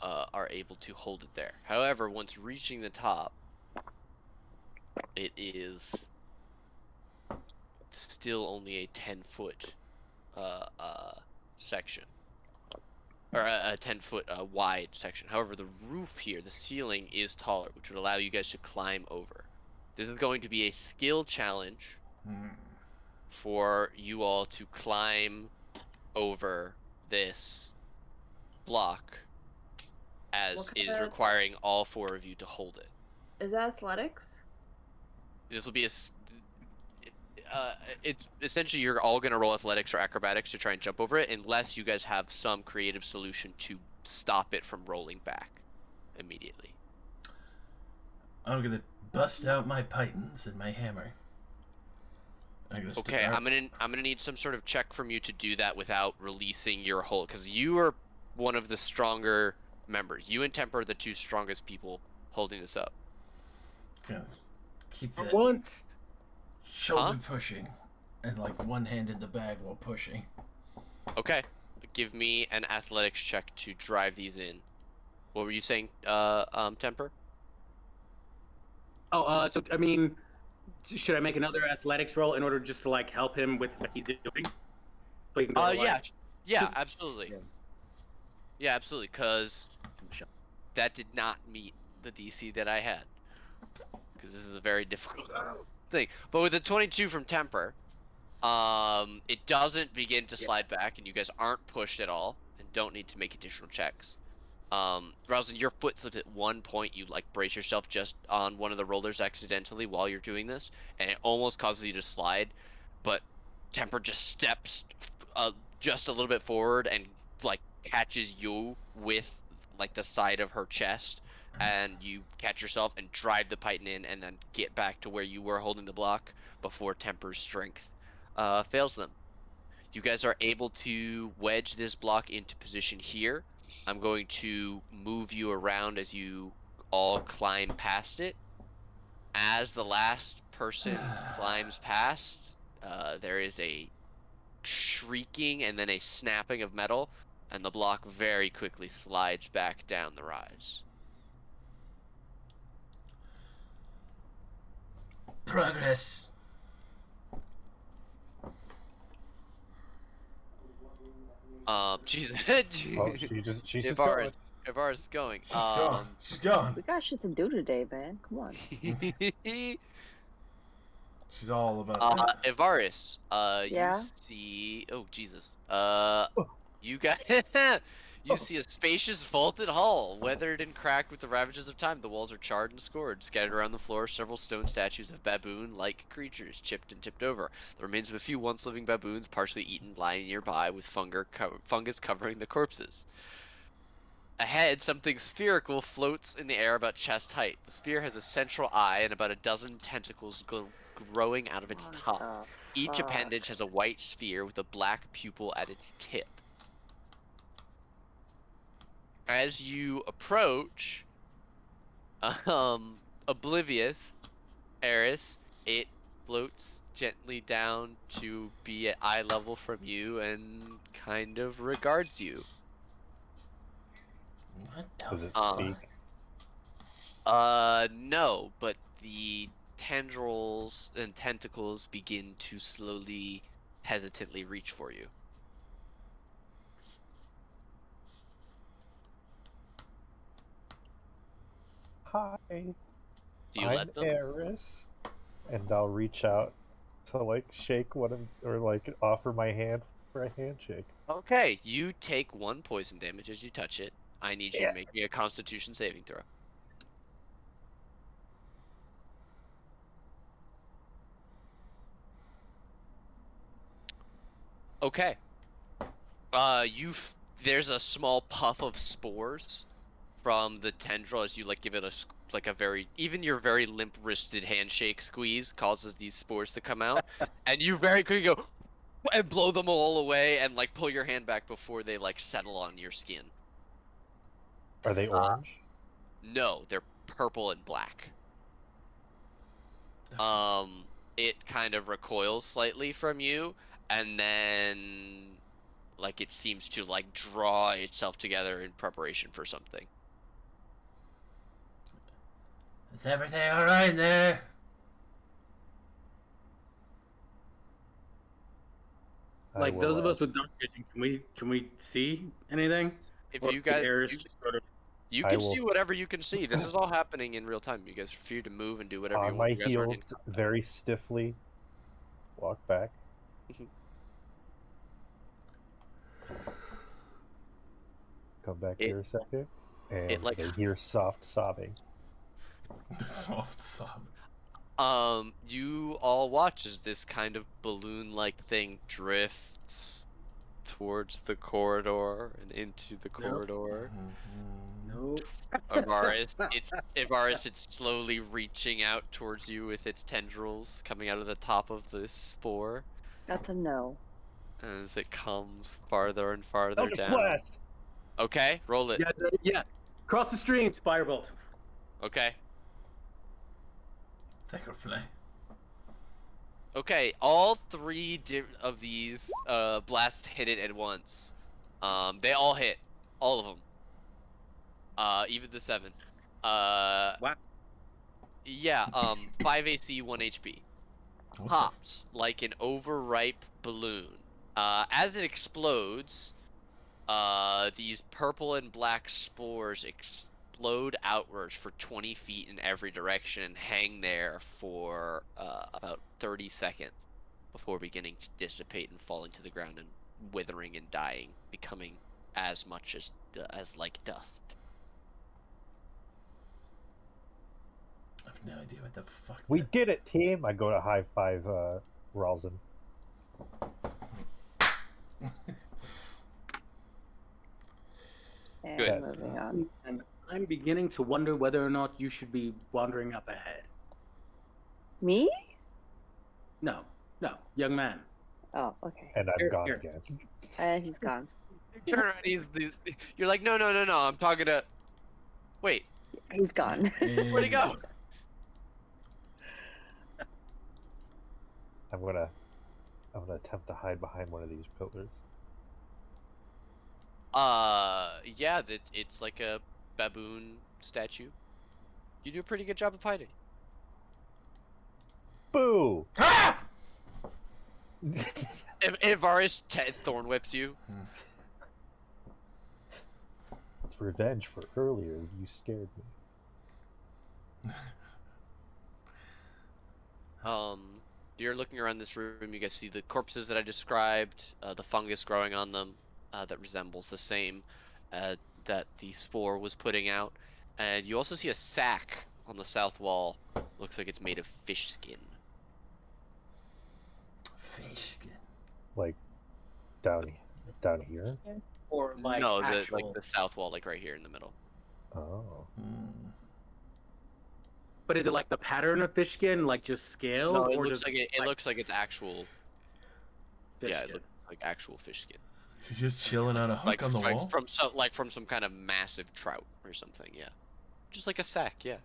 are able to hold it there. However, once reaching the top, it is still only a 10-foot section, or a 10-foot wide section. However, the roof here, the ceiling, is taller, which would allow you guys to climb over. This is going to be a skill challenge for you all to climb over this block, as it is requiring all 4 of you to hold it. Is that athletics? This will be it's essentially you're all gonna roll athletics or acrobatics to try and jump over it, unless you guys have some creative solution to stop it from rolling back immediately. I'm gonna bust out my pythons and my hammer. Okay, I'm gonna need some sort of check from you to do that without releasing your hold, because you are one of the stronger members. You and Temper are the 2 strongest people holding this up. Okay. Keep For that once. shoulder pushing, and like one hand in the bag while pushing. Okay, give me an athletics check to drive these in. What were you saying, Temper? Oh, so I mean, should I make another athletics roll in order just to like help him with what he's doing? So he can go, yeah, absolutely. Yeah, absolutely, because that did not meet the DC that I had. Because this is a very difficult thing. But with the 22 from Temper, it doesn't begin to slide back, and you guys aren't pushed at all, and don't need to make additional checks. Roslyn, your foot slips at one point. You like brace yourself just on one of the rollers accidentally while you're doing this, and it almost causes you to slide. But Temper just steps just a little bit forward and like catches you with like the side of her chest, and you catch yourself and drive the python in, and then get back to where you were holding the block before Temper's strength fails them. You guys are able to wedge this block into position here. I'm going to move you around as you all climb past it. As the last person climbs past, there is a shrieking and then a snapping of metal, and the block very quickly slides back down the rise. Progress. Jesus. Oh, she's just going. Ivara's going. She's gone. We got shit to do today, man. Come on. She's all about that. Evaris, Yeah? you see. Oh Jesus. You got. You see a spacious vaulted hall, weathered and cracked with the ravages of time. The walls are charred and scored. Scattered around the floor, several stone statues of baboon-like creatures, chipped and tipped over. The remains of a few once living baboons, partially eaten, lying nearby, with fungus covering the corpses. Ahead, something spherical floats in the air about chest height. The sphere has a central eye and about a dozen tentacles growing out of its top. Each Fuck. appendage has a white sphere with a black pupil at its tip. As you approach, oblivious, Eris, it floats gently down to be at eye level from you and kind of regards you. What the Does it Uh, speak? No, but the tendrils and tentacles begin to slowly, hesitantly reach for you. Hi, Do you I'm let them? Eris, and I'll reach out to like shake one of, or like offer my hand for a handshake. Okay, you take 1 poison damage as you touch it. I need you Yeah. to make me a Constitution saving throw. Okay. There's a small puff of spores from the tendril as you like give it like a very even your very limp-wristed handshake squeeze causes these spores to come out, and you very quickly go and blow them all away and like pull your hand back before they like settle on your skin. Are they orange? No, they're purple and black. It kind of recoils slightly from you, and then like it seems to like draw itself together in preparation for something. Is everything alright there? I Like will, those of us with dark vision, can we see anything? If Or you is guys, Eris just sort of you I can will, see whatever you can see. This is all happening in real time. You guys are free to move and do whatever you on want. my You guys aren't in heels, very stiffly, walk back. combat. Come back It- here a second, and like- they hear soft sobbing. The soft sob. You all watch as this kind of balloon-like thing drifts towards the corridor and into the corridor. nope. Avaris, it's slowly reaching out towards you with its tendrils coming out of the top of this spore That's a no. as it comes farther and farther Eldritch down. blast! Okay, roll it. Yeah. Cross the streams, firebolt. Okay. Take a fly. Okay, all three of these blasts hit it at once. They all hit, all of them. Even the 7. Wow. Yeah. 5 AC, 1 HP. Pops like an overripe balloon. As it explodes, these purple and black spores explode outwards for 20 feet in every direction and hang there for about 30 seconds before beginning to dissipate and falling to the ground and withering and dying, becoming as much as like dust. I have no idea what the fuck. We did it, team! I go to high five Ralston. And Good. moving on. And I'm beginning to wonder whether or not you should be wandering up ahead. Me? No, young man. Oh, okay. And I'm Here, gone here. again. And he's gone. Turn around, you're like, no, I'm talking to... Wait, He's gone. where'd he go? I'm gonna attempt to hide behind one of these pillars. Yeah, it's like a baboon statue. You do a pretty good job of hiding. Boo! Ah! If Varus thorn whips you, It's revenge for earlier. You scared me. you're looking around this room. You guys see the corpses that I described, the fungus growing on them, that resembles the same that the spore was putting out, and you also see a sack on the south wall. Looks like it's made of fish skin. Fish skin. Like down here. Or like No, actual. the south wall, like right here in the middle. Oh. But is it like the pattern of fish skin, like just scale? No, it or looks does like it looks like it's actual Fish Yeah, it skin. looks like actual fish skin. She's just chilling on a hook on the wall. From some kind of massive trout or something. Yeah, just like a sack. Yeah,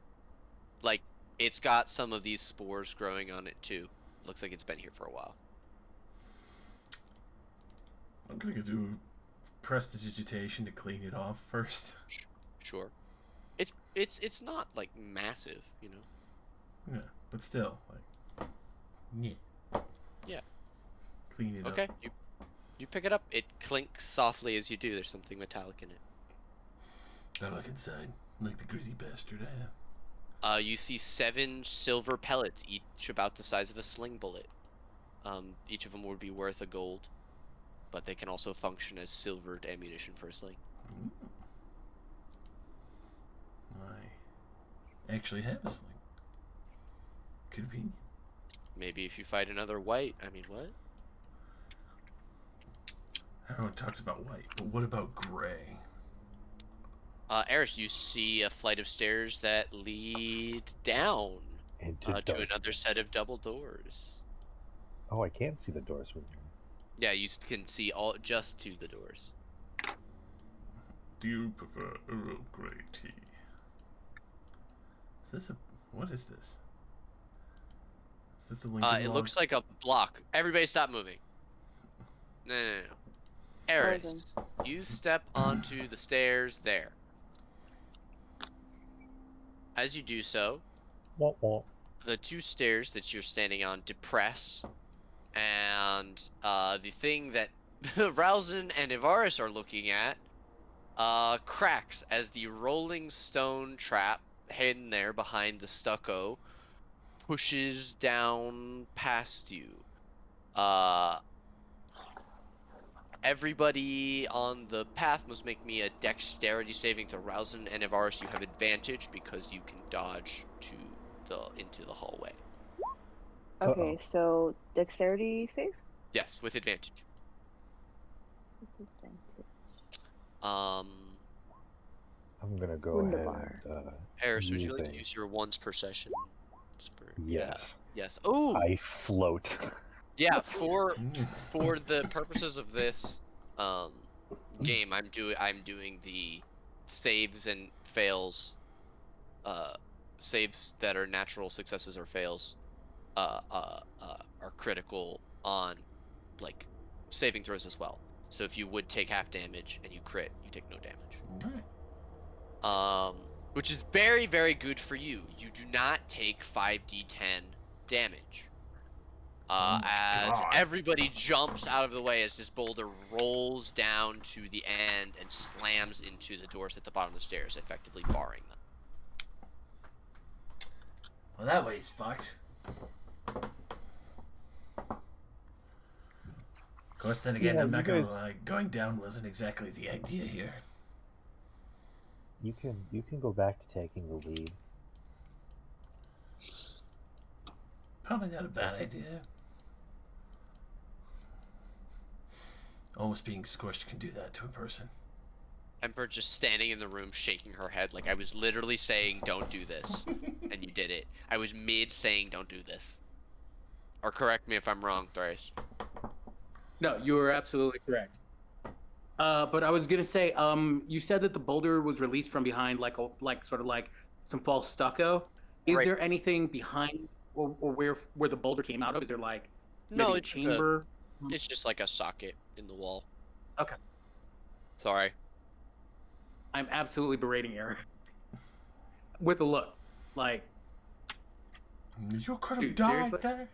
like it's got some of these spores growing on it too. Looks like it's been here for a while. I'm gonna go do prestidigitation to clean it off first. Sure. It's not like massive, you know. Yeah, but still, like, yeah. Yeah. Clean it Okay. up. You pick it up. It clinks softly as you do. There's something metallic in it. I look inside, like the greedy bastard I am. You see 7 silver pellets, each about the size of a sling bullet. Each of them would be worth a gold, but they can also function as silvered ammunition for a sling. I actually have a sling. Convenient. Maybe if you fight another white. I mean, what? Everyone talks about white, but what about gray? Eris, you see a flight of stairs that lead down Into to another set of double doors. Oh, I can't see the doors from here. Yeah, you can see all just to the doors. Do you prefer Earl Grey tea? Is this a... What is this? Is this a Lincoln It log? looks like a block. Everybody stop moving. No. Eris, you step onto the stairs there. As you do so, Womp womp. the 2 stairs that you're standing on depress, and the thing that Ralzin and Ivaris are looking at cracks as the rolling stone trap hidden there behind the stucco pushes down past you. Everybody on the path must make me a dexterity saving throw. Ralzin and Ivaris, you have advantage because you can dodge into the hallway. Okay, so dexterity save? Yes, with advantage. I'm gonna go Wunderbar. ahead and Eris, would you like use to use your once per session? Yes. Yeah. Yes. Oh. I float. Yeah. For the purposes of this game, I'm doing the saves and fails. Saves that are natural successes or fails. Are critical on like saving throws as well. So if you would take half damage and you crit, you take no damage. Alright. Which is very, very good for you. You do not take 5d10 damage. As God. everybody jumps out of the way as this boulder rolls down to the end and slams into the doors at the bottom of the stairs, effectively barring them. Well, that way's fucked. Of course, then again, Yeah, I'm not you gonna guys- lie. Going down wasn't exactly the idea here. You can go back to taking the lead. Probably not a bad idea. Almost being squished can do that to a person. Emperor just standing in the room shaking her head like I was literally saying don't do this. And you did it. I was mid saying don't do this. Or correct me if I'm wrong, Thrice. No, you were absolutely correct. But I was gonna say, you said that the boulder was released from behind, like sort of like some false stucco. Is Right. there anything behind or where the boulder came out of? Is there like No, maybe a it's chamber? It's just like a socket in the wall. Okay. Sorry. I'm absolutely berating Eric with a look, like You could have Dude, died seriously? there.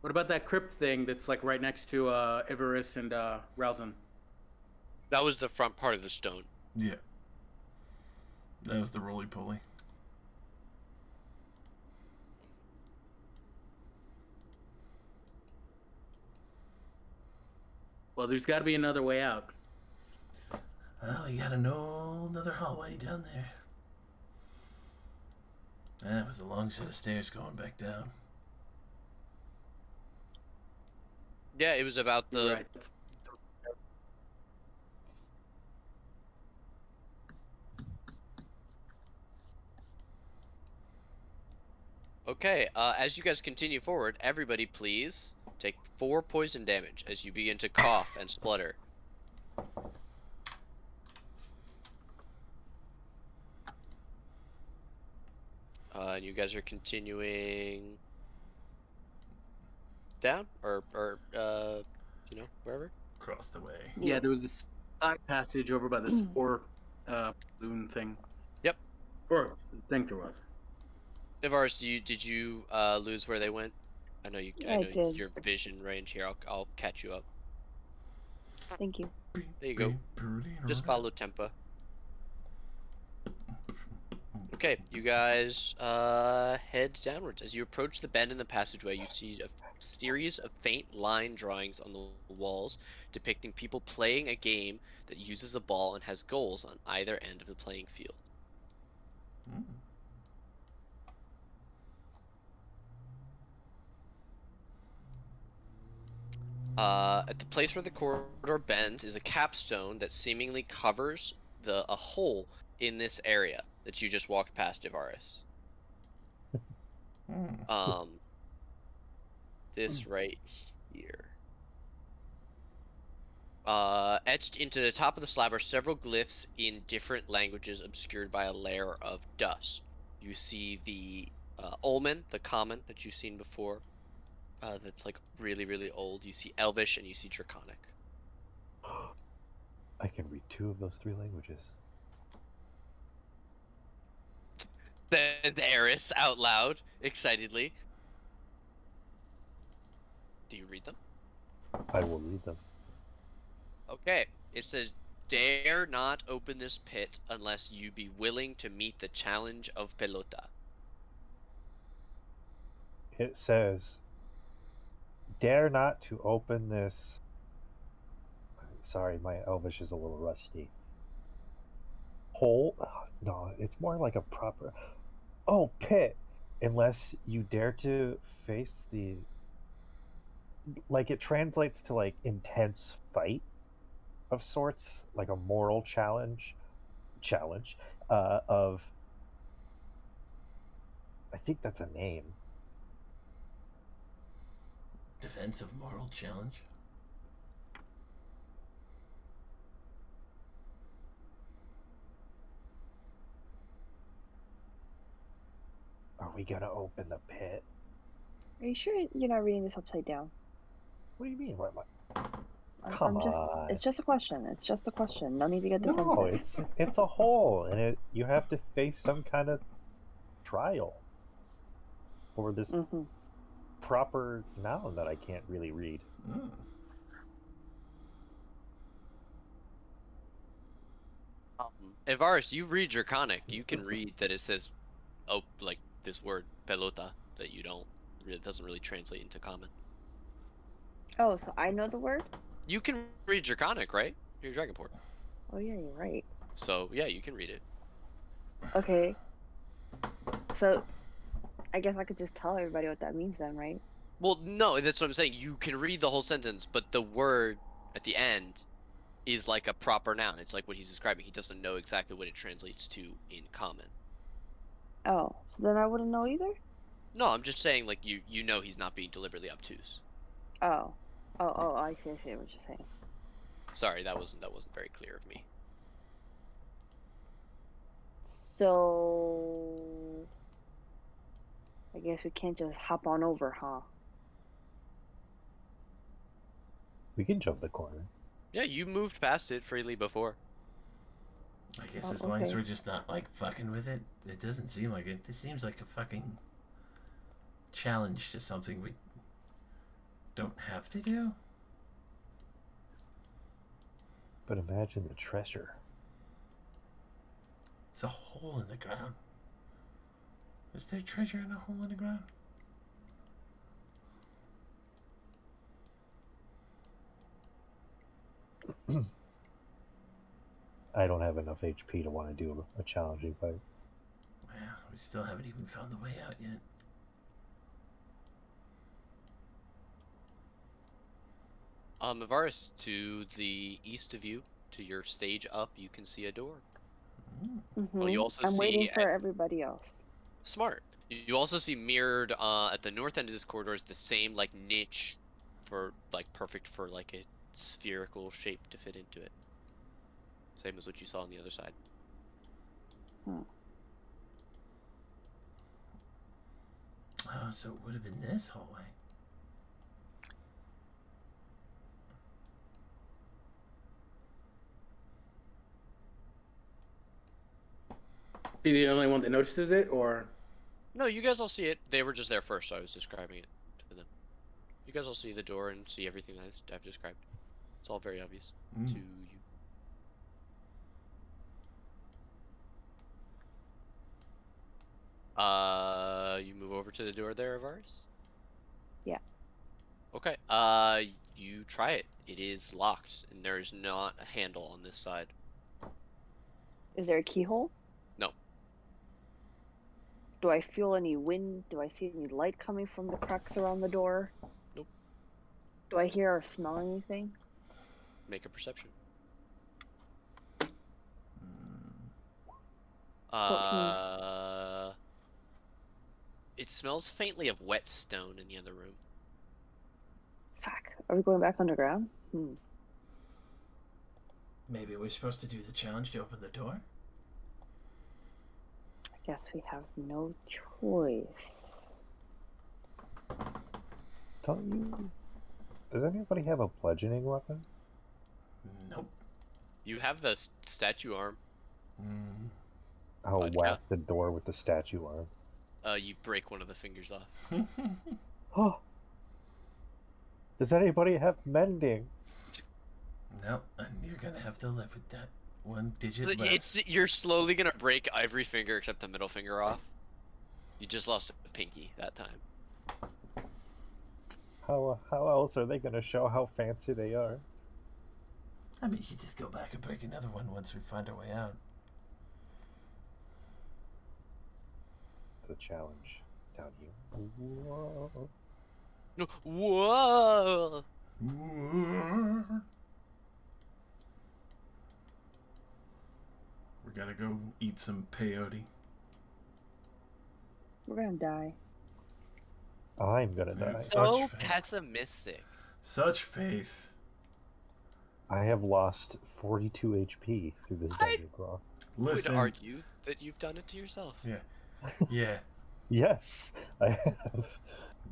What about that crypt thing that's like right next to Ivaris and Ralzin? That was the front part of the stone. Yeah. That was the roly-poly. Well, there's got to be another way out. Oh, you gotta know another hallway down there. That was a long set of stairs going back down. Yeah, it was about the You're right. Okay, as you guys continue forward, everybody please take 4 poison damage as you begin to cough and splutter. And you guys are continuing down, or wherever. Across the way. Yeah, there was this side passage over by the spore balloon thing. Yep. Or I think there was. Ivaris, did you lose where they went? I know you. Yeah, I I know did. your vision range here. I'll catch you up. Thank you. There you go. Just follow Tempa. Okay, you guys head downwards. As you approach the bend in the passageway, you see a series of faint line drawings on the walls depicting people playing a game that uses a ball and has goals on either end of the playing field. At the place where the corridor bends is a capstone that seemingly covers a hole in this area that you just walked past, Ivaris. This right here. Etched into the top of the slab are several glyphs in different languages obscured by a layer of dust. You see the Olman, the common that you've seen before, that's like really, really old. You see Elvish and you see Draconic. I can read 2 of those 3 languages. Said Eris out loud, excitedly. Do you read them? I will read them. Okay. It says, "Dare not open this pit unless you be willing to meet the challenge of Pelota." It says, "Dare not to open this." Sorry, my Elvish is a little rusty. Hole? No, it's more like a proper. Oh, pit. Unless you dare to face the. Like, it translates to, like, intense fight of sorts, like a moral challenge. Of. I think that's a name. Defensive moral challenge. Are we gonna open the pit? Are you sure you're not reading this upside down? What do you mean? What am I? I'm just. It's just a question. It's just a question. No need to get defensive. No, it's a hole, and you have to face some kind of trial for this proper noun that I can't really read. Ivaris, you read Draconic. You can read that it says, like this word pelota that you don't. It doesn't really translate into common. Oh, so I know the word? You can read Draconic, right? You're Dragonport. Oh yeah, you're right. So yeah, you can read it. Okay. So, I guess I could just tell everybody what that means then, right? Well, no, that's what I'm saying. You can read the whole sentence, but the word at the end is like a proper noun. It's like what he's describing. He doesn't know exactly what it translates to in common. Oh, so then I wouldn't know either? No, I'm just saying, like, you know he's not being deliberately obtuse. Oh, I see what you're saying. Sorry, that wasn't very clear of me. So, I guess we can't just hop on over, huh? We can jump the corner. Yeah, you moved past it freely before. I guess as long as we're just not, like, fucking with it. It doesn't seem like it. This seems like a fucking challenge to something we don't have to do. But imagine the treasure. It's a hole in the ground. Is there treasure in a hole in the ground? I don't have enough HP to want to do a challenging fight. Well, we still haven't even found the way out yet. Ivaris, to the east of you, to your stage up, you can see a door. Well, you also I'm see waiting for everybody else. Smart. You also see mirrored at the north end of this corridor is the same like niche for like perfect for like a spherical shape to fit into it. Same as what you saw on the other side. Oh, so it would have been this hallway. Be the only one that notices it, or No, you guys all see it. They were just there first, so I was describing it to them. You guys all see the door and see everything that I've described. It's all very obvious to you. You move over to the door there, Avaris? Yeah. Okay. You try it. It is locked, and there is not a handle on this side. Is there a keyhole? No. Do I feel any wind? Do I see any light coming from the cracks around the door? Nope. Do I hear or smell anything? Make a perception. 14. It smells faintly of wet stone in the other room. Fuck. Are we going back underground? Maybe we're supposed to do the challenge to open the door? I guess we have no choice. Don't you? Does anybody have a bludgeoning weapon? Nope. You have the statue arm. I'll Vodka. whack the door with the statue arm. You break one of the fingers off. Oh. Does anybody have mending? No, and you're gonna have to live with that. One digit less. You're slowly gonna break every finger except the middle finger off. You just lost a pinky that time. How else are they gonna show how fancy they are? I mean, you could just go back and break another one once we find our way out. The challenge down here. Whoa. No. Whoa! We gotta go eat some peyote. We're gonna die. I'm gonna die. So Such faith. pessimistic. Such faith. I have lost 42 HP through this dungeon crawl. Listen. I would argue that you've done it to yourself. Yeah. Yeah. Yes, I have.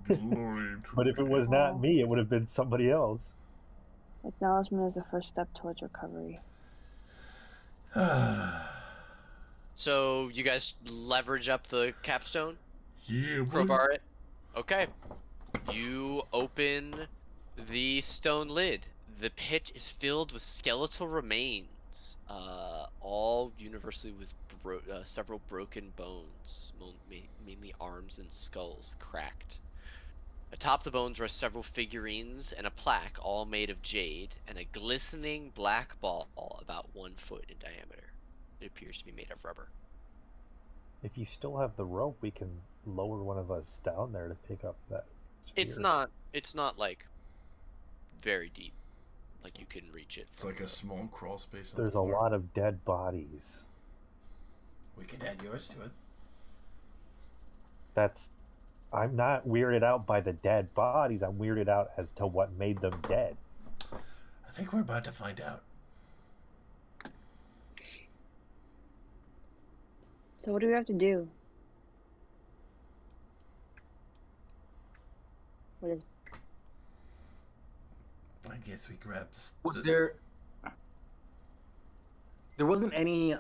Glory to But if it was not me, it would have been somebody else. Acknowledgement is the first step towards recovery. So you guys leverage up the capstone? Yeah, Crowbar it? Okay. You open the stone lid. The pit is filled with skeletal remains, all universally with several broken bones, mainly arms and skulls cracked. Atop the bones rest several figurines and a plaque, all made of jade, and a glistening black ball about 1 foot in diameter. It appears to be made of rubber. If you still have the rope, we can lower one of us down there to pick up that sphere. It's not like very deep. Like you can reach it. It's like a small crawl space on There's the a floor. lot of dead bodies. We can add yours to it. I'm not weirded out by the dead bodies. I'm weirded out as to what made them dead. I think we're about to find out. So what do we have to do? What is? I guess we grab. was there wasn't any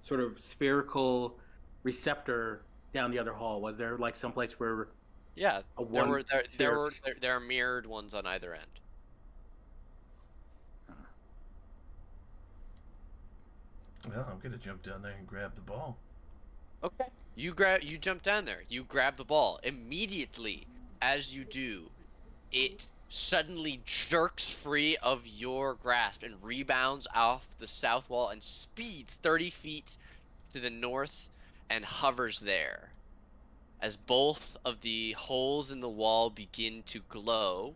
sort of spherical receptor down the other hall, was there? Like someplace where Yeah, a there are mirrored ones on either end. Well, I'm gonna jump down there and grab the ball. Okay. You jump down there. You grab the ball. Immediately, as you do, it suddenly jerks free of your grasp and rebounds off the south wall and speeds 30 feet to the north and hovers there. As both of the holes in the wall begin to glow,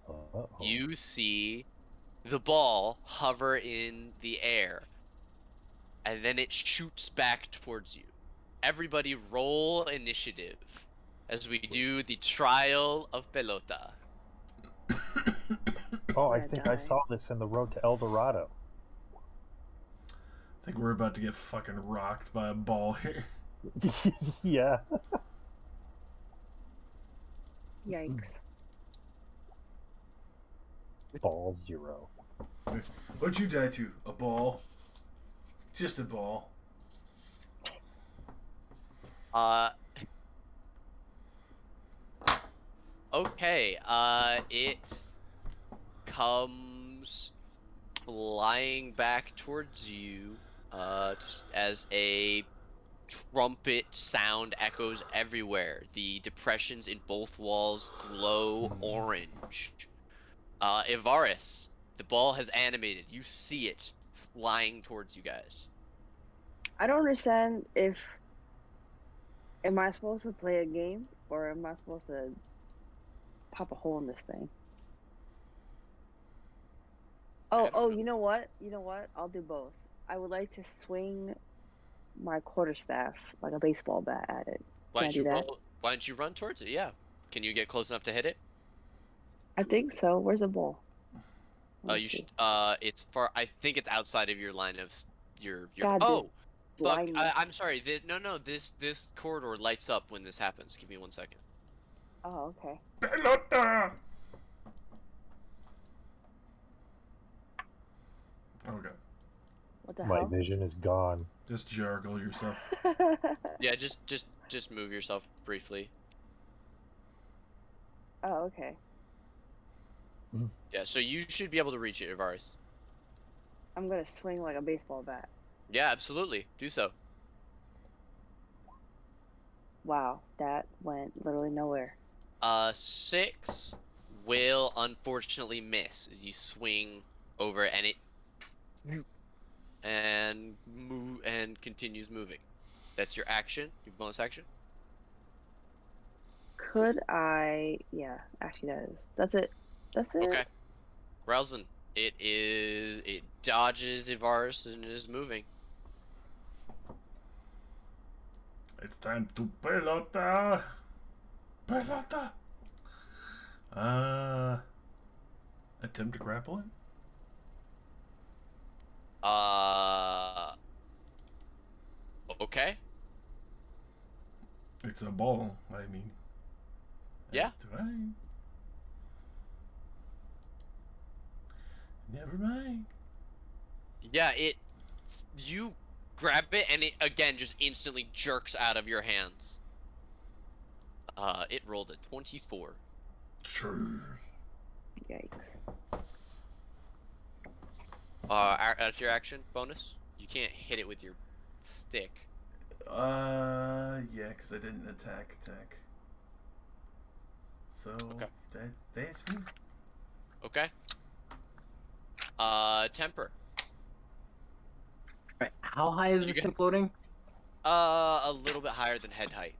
Uh-oh. you see the ball hover in the air, and then it shoots back towards you. everybody roll initiative as we do the trial of pelota. Oh, I Gonna think I die. saw this in the road to El Dorado. I think we're about to get fucking rocked by a ball here. Yeah. Yikes. Ball 0. What'd you die to? A ball? Just a ball. Okay, it comes flying back towards you, just as a trumpet sound echoes everywhere. The depressions in both walls glow orange. Ivaris, the ball has animated. You see it flying towards you guys. I don't understand if am I supposed to play a game or am I supposed to pop a hole in this thing? Oh, you know what? You know what? I'll do both. I would like to swing my quarterstaff like a baseball bat at it. Why Can I don't do you that? roll? Why don't you run towards it? Yeah. Can you get close enough to hit it? I think so. Where's the ball? Let me You see. should. It's far. I think it's outside of your line of your. God, this Oh, fuck. blindness. I'm sorry. No. This corridor lights up when this happens. Give me 1 second. Oh, okay. Pelota! Oh god. What the My hell? vision is gone. Just jargle yourself. Yeah, just move yourself briefly. Oh, okay. Yeah, so you should be able to reach it, Ivaris. I'm gonna swing like a baseball bat. Yeah, absolutely. Do so. Wow, that went literally nowhere. 6 will unfortunately miss as you swing over it, and move and continues moving. That's your action. Your bonus action. Could I? Yeah, actually, that's it. That's it. Okay. Ralston, it dodges Ivaris and is moving. It's time to pelota! Pelota! Attempt to grapple it? Okay. It's a ball, I mean. Yeah. That's right. Never mind. Yeah, you grab it and it again just instantly jerks out of your hands. It rolled a 24. Sure. Yikes. That's your action bonus. You can't hit it with your stick. Yeah, because I didn't attack. So, Okay. that's me. Okay. Temper. Right. How high is You this get- thing floating? A little bit higher than head height.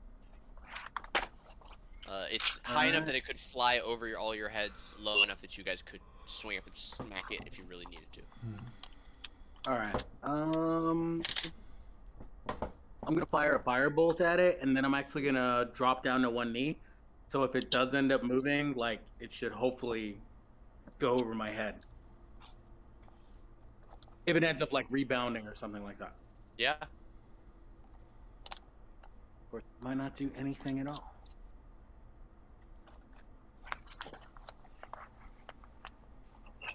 It's high enough that it could fly over all your heads, low enough that you guys could swing up and smack it if you really needed to. All right. I'm gonna fire a firebolt at it, and then I'm actually gonna drop down to one knee. So if it does end up moving, like it should hopefully go over my head. If it ends up like rebounding or something like that. Yeah. Of course, it might not do anything at all.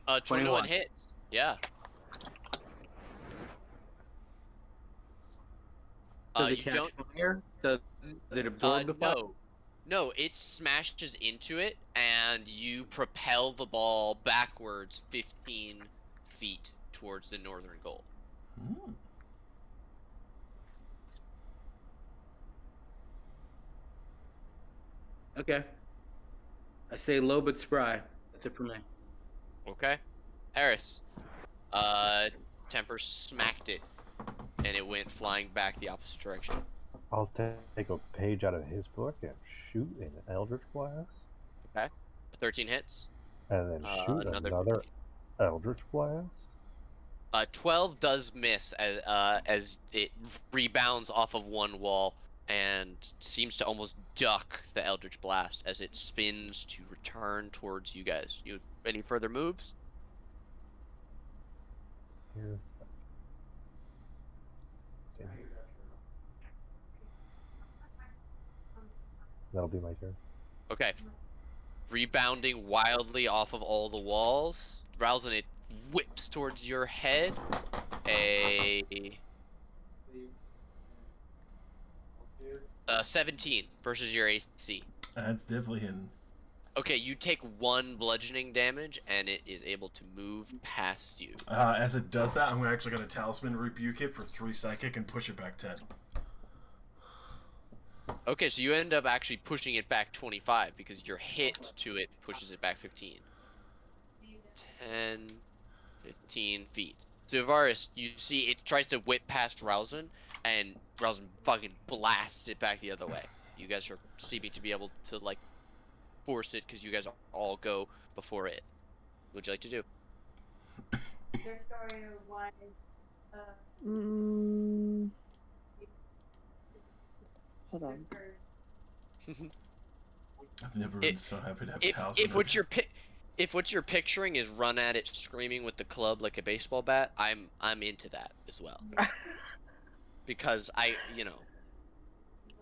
21 21. hits. Yeah. Does it You catch don't. fire? Does it absorb the fire? No, it smashes into it, and you propel the ball backwards 15 feet towards the northern goal. Hmm. Okay. I say low but spry. That's it for me. Okay. Eris. Temper smacked it, and it went flying back the opposite direction. I'll take a page out of his book and shoot an Eldritch Blast. Okay. 13 hits. And then shoot another 15. Eldritch Blast. 12 does miss as it rebounds off of one wall, and seems to almost duck the Eldritch Blast as it spins to return towards you guys. You have any further moves? Here. Okay. That'll be my turn. Okay. Rebounding wildly off of all the walls, Ralston, it whips towards your head. A 17 versus your AC. That's definitely hidden. Okay, you take 1 bludgeoning damage, and it is able to move past you. As it does that, I'm actually going to Talisman Rebuke it for 3 psychic and push it back 10. Okay, so you end up actually pushing it back 25 because your hit to it pushes it back 15. 10, 15 feet. So Varus, you see it tries to whip past Ralston, and Ralston fucking blasts it back the other way. You guys are seeming to be able to, like, force it because you guys all go before it. What would you like to do? Hold on. I've never been so happy to have Talisman. If what you're picturing is run at it screaming with the club like a baseball bat, I'm into that as well. Because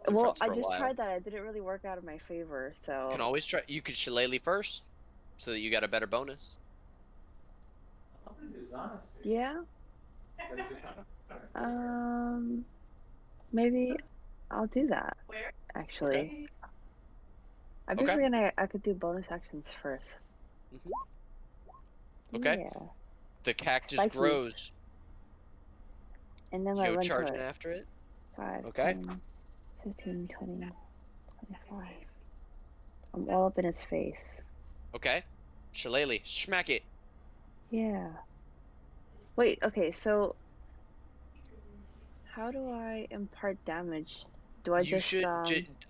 well, I just tried that. It didn't really work out in my favor, so. You can always try. You could shillelagh first, so that you got a better bonus. Yeah. Maybe I'll do that. Actually. Okay. I've been forgetting I could do bonus actions first. Okay. Yeah. The cactus Spiky. grows. And then You run charging to it. after it. 5, Okay. 10, 15, 20, 25. I'm all up in his face. Okay. Shillelagh, smack it. Yeah. Wait, okay, so how do I impart damage? Do I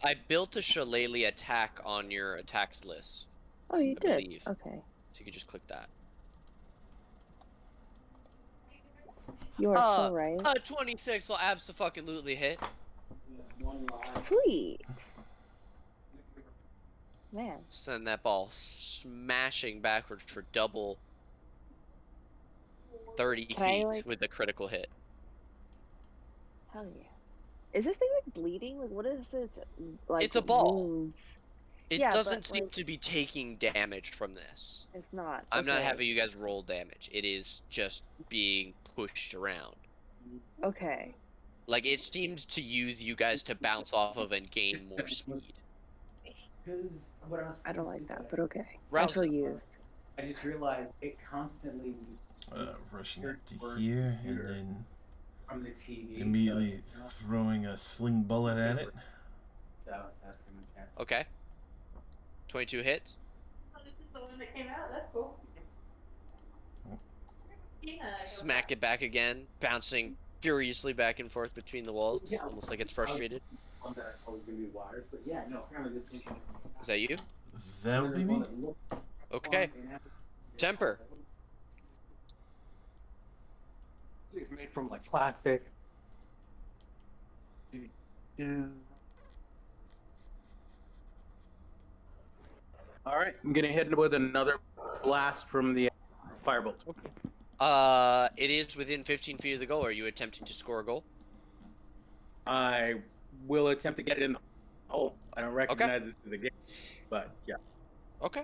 I built a shillelagh attack on your attacks list. Oh, you I did? believe. Okay. So you can just click that. You are so right. 26 will abso-fucking-lutely hit. Sweet. Man. Send that ball smashing backwards for double 30 feet with a critical hit. Hell yeah. Is this thing like bleeding? Like what is this? Like it's a ball. Wounds? It doesn't seem to be taking damage from this. It's not. I'm not having you guys roll damage. It is just being pushed around. Okay. Like it seems to use you guys to bounce off of and gain more speed. I don't like that, but okay. Ralston. Actually used. I just realized it constantly Rushing up to here and then from the TV. immediately throwing a sling bullet at it. So that's pretty much it. Okay. 22 hits. Oh, this is the one that came out. That's cool. Yeah. Smack it back again, bouncing furiously back and forth between the walls, almost like it's frustrated. One that I thought was gonna be wires, but yeah, no, apparently this one. Is that you? That would be me. Okay. Temper. It's made from like plastic. All right, I'm gonna hit with another blast from the firebolt. It is within 15 feet of the goal. Are you attempting to score a goal? I will attempt to get it in. Oh, I don't recognize this as a game, but yeah. Okay.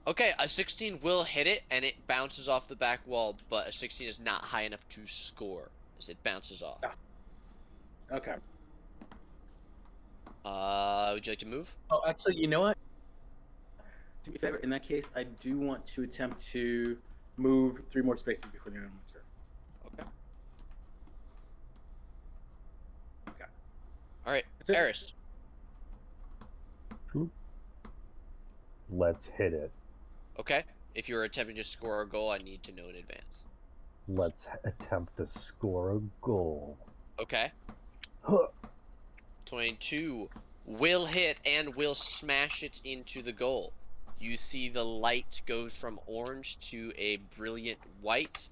Okay, a 16 will hit it, and it bounces off the back wall, but a 16 is not high enough to score, as it bounces off. Okay. Would you like to move? Oh, actually, you know what? To be fair, in that case, I do want to attempt to move 3 more spaces before the end of my turn. Okay. Okay. All right, That's it. Eris. Let's hit it. Okay. If you're attempting to score a goal, I need to know in advance. Let's attempt to score a goal. Okay. Huh. 22 will hit and will smash it into the goal. You see the light goes from orange to a brilliant white.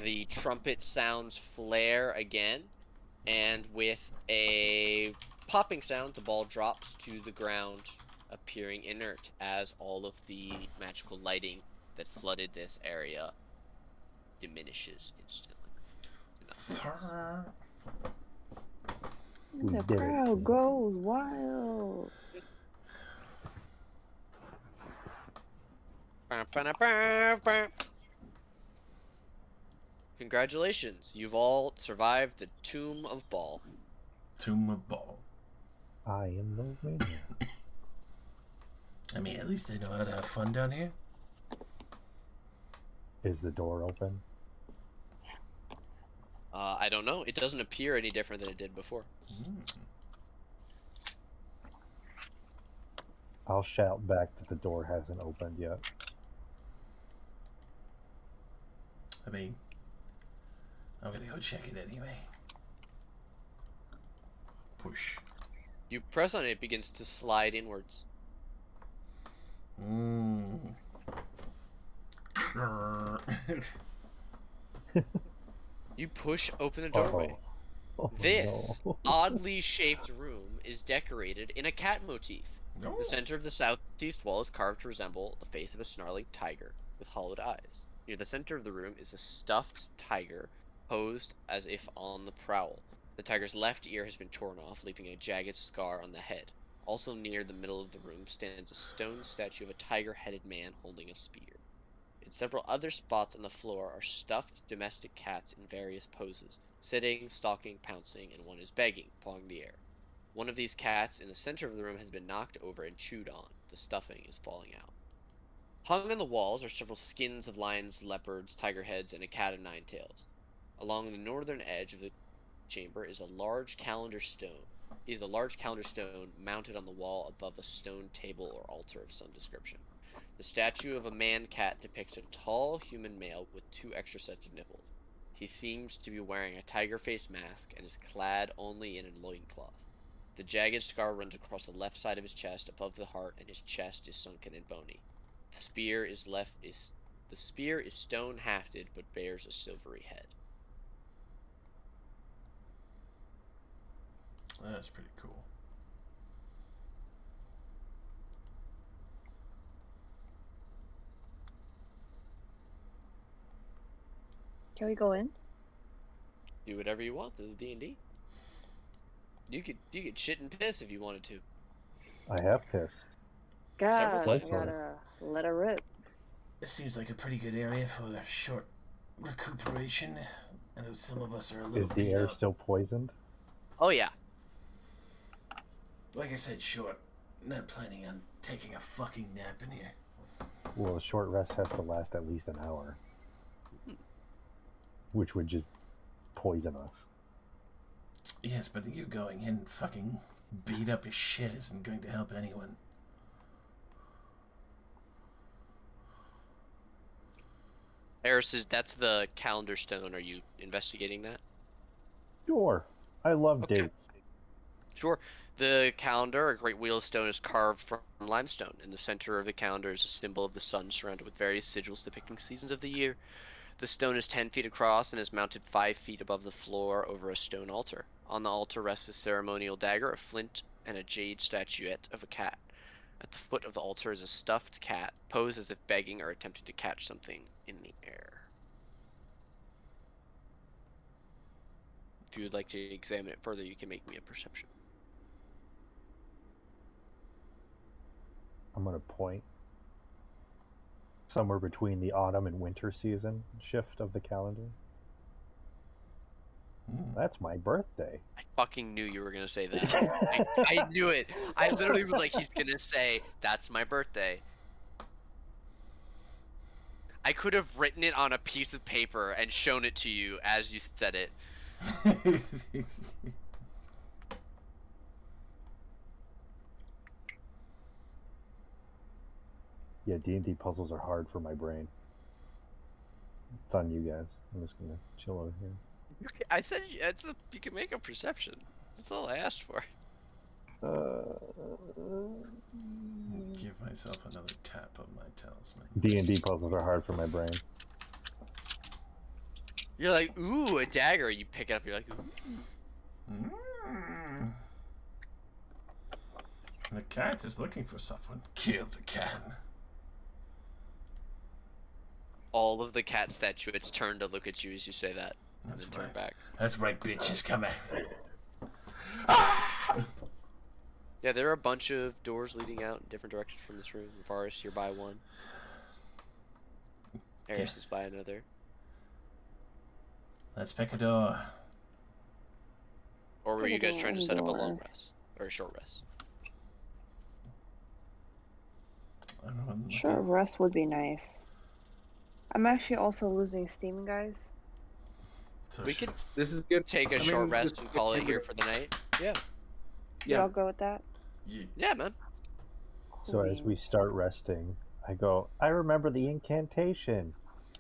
The trumpet sounds flare again, And with a popping sound, the ball drops to the ground, appearing inert as all of the magical lighting that flooded this area diminishes instantly to nothingness. We The did it. crowd goes wild. Congratulations, you've all survived the Tomb of Ball. Tomb of Ball. I am the winner. I mean, at least they know how to have fun down here. Is the door open? I don't know. It doesn't appear any different than it did before. I'll shout back that the door hasn't opened yet. I mean, I'm gonna go check it anyway. Push. You press on it, it begins to slide inwards. You push open the doorway. Oh, This no. oddly shaped room is decorated in a cat motif. The center of the southeast wall is carved to resemble the face of a snarling tiger with hollowed eyes. Near the center of the room is a stuffed tiger posed as if on the prowl. The tiger's left ear has been torn off, leaving a jagged scar on the head. Also near the middle of the room stands a stone statue of a tiger-headed man holding a spear. In several other spots on the floor are stuffed domestic cats in various poses, sitting, stalking, pouncing, and one is begging, pawing the air. One of these cats in the center of the room has been knocked over and chewed on. The stuffing is falling out. Hung on the walls are several skins of lions, leopards, tiger heads, and a cat of nine tails. Along the northern edge of the chamber is a large calendar stone. Mounted on the wall above a stone table or altar of some description. The statue of a man-cat depicts a tall human male with 2 extra sets of nipples. He seems to be wearing a tiger face mask and is clad only in a loincloth. The jagged scar runs across the left side of his chest above the heart, and his chest is sunken and bony. The spear is stone-hafted but bears a silvery head. That's pretty cool. Can we go in? Do whatever you want. This is D&D. You could shit and piss if you wanted to. I have pissed. Several God, I times. gotta let her rip. This seems like a pretty good area for a short recuperation. I know some of us are a Is little the beat air up. still poisoned? Oh yeah. Like I said, short. Not planning on taking a fucking nap in here. Well, a short rest has to last at least an hour. Which would just poison us. Yes, but you going in fucking beat up as shit isn't going to help anyone. Eris, that's the calendar stone. Are you investigating that? Sure. I love Okay. dates. Sure. The calendar, a great wheel of stone, is carved from limestone. In the center of the calendar is a symbol of the sun surrounded with various sigils depicting seasons of the year. The stone is 10 feet across and is mounted 5 feet above the floor over a stone altar. On the altar rests a ceremonial dagger, a flint, and a jade statuette of a cat. At the foot of the altar is a stuffed cat, posed as if begging or attempting to catch something in the air. If you would like to examine it further, you can make me a perception. I'm going to point somewhere between the autumn and winter season shift of the calendar. That's my birthday. I fucking knew you were gonna say that. I knew it. I literally was like, he's gonna say, that's my birthday. I could have written it on a piece of paper and shown it to you as you said it. Yeah, D&D puzzles are hard for my brain. It's on you guys. I'm just going to chill over here. I said you can make a perception. That's all I asked for. Give myself another tap of my talisman. D&D puzzles are hard for my brain. You're like, ooh, a dagger. You pick it up. You're like, ooh. Mm. The cat is looking for someone. Kill the cat. All of the cat statuettes turn to look at you as you say that, and That's then turn right. back. That's right, bitches. Come at me. Yeah, there are a bunch of doors leading out in different directions from this room. Varus, you're by one. Eris is by another. Let's pick a door. Or were you guys trying to set up a long Door. rest? Or a short rest? Short rest would be nice. I'm actually also losing steam, guys. So We could This is good. take a short rest and call it here for the night. Yeah. Yeah. Y'all go with that? Yeah, man. So as we start resting, I go, I remember the incantation.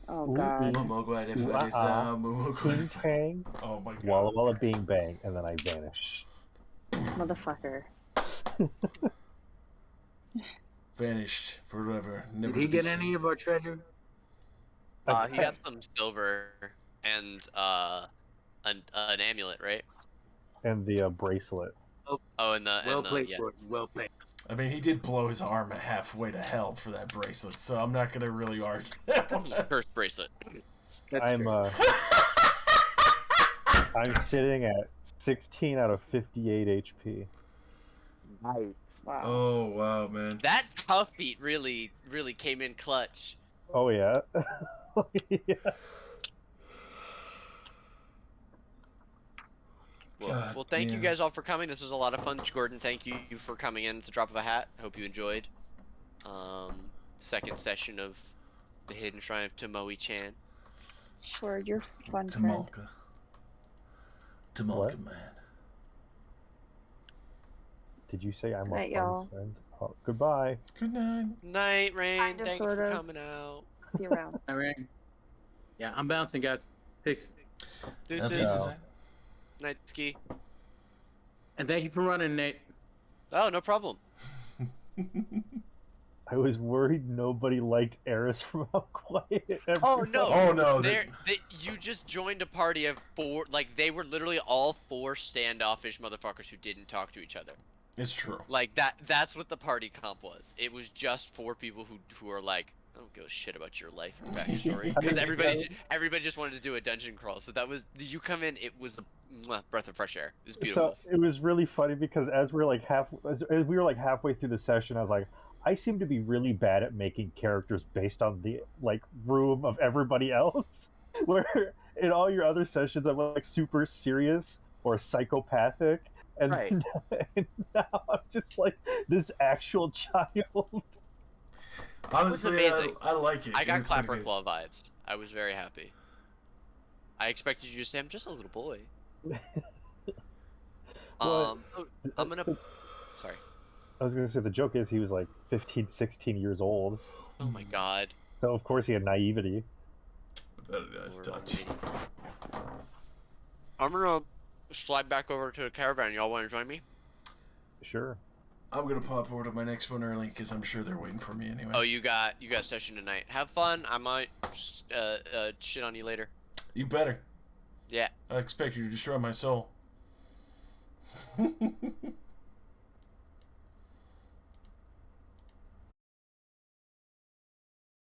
Oh god. Ping pang. Oh my god. Walla walla bing bang, and then I vanish. Motherfucker. Vanished forever. Never Did he to be get seen. any of our treasure? He got some silver and an amulet, right? And the bracelet. Oh, and the Well played, yeah. Gordon. Well played. I mean, he did blow his arm halfway to hell for that bracelet, so I'm not gonna really argue. First bracelet. I'm I'm sitting at 16 out of 58 HP. Nice. Wow. Oh wow, man. That tough beat really came in clutch. Oh yeah. Yeah. Well, thank you guys all for coming. This was a lot of fun. Gordon, thank you for coming in at the drop of a hat. Hope you enjoyed. Second session of the Hidden Shrine of Tamochan. Sure, you're fun friend. Tamolka, man. Did you say I'm Good night, a fun y'all. friend? Oh, goodbye. Good night. Night, Rain. Kinda, Thanks for sorta. coming out. See you around. All right. Yeah, I'm bouncing, guys. Peace. Deuces. Night, Ski. And thank you for running, Nate. Oh, no problem. I was worried nobody liked Eris from how quiet everyone. Oh no! no! You just joined a party of 4. Like they were literally all 4 standoffish motherfuckers who didn't talk to each other. It's true. Like that's what the party comp was. It was just 4 people who are like, I don't give a shit about your life and backstory, because everybody just wanted to do a dungeon crawl. So that was you come in. It was a breath of fresh air. It was beautiful. So it was really funny because as we were like halfway through the session, I was like, I seem to be really bad at making characters based on the like room of everybody else. Where in all your other sessions I'm like super serious or psychopathic, and, Right. and now I'm just like this actual child. Honestly, It was amazing. I like it. I got It's pretty Clapper good. Claw vibes. I was very happy. I expected you to say I'm just a little boy. Well, I'm gonna. Sorry. I was gonna say the joke is he was like 15, 16 years old. Oh my god. So of course he had naivety. Very nice touch. I'm gonna slide back over to the caravan. Y'all want to join me? Sure. I'm gonna pop over to my next one early because I'm sure they're waiting for me anyway. Oh, you got session tonight. Have fun. I might shit on you later. You better. Yeah. I expect you to destroy my soul.